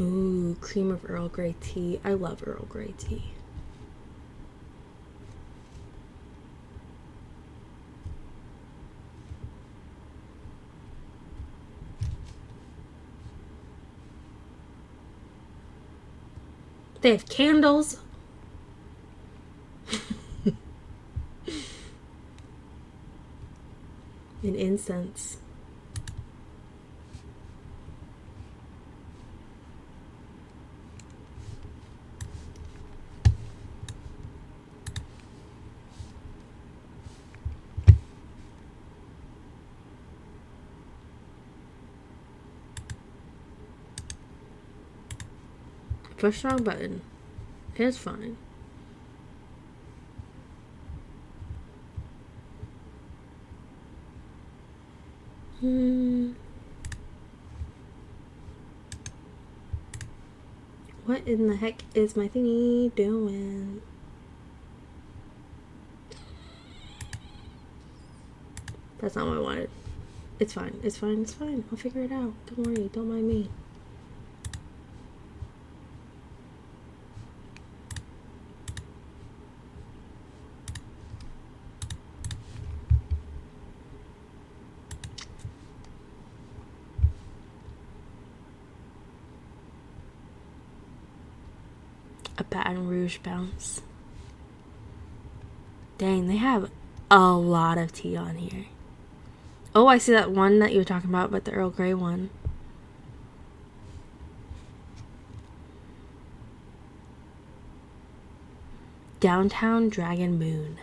Ooh, cream of Earl Grey tea. I love Earl Grey tea. They have candles. And incense. Push the wrong button. It's fine. What in the heck is my thingy doing? That's not what I wanted. It's fine. It's fine. It's fine. I'll figure it out. Don't worry. Don't mind me. A Baton Rouge bounce. Dang, they have a lot of tea on here. Oh, I see that one that you were talking about, but the Earl Grey one. Downtown Dragon Moon.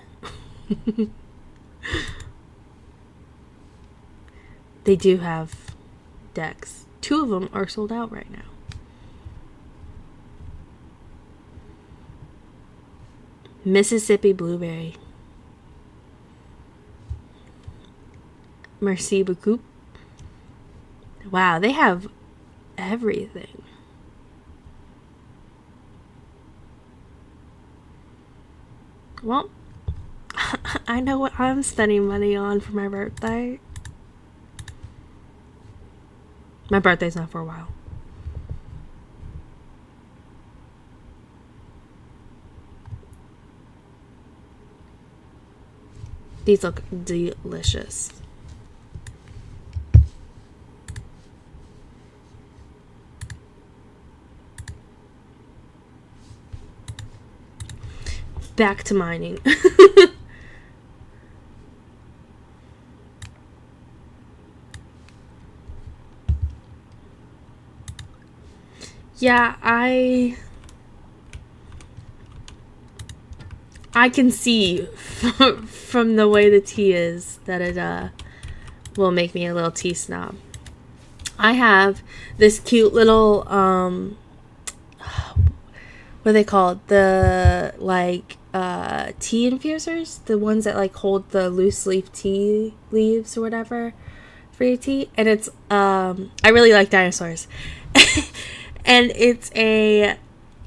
They do have decks. 2 of them are sold out right now. Mississippi Blueberry. Merci beaucoup. Wow, they have everything. Well, I know what I'm spending money on for my birthday. My birthday's not for a while. These look delicious. Back to mining. Yeah, I can see from the way the tea is that it will make me a little tea snob. I have this cute little what are they called? The tea infusers, the ones that like hold the loose leaf tea leaves or whatever for your tea, and it's I really like dinosaurs. And it's a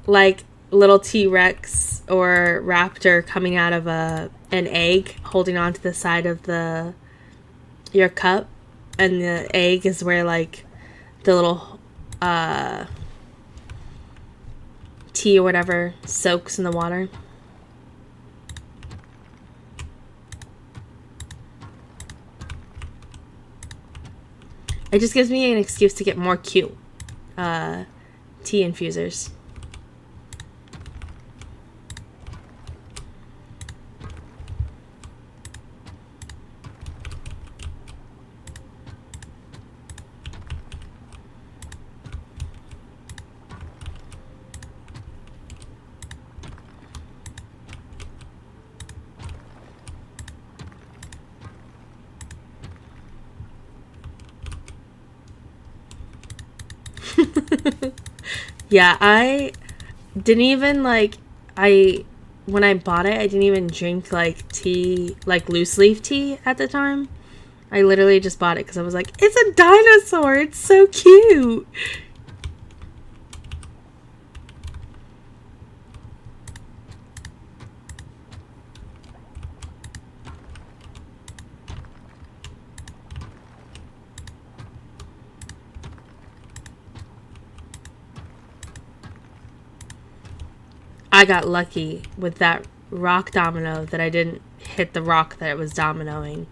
like little T-Rex or raptor coming out of an egg, holding on to the side of your cup, and the egg is where like the little tea or whatever soaks in the water. It just gives me an excuse to get more cute tea infusers. Yeah, I didn't even when I bought it, I didn't even drink like tea, like loose leaf tea at the time. I literally just bought it because I was like, it's a dinosaur, it's so cute. I got lucky with that rock domino that I didn't hit the rock that it was dominoing.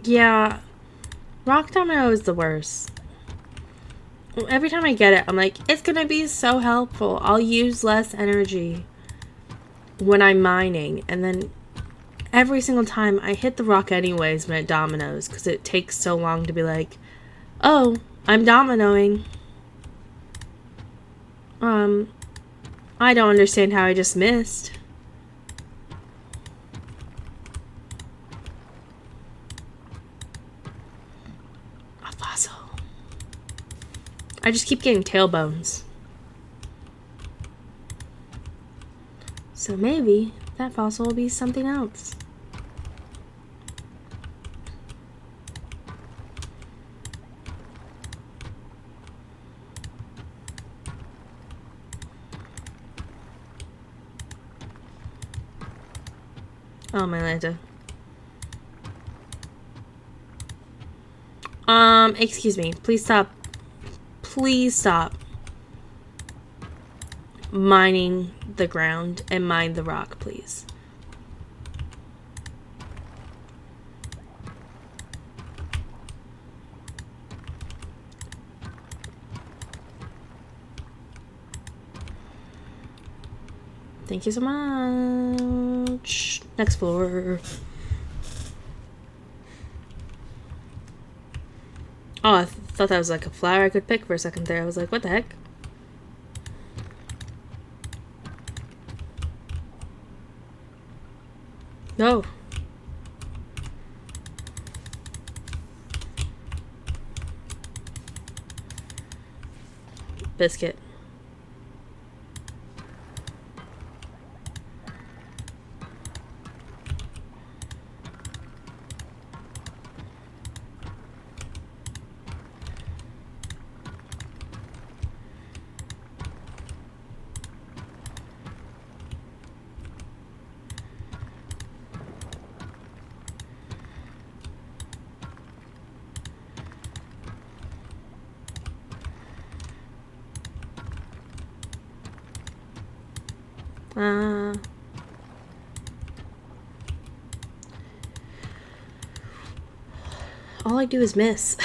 Yeah, rock domino is the worst. Every time I get it, I'm like, it's gonna be so helpful. I'll use less energy when I'm mining. And then every single time I hit the rock anyways when it dominoes, because it takes so long to be like, oh, I'm dominoing. I don't understand how I just missed. A fossil. I just keep getting tailbones. So maybe that fossil will be something else. Oh, my Lanta. Excuse me. Please stop. Please stop mining the ground and mine the rock, please. Thank you so much. Next floor. Oh, I thought that was like a flower I could pick for a second there. I was like, what the heck? No. Biscuit. All I do is miss.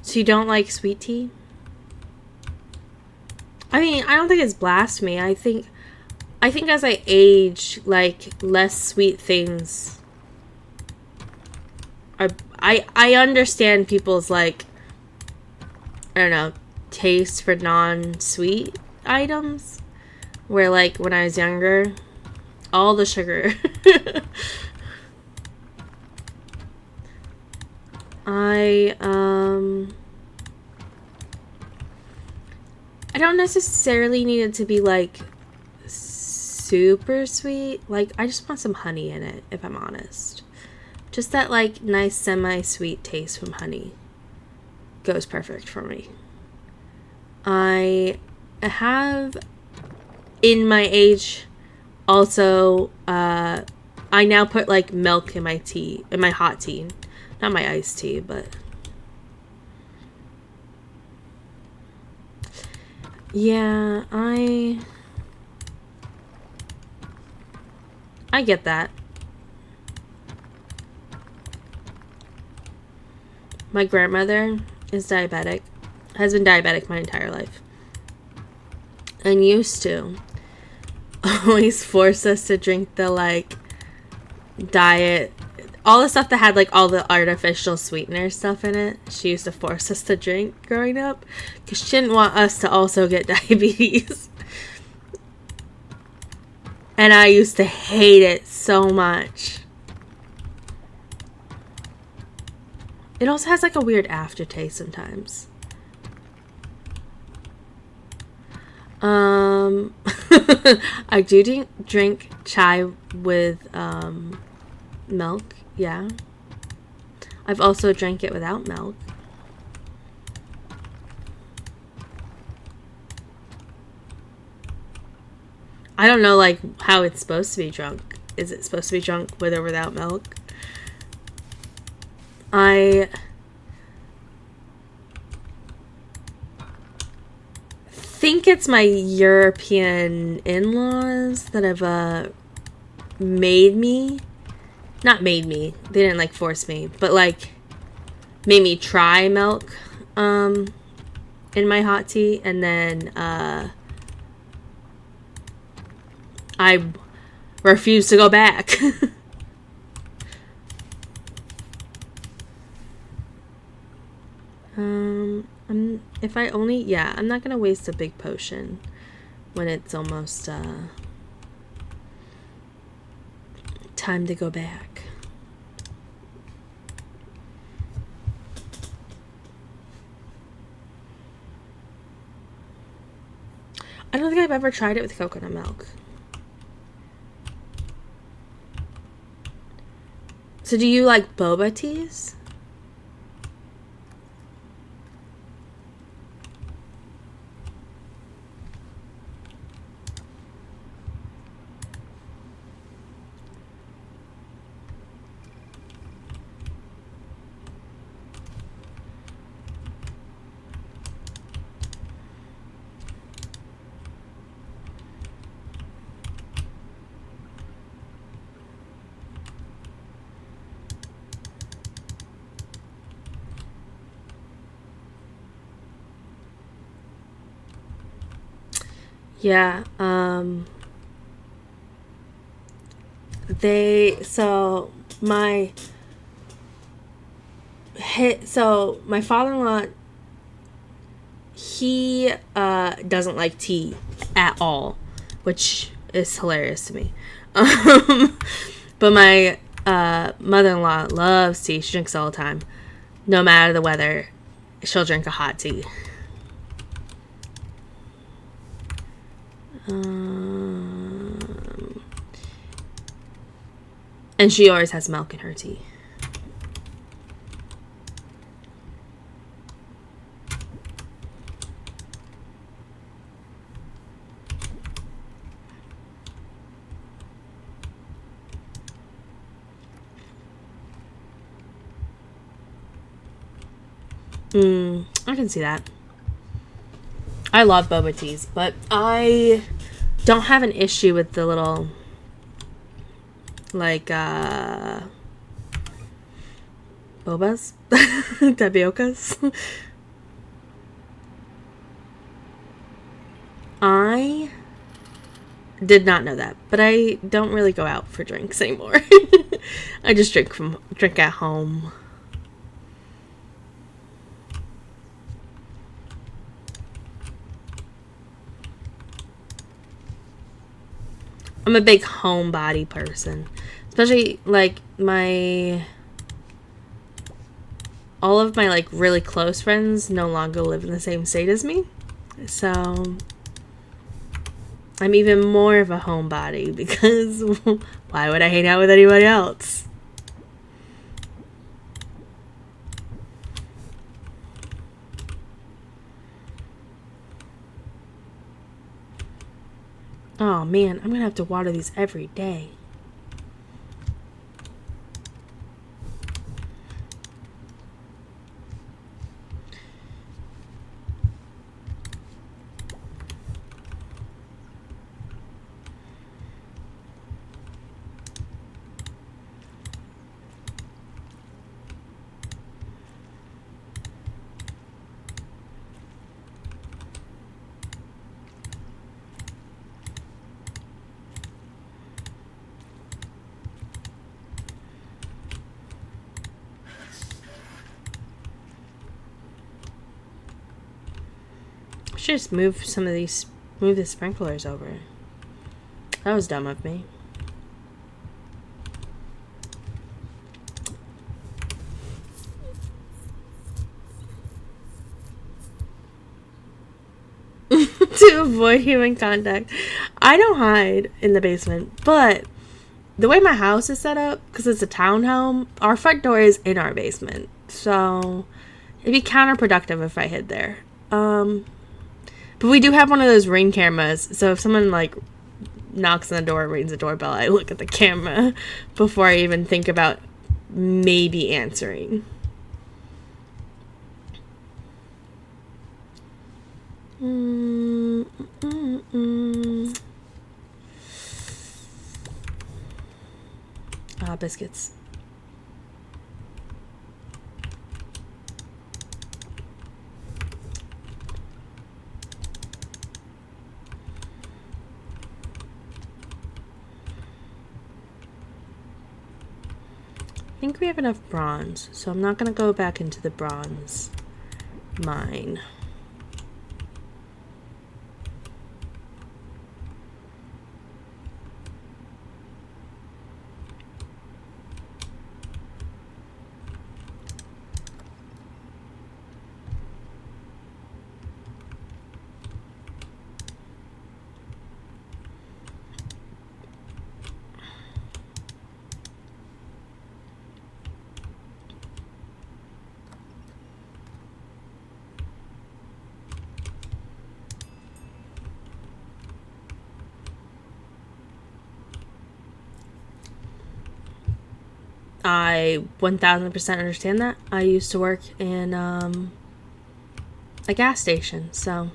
So you don't like sweet tea? I mean, I don't think it's blasphemy. I think as I age, like, less sweet things are... I understand people's, like, I don't know, taste for non-sweet items. Where, like, when I was younger, all the sugar. I don't necessarily need it to be, like, super sweet. Like, I just want some honey in it, if I'm honest. Just that, like, nice semi-sweet taste from honey goes perfect for me. I have, in my age, also, I now put, like, milk in my tea, in my hot tea. Not my iced tea, but... Yeah, I get that. My grandmother is diabetic. Has been diabetic my entire life. And used to always force us to drink the, like, diet... all the stuff that had, like, all the artificial sweetener stuff in it. She used to force us to drink growing up. Because she didn't want us to also get diabetes. And I used to hate it so much. It also has, like, a weird aftertaste sometimes. I do drink chai with milk. Yeah. I've also drank it without milk. I don't know, like, how it's supposed to be drunk. Is it supposed to be drunk with or without milk? I think it's my European in-laws that have made me, not made me, they didn't like force me, but like made me try milk in my hot tea, and then I refuse to go back. If I only, yeah, I'm not gonna waste a big potion when it's almost time to go back. I don't think I've ever tried it with coconut milk. So do you like boba teas? Yeah, my father-in-law, he doesn't like tea at all, which is hilarious to me. But my mother-in-law loves tea. She drinks all the time. No matter the weather, she'll drink a hot tea. And she always has milk in her tea. I can see that. I love boba teas, but I don't have an issue with the little, like, bobas? Tapiocas? I did not know that, but I don't really go out for drinks anymore. I just drink at home. I'm a big homebody person. Especially, like, all of my, like, really close friends no longer live in the same state as me. So, I'm even more of a homebody because why would I hang out with anybody else? Oh man, I'm gonna have to water these every day. Should just move the sprinklers over. That was dumb of me. to avoid human contact. I don't hide in the basement, but the way my house is set up, because it's a townhome, our front door is in our basement. So it'd be counterproductive if I hid there. But we do have one of those Ring cameras, so if someone like knocks on the door, rings the doorbell, I look at the camera before I even think about maybe answering. Biscuits. I think we have enough bronze, so I'm not going to go back into the bronze mine. I 1000% understand that. I used to work in a gas station, so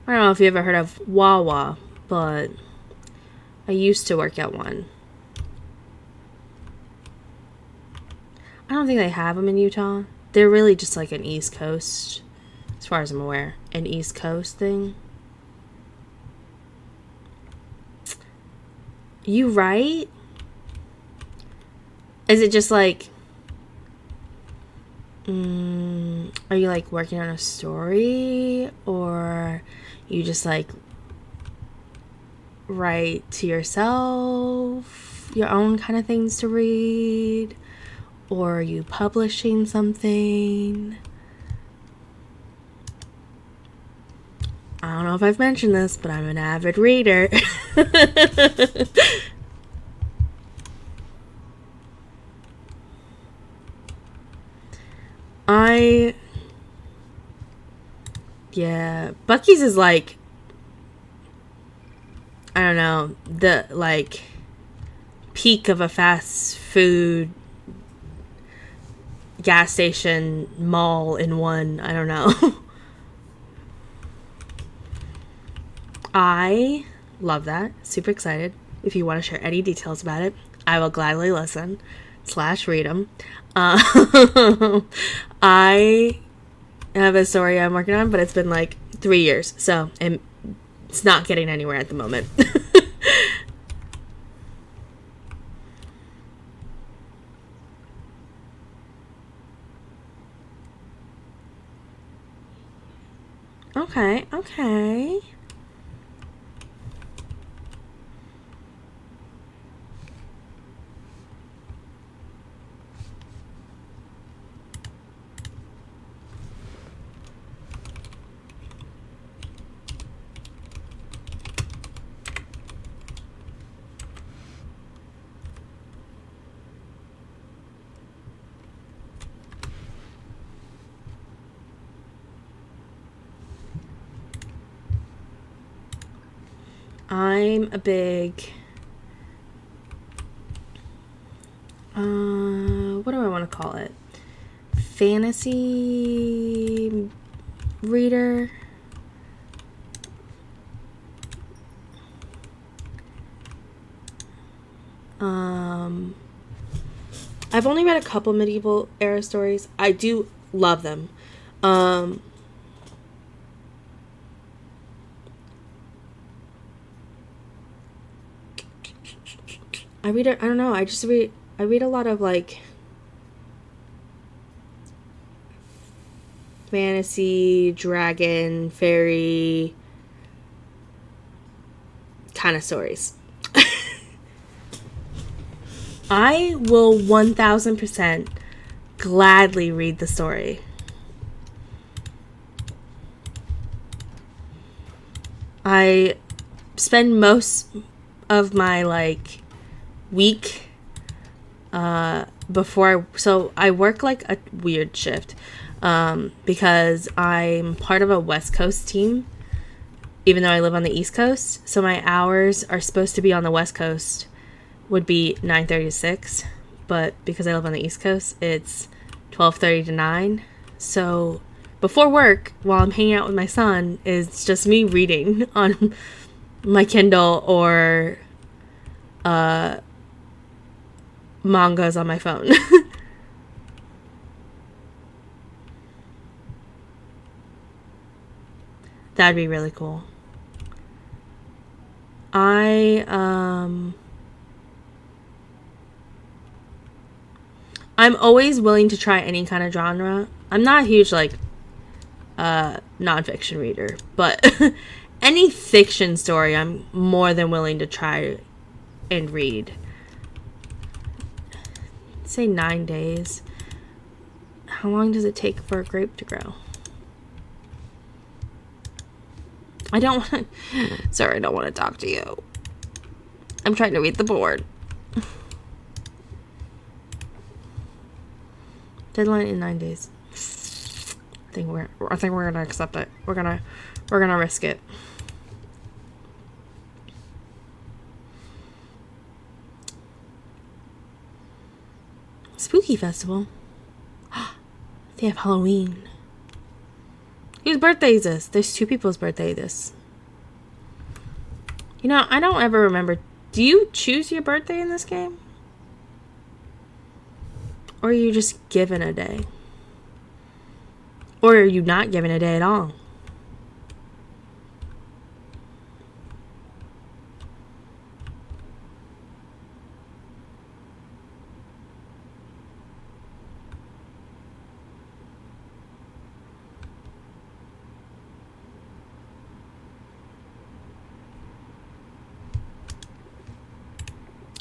I don't know if you ever heard of Wawa, but I used to work at one. I don't think they have them in Utah. They're really just like an East Coast, as far as I'm aware, an East Coast thing. You right? Is it just like, are you like working on a story, or you just like write to yourself your own kind of things to read, or are you publishing something? I don't know if I've mentioned this, but I'm an avid reader. Yeah, Buc-ee's is like, I don't know, the like peak of a fast food gas station mall in one. I don't know. I love that. Super excited. If you want to share any details about it, I will gladly listen / read them. I have a story I'm working on, but it's been like 3 years, so it's not getting anywhere at the moment. Okay. I'm a big, what do I want to call it? Fantasy reader. I've only read a couple medieval era stories. I do love them. I don't know, I read a lot of like fantasy, dragon, fairy kind of stories. I will 1000% gladly read the story. I spend most of my like week so I work like a weird shift because I'm part of a West Coast team, even though I live on the East Coast. So my hours are supposed to be on the West Coast would be 9:30 to 6, but because I live on the East Coast, it's 12:30 to 9. So before work, while I'm hanging out with my son, it's just me reading on my Kindle or mangas on my phone. That'd be really cool. I'm always willing to try any kind of genre. I'm not a huge like nonfiction reader, but any fiction story I'm more than willing to try and read. Say 9 days. How long does it take for a grape to grow? I don't want to... Sorry, I don't want to talk to you. I'm trying to read the board. Deadline in 9 days. I think we're gonna accept it. We're gonna risk it. Spooky festival. They have Halloween. Whose birthday is this? There's 2 people's birthday this. You know, I don't ever remember. Do you choose your birthday in this game? Or are you just given a day? Or are you not given a day at all?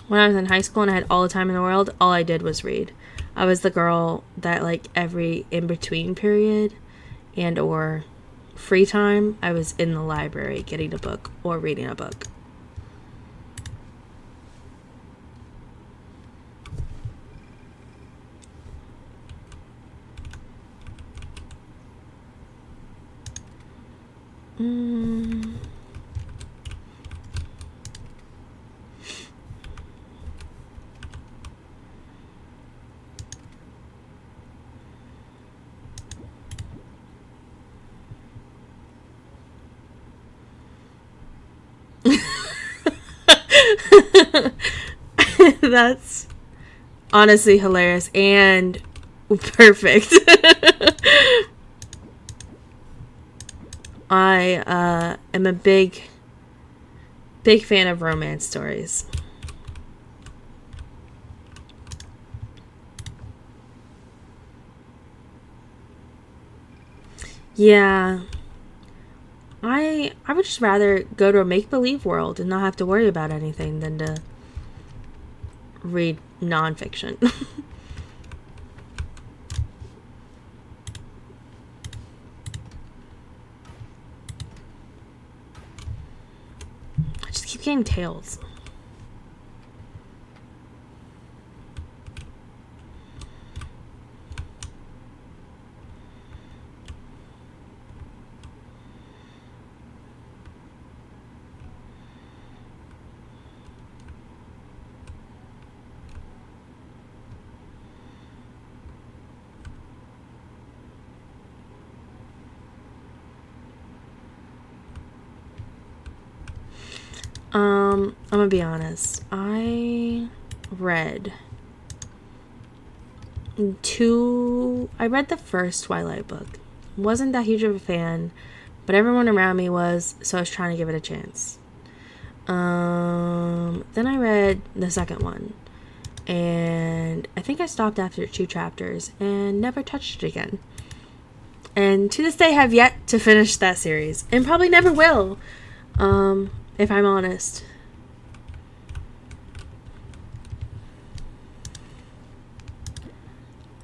When I was in high school and I had all the time in the world, all I did was read. I was the girl that like every in-between period and or free time, I was in the library getting a book or reading a book. That's honestly hilarious and perfect. I am a big fan of romance stories. Yeah. I would just rather go to a make-believe world and not have to worry about anything than to read nonfiction. I just keep getting tails. I'm gonna be honest. I read the first Twilight book. Wasn't that huge of a fan, but everyone around me was, so I was trying to give it a chance. Then I read the second one, and I think I stopped after 2 chapters and never touched it again. And to this day, have yet to finish that series, and probably never will. If I'm honest.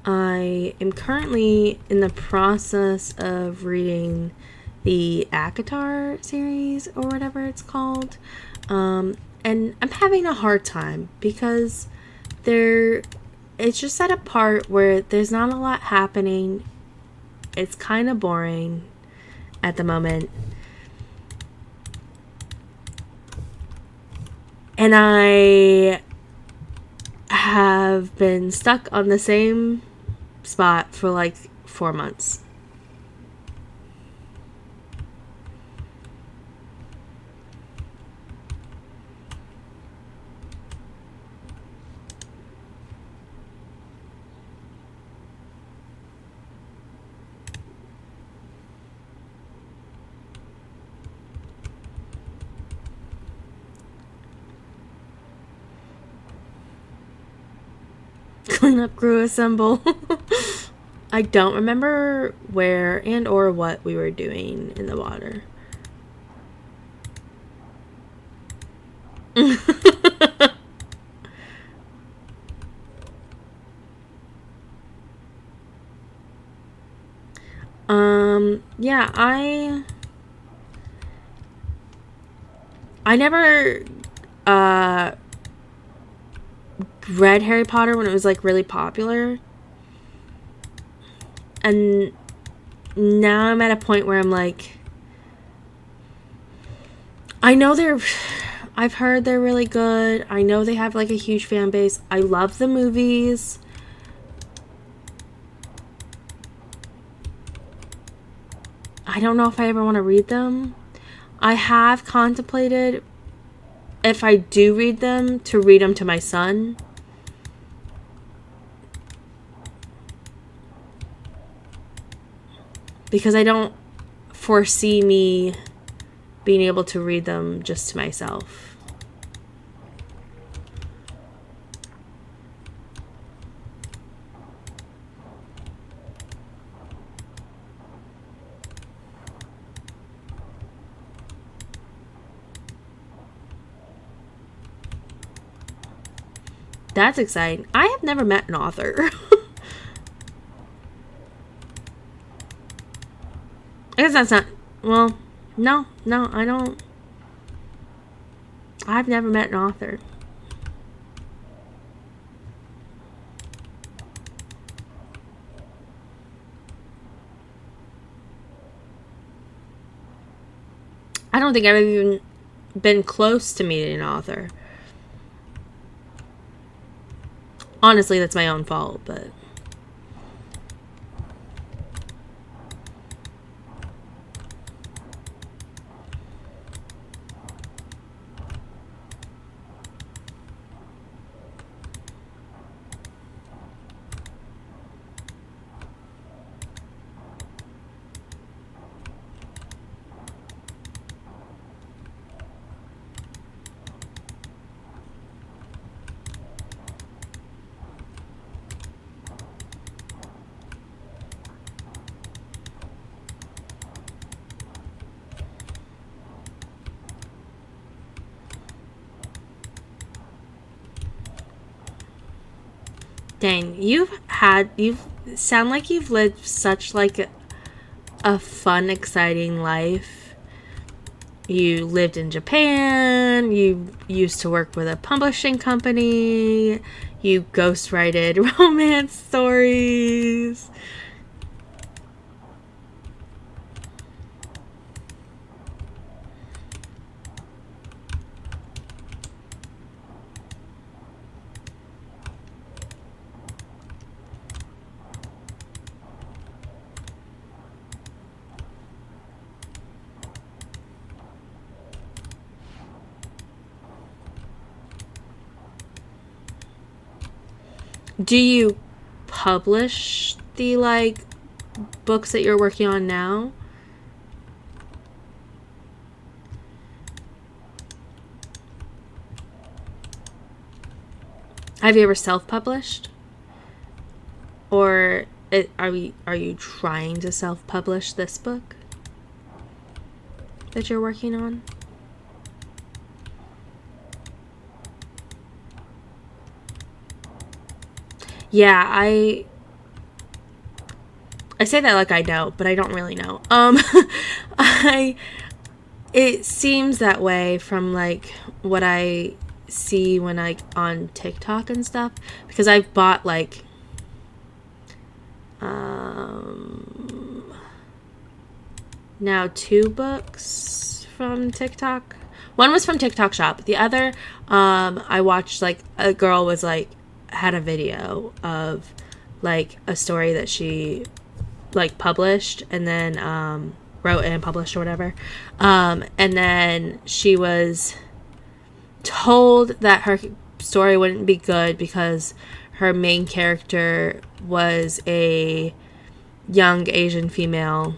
I am currently in the process of reading the ACOTAR series or whatever it's called. And I'm having a hard time because it's just at a part where there's not a lot happening. It's kind of boring at the moment. And I have been stuck on the same spot for like 4 months. Cleanup crew assemble. I don't remember where and or what we were doing in the water. Yeah, I never read Harry Potter when it was like really popular, and now I'm at a point where I'm like, I've heard they're really good. I know they have like a huge fan base. I love the movies. I don't know if I ever want to read them. I have contemplated, if I do read them, to read them to my son. Because I don't foresee me being able to read them just to myself. That's exciting. I have never met an author. I guess that's not... Well, no, I don't... I've never met an author. I don't think I've even been close to meeting an author. Honestly, that's my own fault, but... Dang, you sound like you've lived such like a fun, exciting life. You lived in Japan, you used to work with a publishing company, you ghostwrited romance stories. Do you publish the like books that you're working on now? Have you ever self-published? Or are you trying to self-publish this book that you're working on? Yeah, I say that like I know, but I don't really know. it seems that way from like what I see when I on TikTok and stuff, because I've bought like now 2 books from TikTok. One was from TikTok Shop. The other, I watched like a girl was like had a video of like a story that she like published and then wrote and published or whatever. And then she was told that her story wouldn't be good because her main character was a young Asian female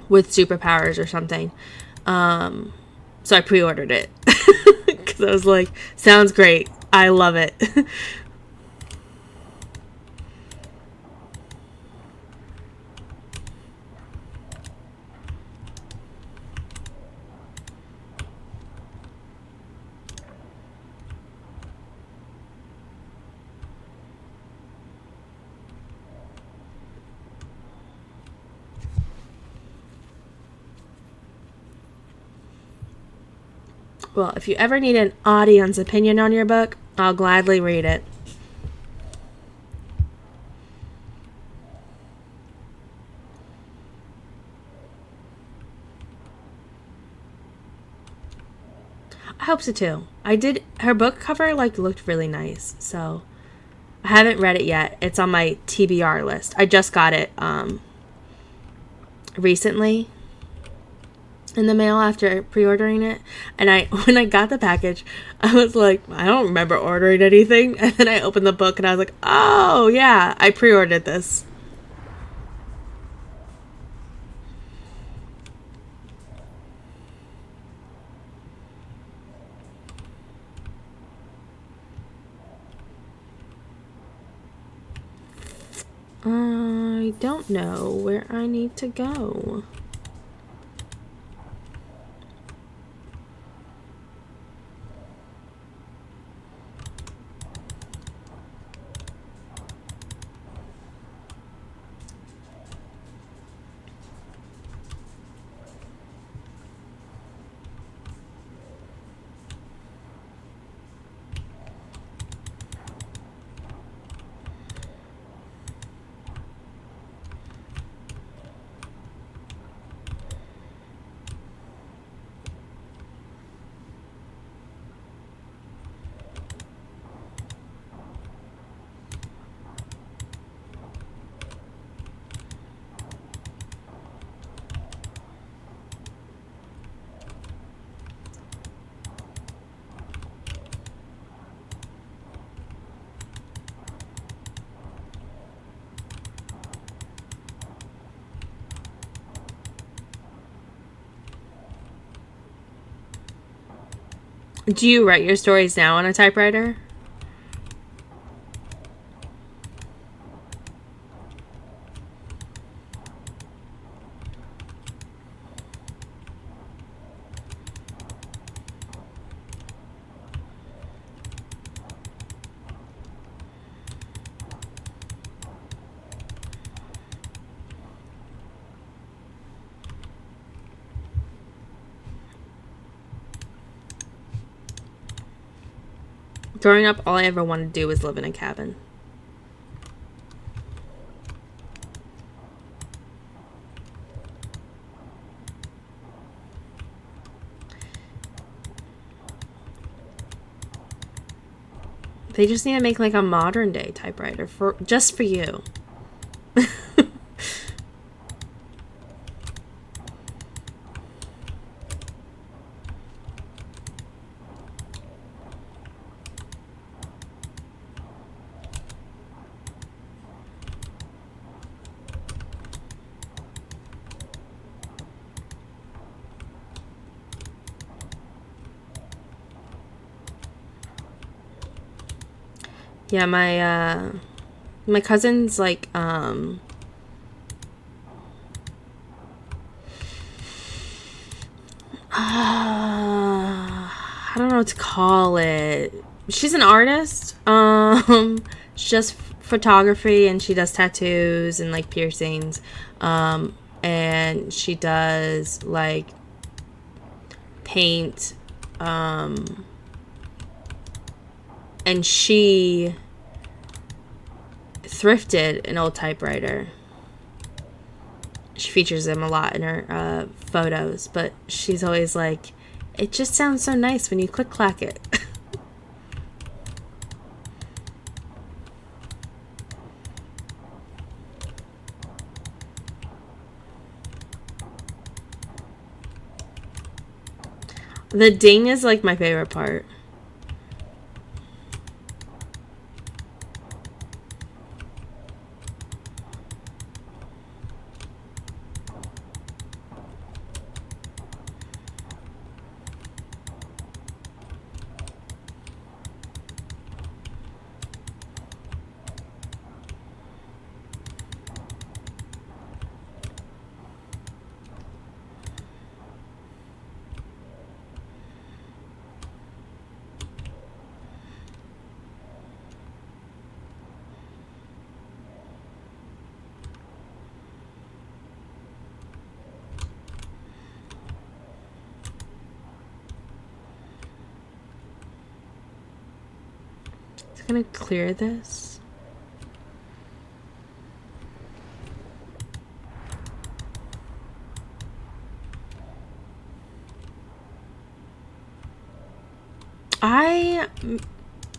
with superpowers or something. So I pre-ordered it because I was like, sounds great. I love it. Well, if you ever need an audience opinion on your book, I'll gladly read it. I hope so too. Her book cover like looked really nice, so I haven't read it yet. It's on my TBR list. I just got it recently in the mail after pre-ordering it, and when I got the package, I was like, I don't remember ordering anything, and then I opened the book and I was like, oh yeah, I pre-ordered this. I don't know where I need to go. Do you write your stories now on a typewriter? Growing up, all I ever wanted to do was live in a cabin. They just need to make like a modern day typewriter just for you. Yeah, my cousin's like I don't know what to call it. She's an artist. She does photography and she does tattoos and like piercings. and she does like paint, and she thrifted an old typewriter. She features them a lot in her photos, but she's always like, it just sounds so nice when you click clack it. The ding is like my favorite part. It's gonna clear this.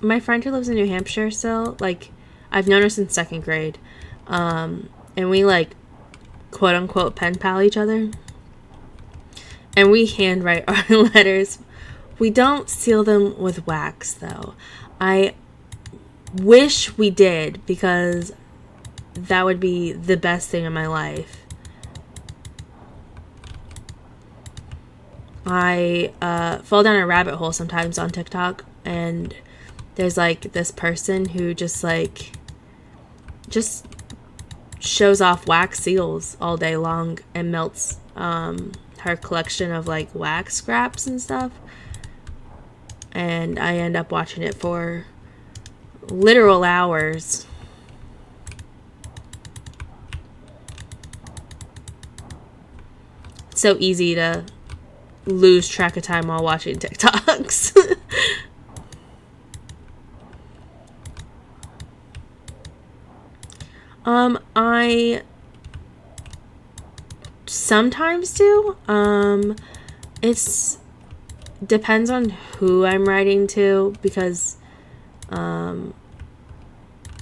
My friend who lives in New Hampshire still, like, I've known her since 2nd grade. And we, like, quote unquote pen pal each other. And we handwrite our letters. We don't seal them with wax, though. I wish we did, because that would be the best thing in my life. I fall down a rabbit hole sometimes on TikTok, and there's like this person who just shows off wax seals all day long and melts her collection of like wax scraps and stuff, and I end up watching it for literal hours. It's so easy to lose track of time while watching TikToks. I sometimes do. It's depends on who I'm writing to, because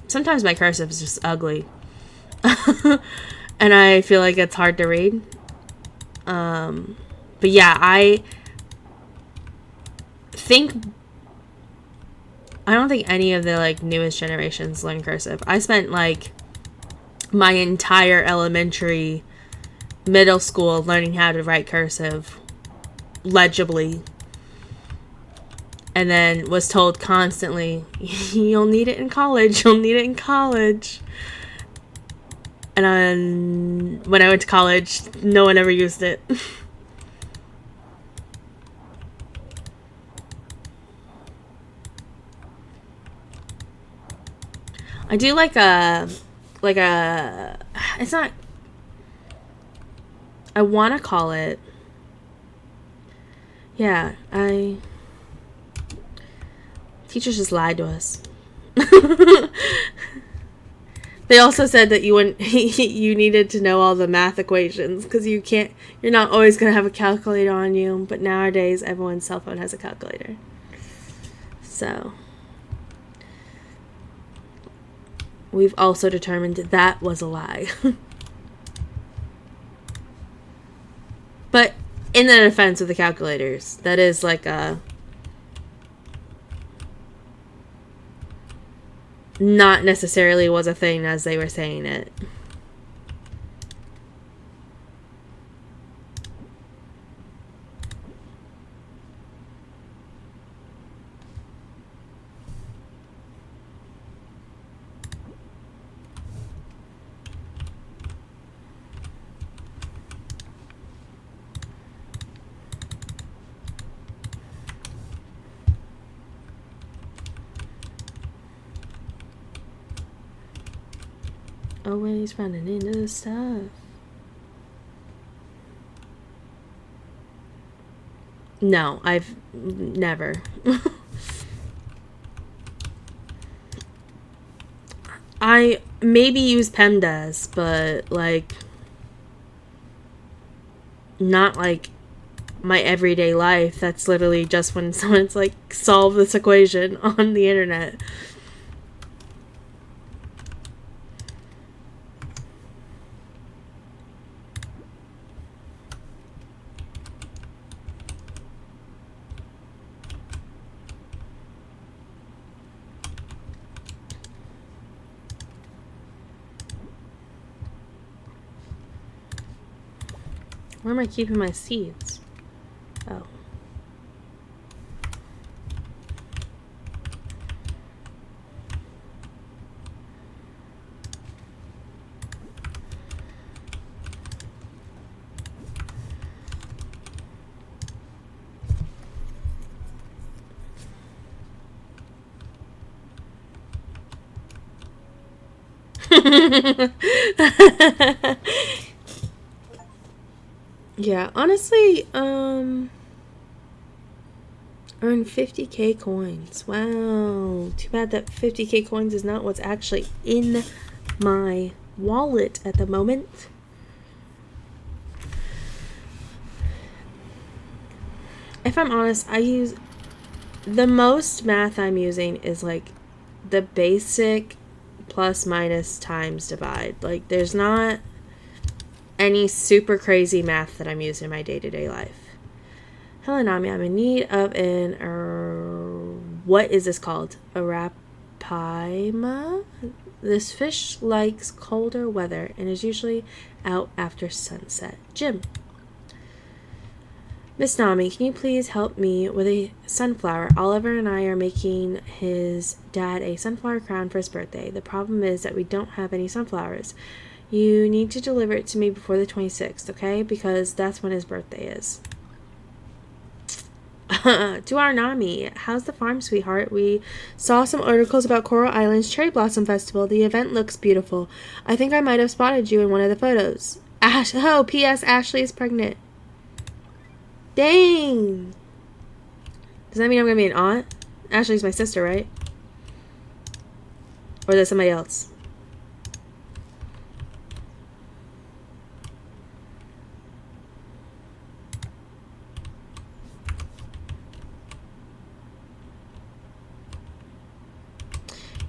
sometimes my cursive is just ugly. And I feel like it's hard to read. But yeah, I don't think any of the like newest generations learn cursive. I spent like my entire elementary, middle school learning how to write cursive legibly, and then was told constantly, you'll need it in college, you'll need it in college. And then when I went to college, no one ever used it. I do like a, it's not, I want to call it, yeah, teachers just lied to us. They also said that you needed to know all the math equations, because you're not always going to have a calculator on you, but nowadays everyone's cell phone has a calculator. So we've also determined that was a lie. But in the defense of the calculators, that is like a not necessarily was a thing as they were saying it. Always running into stuff. No, I've never. I maybe use PEMDAS, but like not like my everyday life. That's literally just when someone's like solve this equation on the internet. Where am I keeping my seeds? Oh. Yeah, honestly, earn 50k coins. Wow. Too bad that 50k coins is not what's actually in my wallet at the moment. If I'm honest, I use the most math I'm using is like the basic plus minus times divide. Like there's not any super crazy math that I'm using in my day-to-day life. Hello, Nami. I'm in need of an what is this called? Arapaima? This fish likes colder weather and is usually out after sunset. Jim. Miss Nami, can you please help me with a sunflower? Oliver and I are making his dad a sunflower crown for his birthday. The problem is that we don't have any sunflowers. You need to deliver it to me before the 26th, okay? Because that's when his birthday is. To our Nami, how's the farm, sweetheart? We saw some articles about Coral Island's Cherry Blossom Festival. The event looks beautiful. I think I might have spotted you in one of the photos. P.S. Ashley is pregnant. Dang! Does that mean I'm gonna be an aunt? Ashley's my sister, right? Or is that somebody else?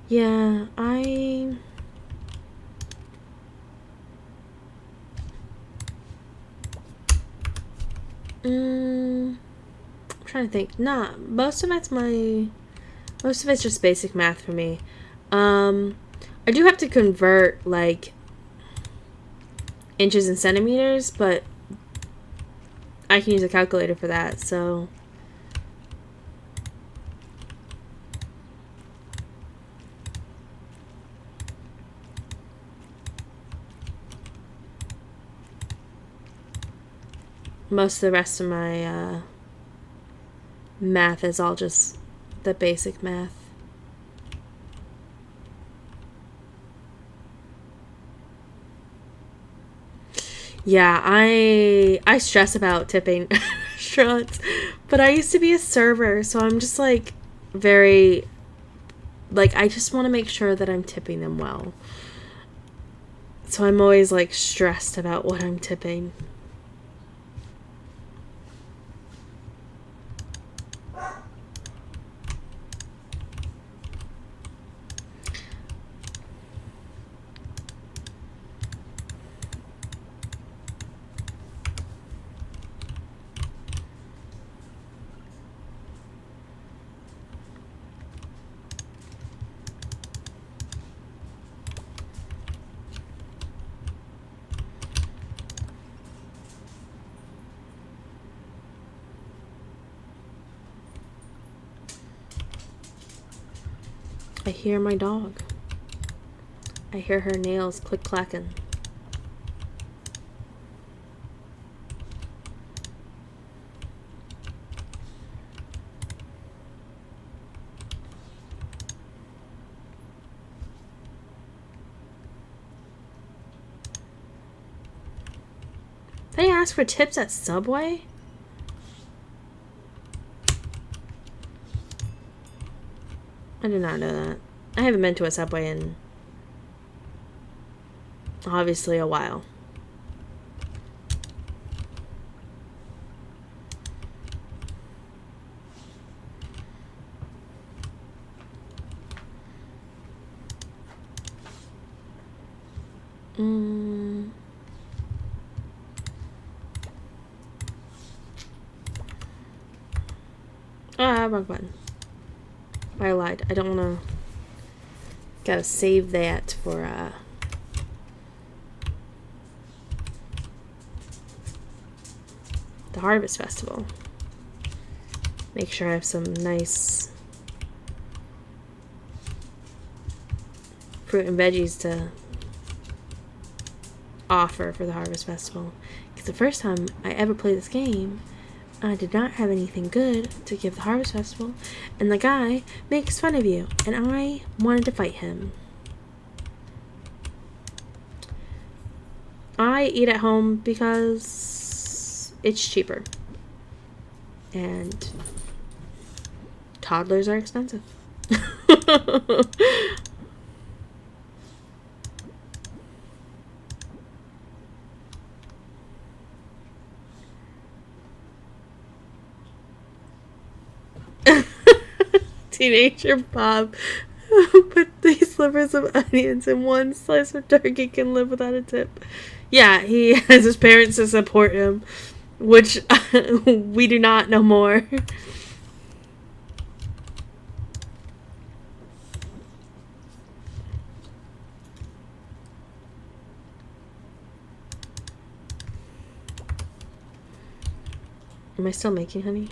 Yeah, I'm trying to think. Nah, most of it's just basic math for me. I do have to convert like inches and centimeters, but I can use a calculator for that, so most of the rest of my math is all just the basic math. Yeah, I stress about tipping restaurants, but I used to be a server, so I'm just like very like I just want to make sure that I'm tipping them well. So I'm always like stressed about what I'm tipping. I hear my dog. I hear her nails click-clacking. They ask for tips at Subway? I did not know that. I haven't been to a Subway in obviously a while. Wrong button. I lied. I don't want to. Gotta save that for the Harvest Festival. Make sure I have some nice fruit and veggies to offer for the Harvest Festival. Because the first time I ever played this game, I did not have anything good to give the Harvest Festival, and the guy makes fun of you, and I wanted to fight him. I eat at home because it's cheaper, and toddlers are expensive. Teenager Bob put 3 slivers of onions and 1 slice of turkey can live without a tip. Yeah, he has his parents to support him, which we do not no more. Am I still making honey?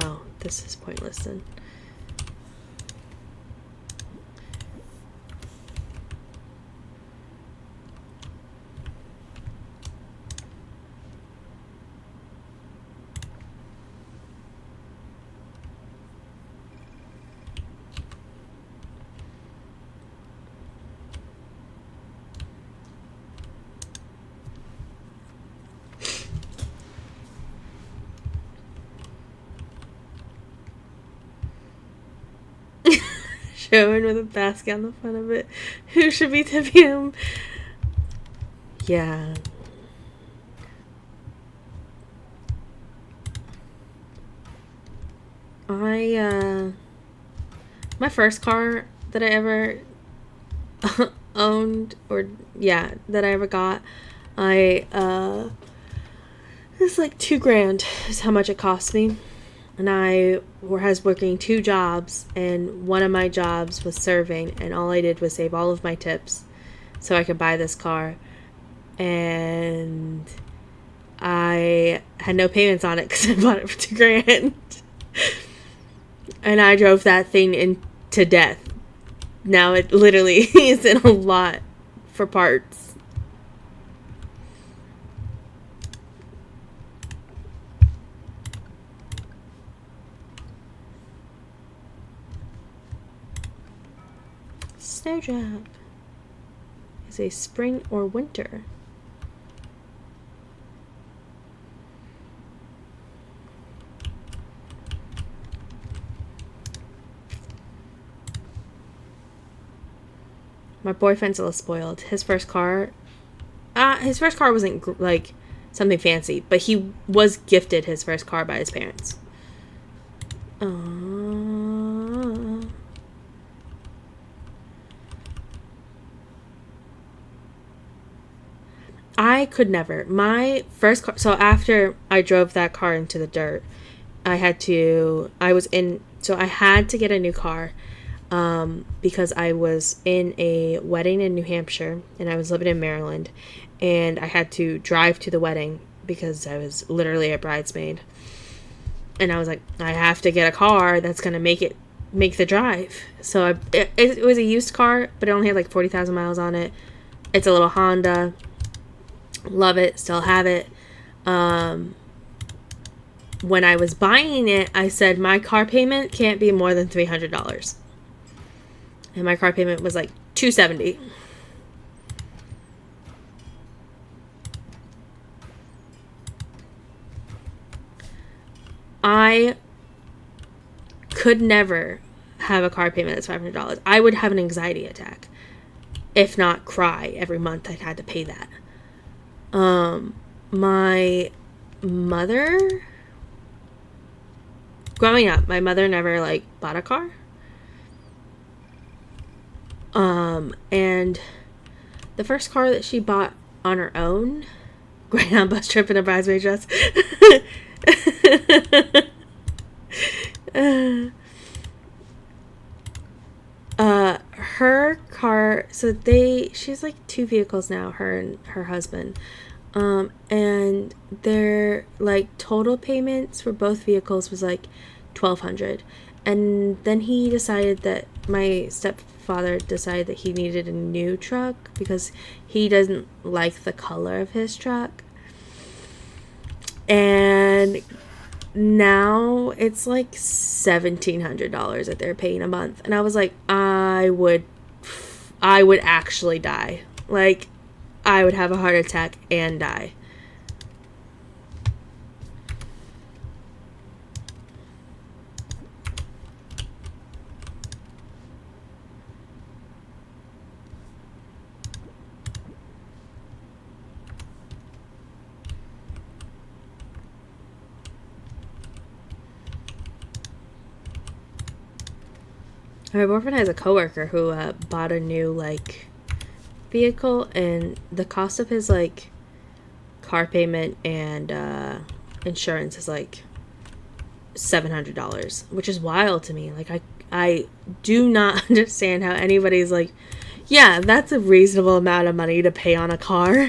Oh, this is pointless then. Showing with a basket on the front of it. Who should be tipping him? Yeah. My first car that I ever owned, or yeah, that I ever got, it's like $2,000 is how much it cost me. And I was working 2 jobs, and one of my jobs was serving, and all I did was save all of my tips so I could buy this car. And I had no payments on it because I bought it for $2,000. And I drove that thing into death. Now it literally is in a lot for parts. Snowdrop is a spring or winter. My boyfriend's a little spoiled. His first car wasn't like something fancy, but he was gifted his first car by his parents. I could never. My first car, so after I drove that car into the dirt, I had to get a new car. Because I was in a wedding in New Hampshire and I was living in Maryland, and I had to drive to the wedding because I was literally a bridesmaid. And I was like, I have to get a car that's going to make the drive. So it was a used car, but it only had like 40,000 miles on it. It's a little Honda. Love it. Still have it. When I was buying it, I said my car payment can't be more than $300. And my car payment was like $270. I could never have a car payment that's $500. I would have an anxiety attack, if not cry every month I had to pay that. My mother, growing up, my mother never like bought a car. And the first car that she bought on her own, Greyhound bus trip in a bridesmaid dress. Her car, so she's like 2 vehicles now, her and her husband. And their like total payments for both vehicles was like $1,200. And then my stepfather decided that he needed a new truck because he doesn't like the color of his truck. And now it's like $1,700 that they're paying a month. And I was like, I would actually die. Like, I would have a heart attack and die. My boyfriend has a coworker who bought a new like vehicle, and the cost of his like car payment and insurance is like $700, which is wild to me. Like I do not understand how anybody's like, yeah, that's a reasonable amount of money to pay on a car.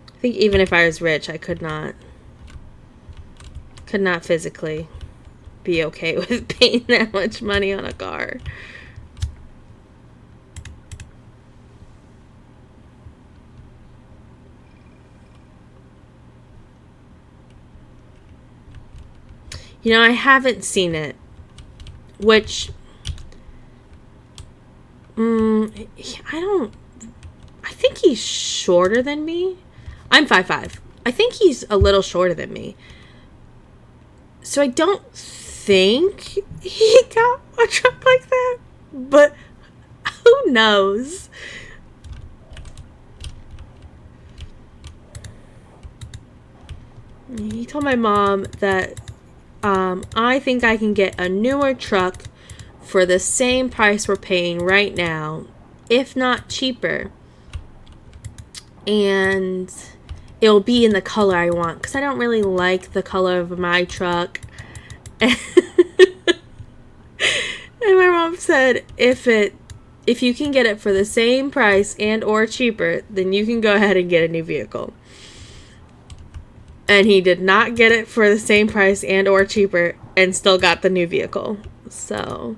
I think even if I was rich, I could not physically be okay with paying that much money on a car. You know, I haven't seen it, which I think he's shorter than me. I'm 5'5". I think he's a little shorter than me. So I don't think he got a truck like that. But who knows? He told my mom that I think I can get a newer truck for the same price we're paying right now, if not cheaper. And it'll be in the color I want, because I don't really like the color of my truck. And my mom said, if you can get it for the same price and or cheaper, then you can go ahead and get a new vehicle. And he did not get it for the same price and or cheaper and still got the new vehicle. So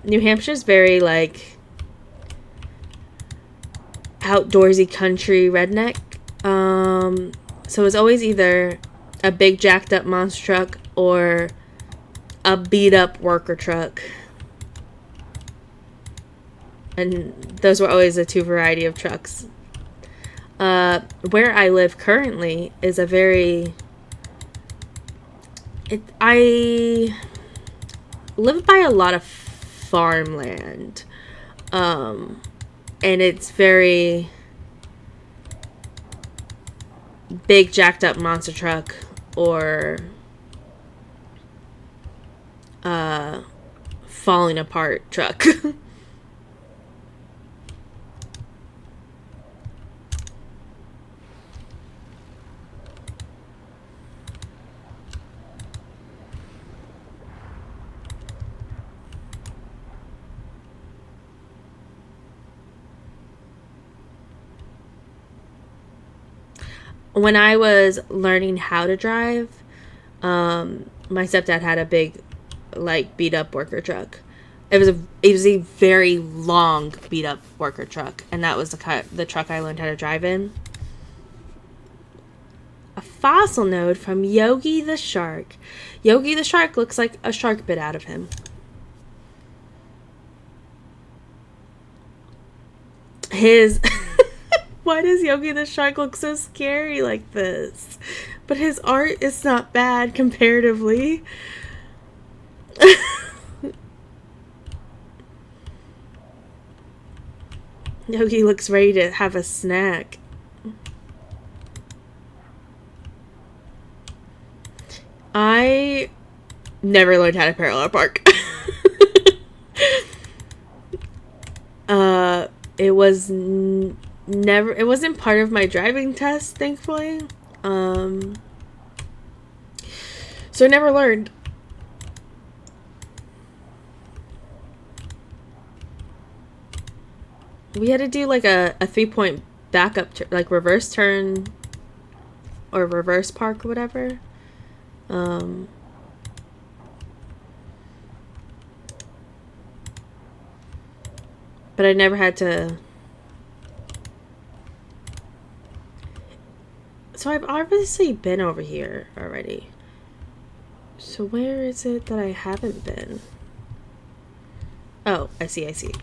New Hampshire's very like outdoorsy country redneck. So it's always either a big jacked up monster truck or a beat up worker truck. And those were always the two variety of trucks. Where I live currently is I live by a lot of farmland. And it's very big jacked up monster truck or falling apart truck. When I was learning how to drive, my stepdad had a big, like, beat up worker truck. It was a very long beat up worker truck, and that was the truck I learned how to drive in. a fossil node from Yogi the shark. Yogi the shark looks like a shark bit out of him. His why does Yogi the shark look so scary like this? But his art is not bad comparatively. Yogi looks ready to have a snack. I never learned how to parallel park. It was never. It wasn't part of my driving test, thankfully. So I never learned. We had to do like a 3-point backup, like reverse turn or reverse park or whatever. But I never had to. So I've obviously been over here already. So where is it that I haven't been? Oh, I see.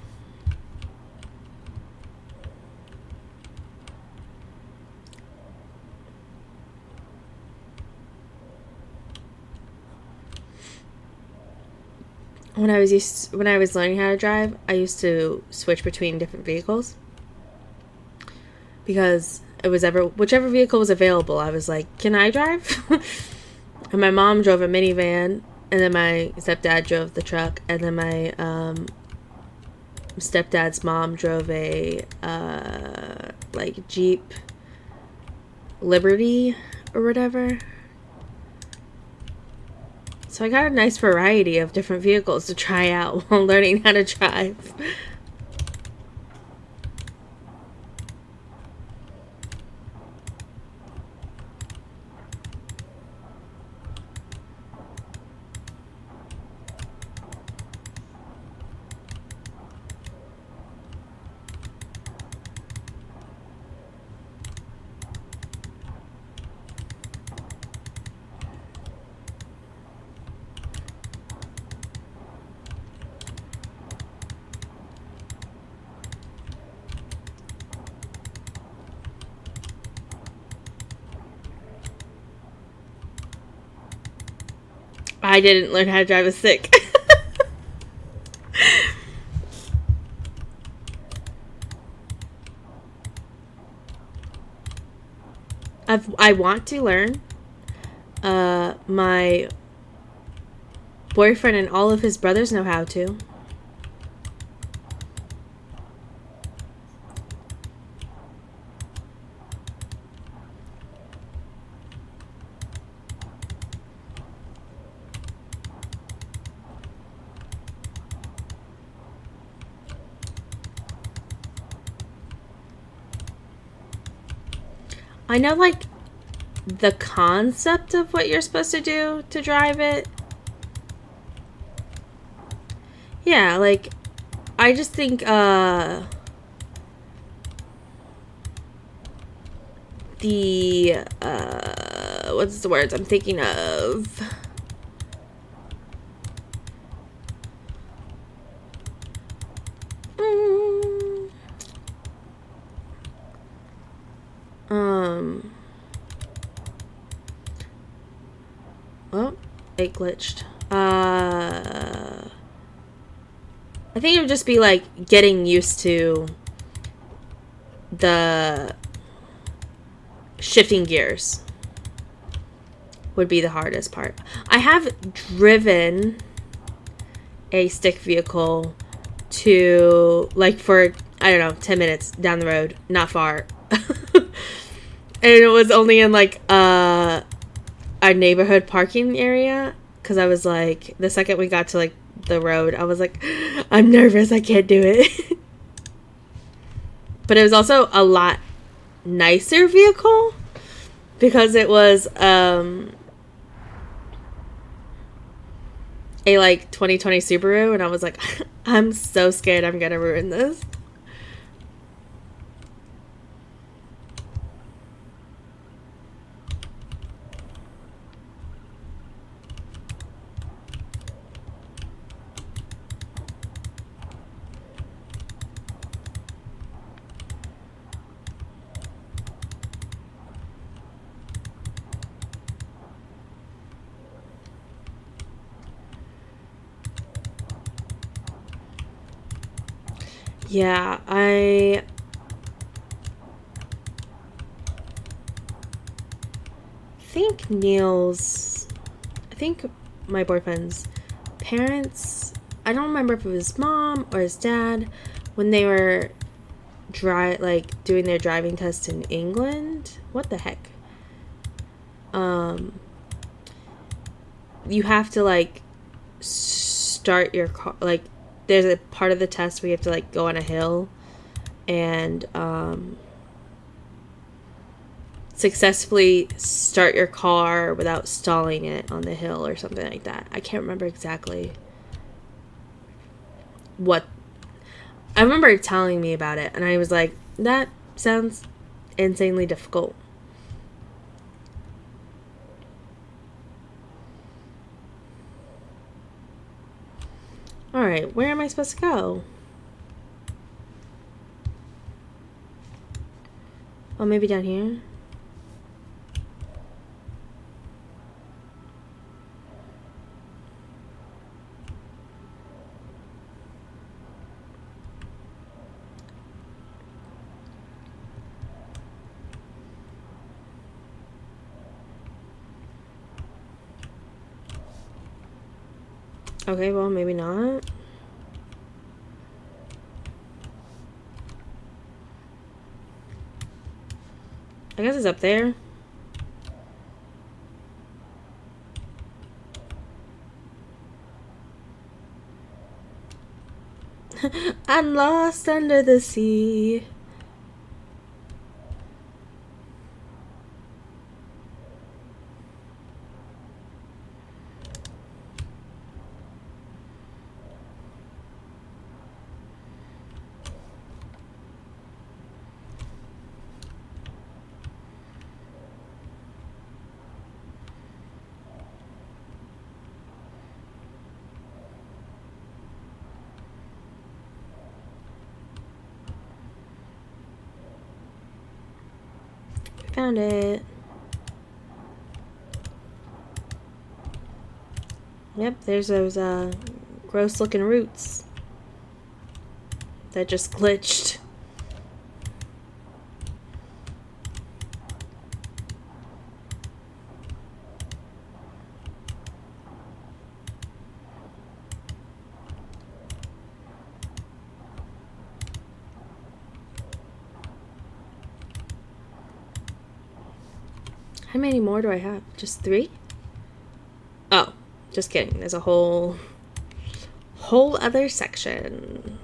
When I was learning how to drive, I used to switch between different vehicles because it was whichever vehicle was available. I was like, "Can I drive?" And my mom drove a minivan, and then my stepdad drove the truck, and then my stepdad's mom drove a like Jeep Liberty or whatever. So I got a nice variety of different vehicles to try out while learning how to drive. I didn't learn how to drive a stick. I want to learn. My boyfriend and all of his brothers know how to. I know, like, the concept of what you're supposed to do to drive it. Yeah, like, I just think, what's the words I'm thinking of? Oh, it glitched. I think it would just be like getting used to the shifting gears would be the hardest part. I have driven a stick vehicle to, like, for, I don't know, 10 minutes down the road, not far. And it was only in, like, our neighborhood parking area, because I was like, the second we got to, like, the road, I was like, I'm nervous, I can't do it. But it was also a lot nicer vehicle, because it was, a, like, 2020 Subaru, and I was like, I'm so scared I'm gonna ruin this. Yeah, I think my boyfriend's parents, I don't remember if it was his mom or his dad, when they were doing their driving test in England. What the heck? You have to like start your car, like there's a part of the test where you have to like go on a hill and successfully start your car without stalling it on the hill or something like that. I can't remember exactly what. I remember telling me about it and I was like, that sounds insanely difficult. Alright, where am I supposed to go? Oh, maybe down here? Okay, well, maybe not. I guess it's up there. I'm lost under the sea. Found it. Yep, there's those gross looking roots that just glitched. How many more do I have? Just 3? Oh, just kidding. There's a whole other section.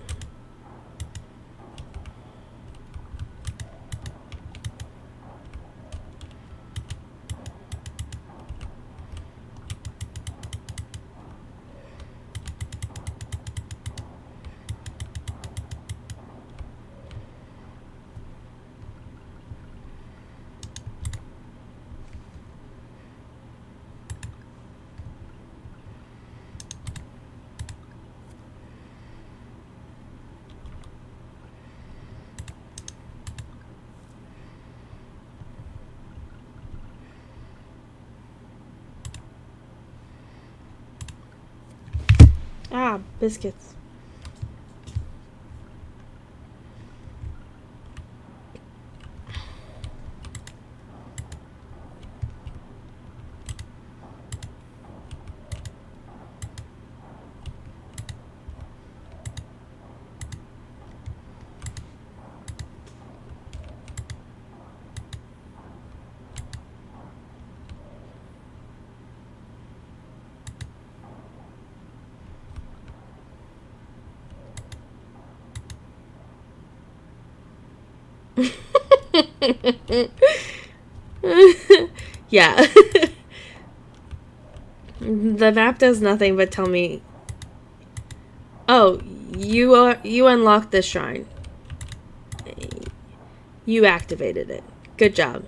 Ah, biscuits. Yeah. The map does nothing but tell me, oh, you unlocked this shrine. You activated it. Good job.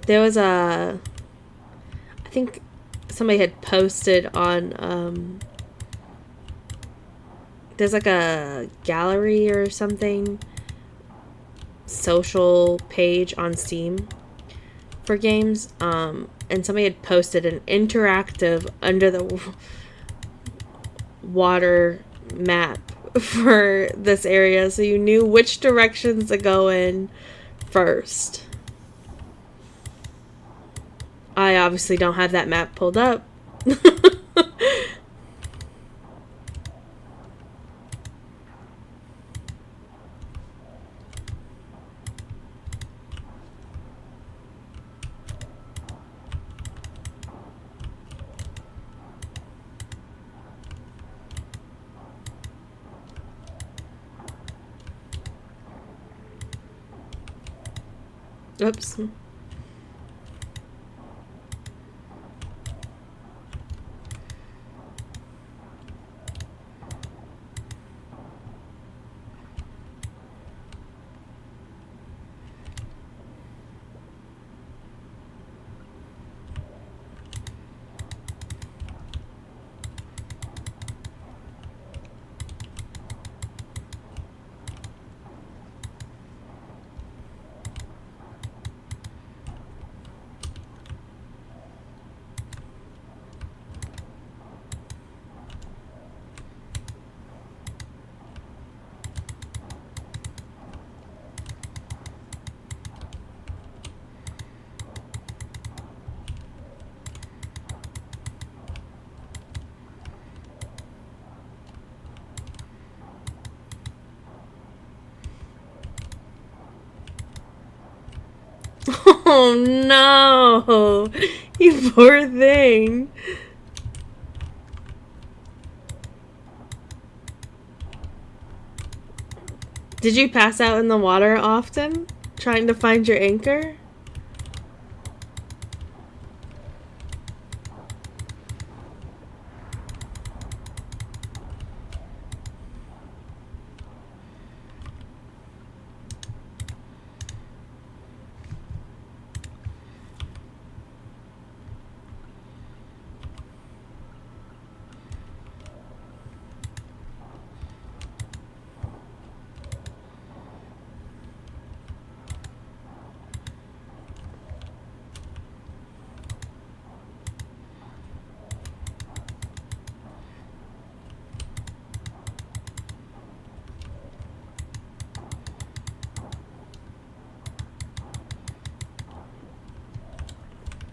There was I think somebody had posted on, there's like a gallery or something, social page on Steam for games, and somebody had posted an interactive under the water map for this area, so you knew which directions to go in first. I obviously don't have that map pulled up. Oops. Oh no! You poor thing. Did you pass out in the water often, trying to find your anchor?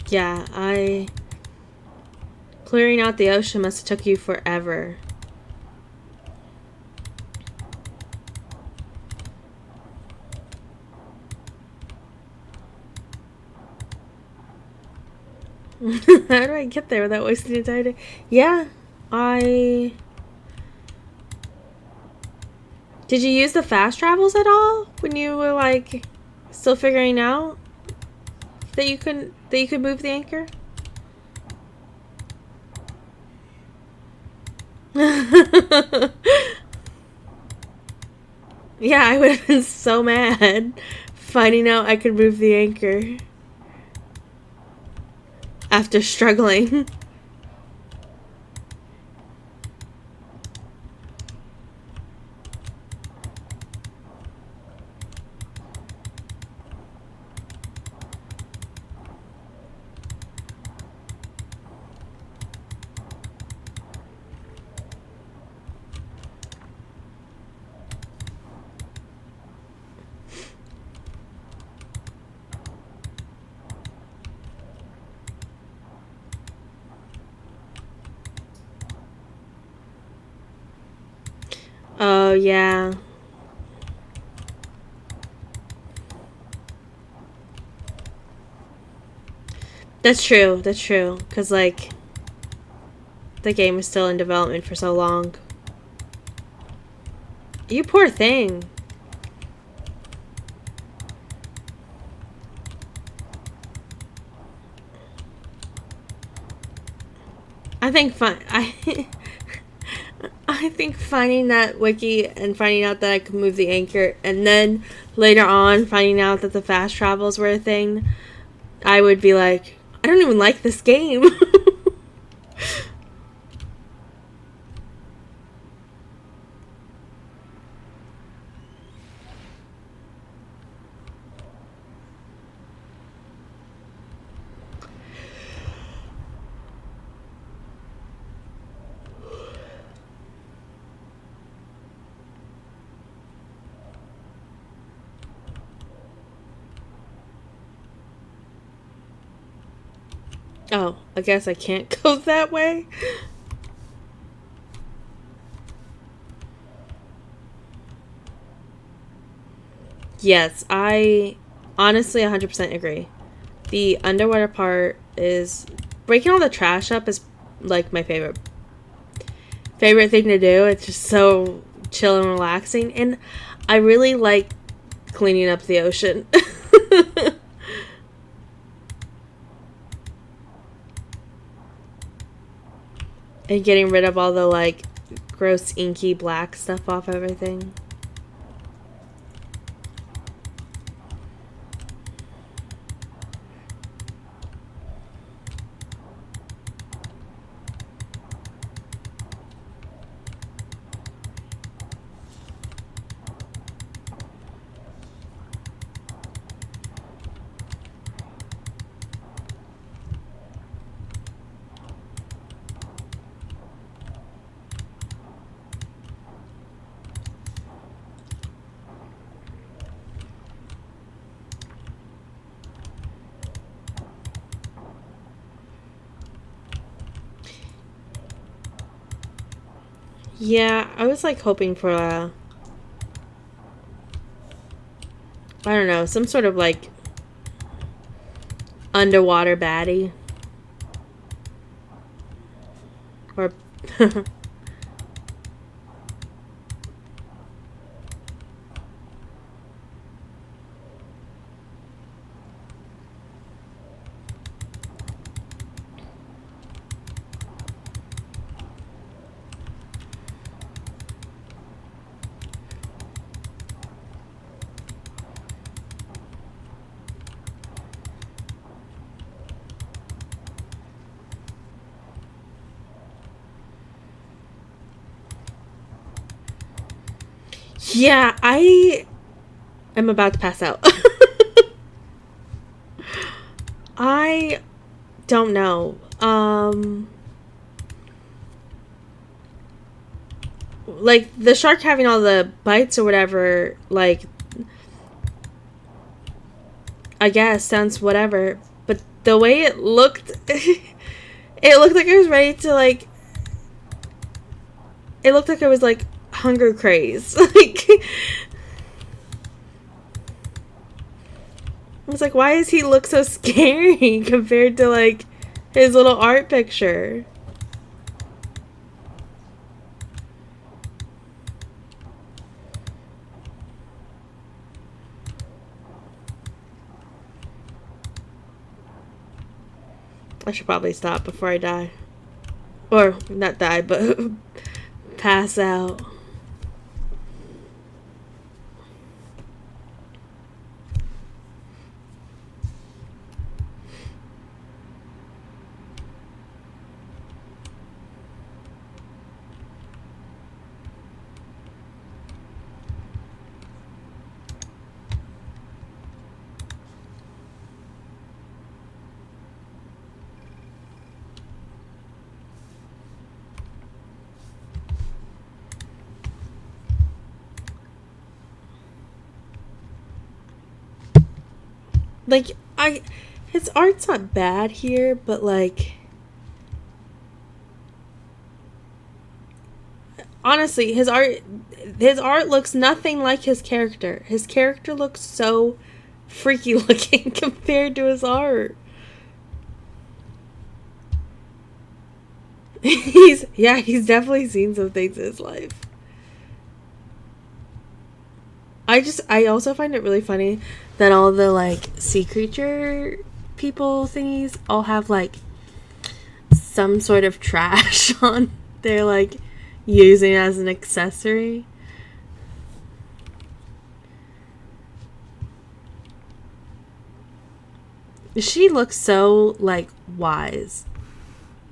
Yeah, clearing out the ocean must have took you forever. How do I get there without wasting the entire day? Yeah, Did you use the fast travels at all when you were like still figuring out that you could move the anchor? Yeah, I would have been so mad finding out I could move the anchor after struggling. Oh, yeah. That's true. That's true. Because, like, the game is still in development for so long. You poor thing. I think I think finding that wiki and finding out that I could move the anchor, and then later on finding out that the fast travels were a thing, I would be like, I don't even like this game. Oh, I guess I can't go that way. Yes, I honestly 100% agree. The underwater part is breaking all the trash up is like my favorite thing to do. It's just so chill and relaxing, and I really like cleaning up the ocean. And getting rid of all the like gross inky black stuff off everything. Yeah, I was like hoping for a, I don't know, some sort of like underwater baddie. Or yeah, I am about to pass out. I don't know. Like the shark having all the bites or whatever, like I guess sounds whatever, but the way it looked it looked like it was ready to like it looked like it was like hunger crazed. Like I was like, why does he look so scary compared to like his little art picture? I should probably stop before I die. Or not die, but pass out. Like his art's not bad here, but like honestly, his art looks nothing like his character. His character looks so freaky looking compared to his art. He's definitely seen some things in his life. I also find it really funny that all the like sea creature people thingies all have like some sort of trash on their like using it as an accessory. She looks so like wise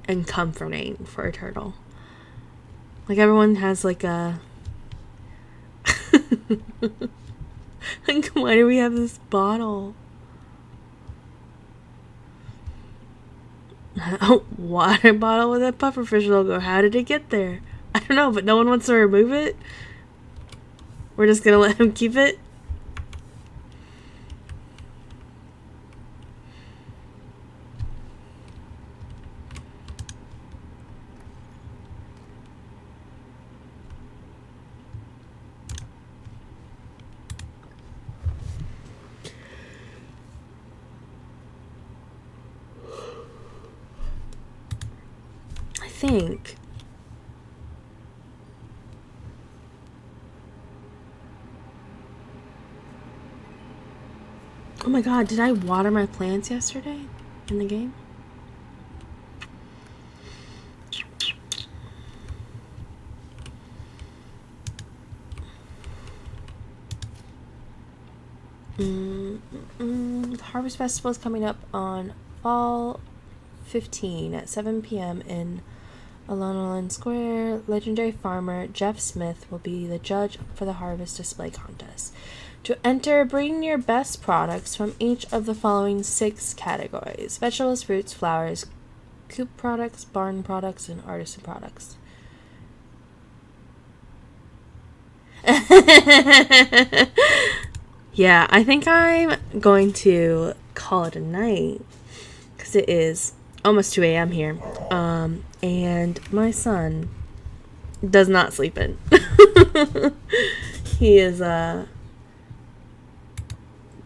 and comforting for a turtle. Like everyone has like a like why do we have this bottle? A water bottle with a pufferfish logo. How did it get there? I don't know, but no one wants to remove it. We're just gonna let him keep it. think. Oh my god, did I water my plants yesterday in the game? The Harvest Festival is coming up on Fall 15 at 7 p.m. in Alolan Square. Legendary farmer Jeff Smith will be the judge for the Harvest Display Contest. To enter, bring your best products from each of the following 6 categories: vegetables, fruits, flowers, coop products, barn products, and artisan products. Yeah, I think I'm going to call it a night because it is almost 2 a.m. here. And my son does not sleep in. He is a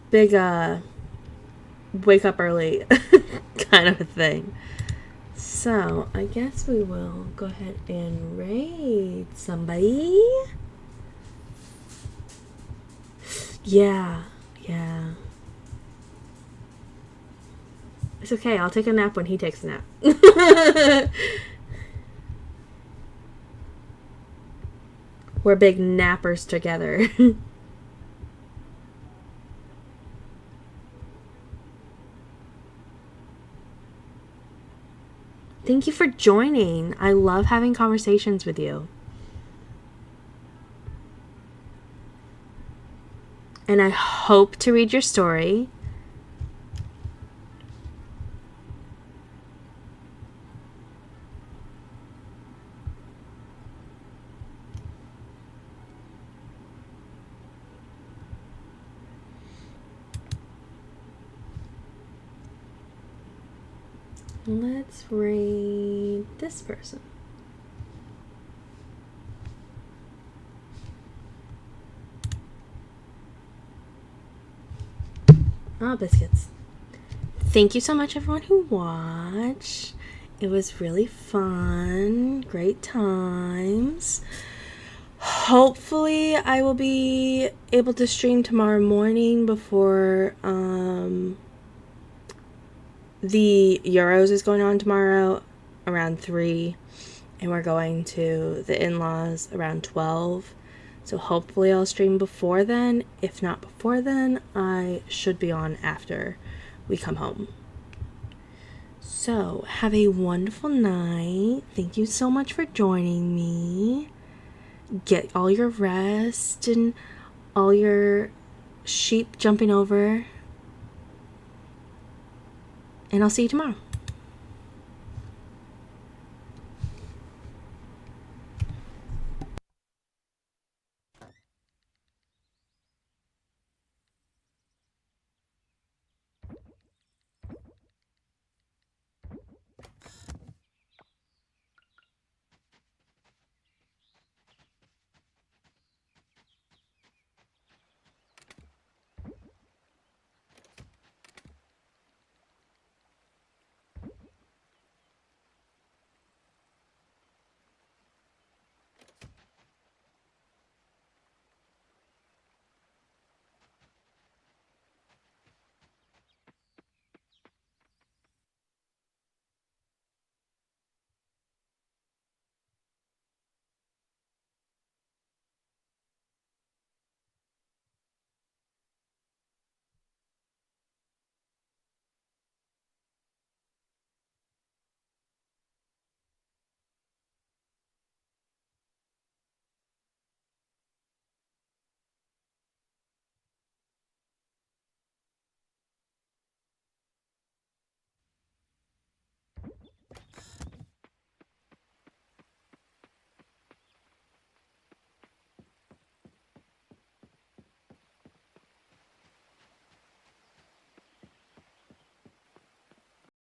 big wake up early kind of a thing. So I guess we will go ahead and raid somebody. Yeah. It's okay, I'll take a nap when he takes a nap. We're big nappers together. Thank you for joining. I love having conversations with you. And I hope to read your story. Let's raid this person. Biscuits. Thank you so much, everyone who watched. It was really fun. Great times. Hopefully, I will be able to stream tomorrow morning before the Euros is going on tomorrow around 3. And we're going to the in-laws around 12. So hopefully I'll stream before then. If not before then, I should be on after we come home. So have a wonderful night. Thank you so much for joining me. Get all your rest and all your sheep jumping over. And I'll see you tomorrow.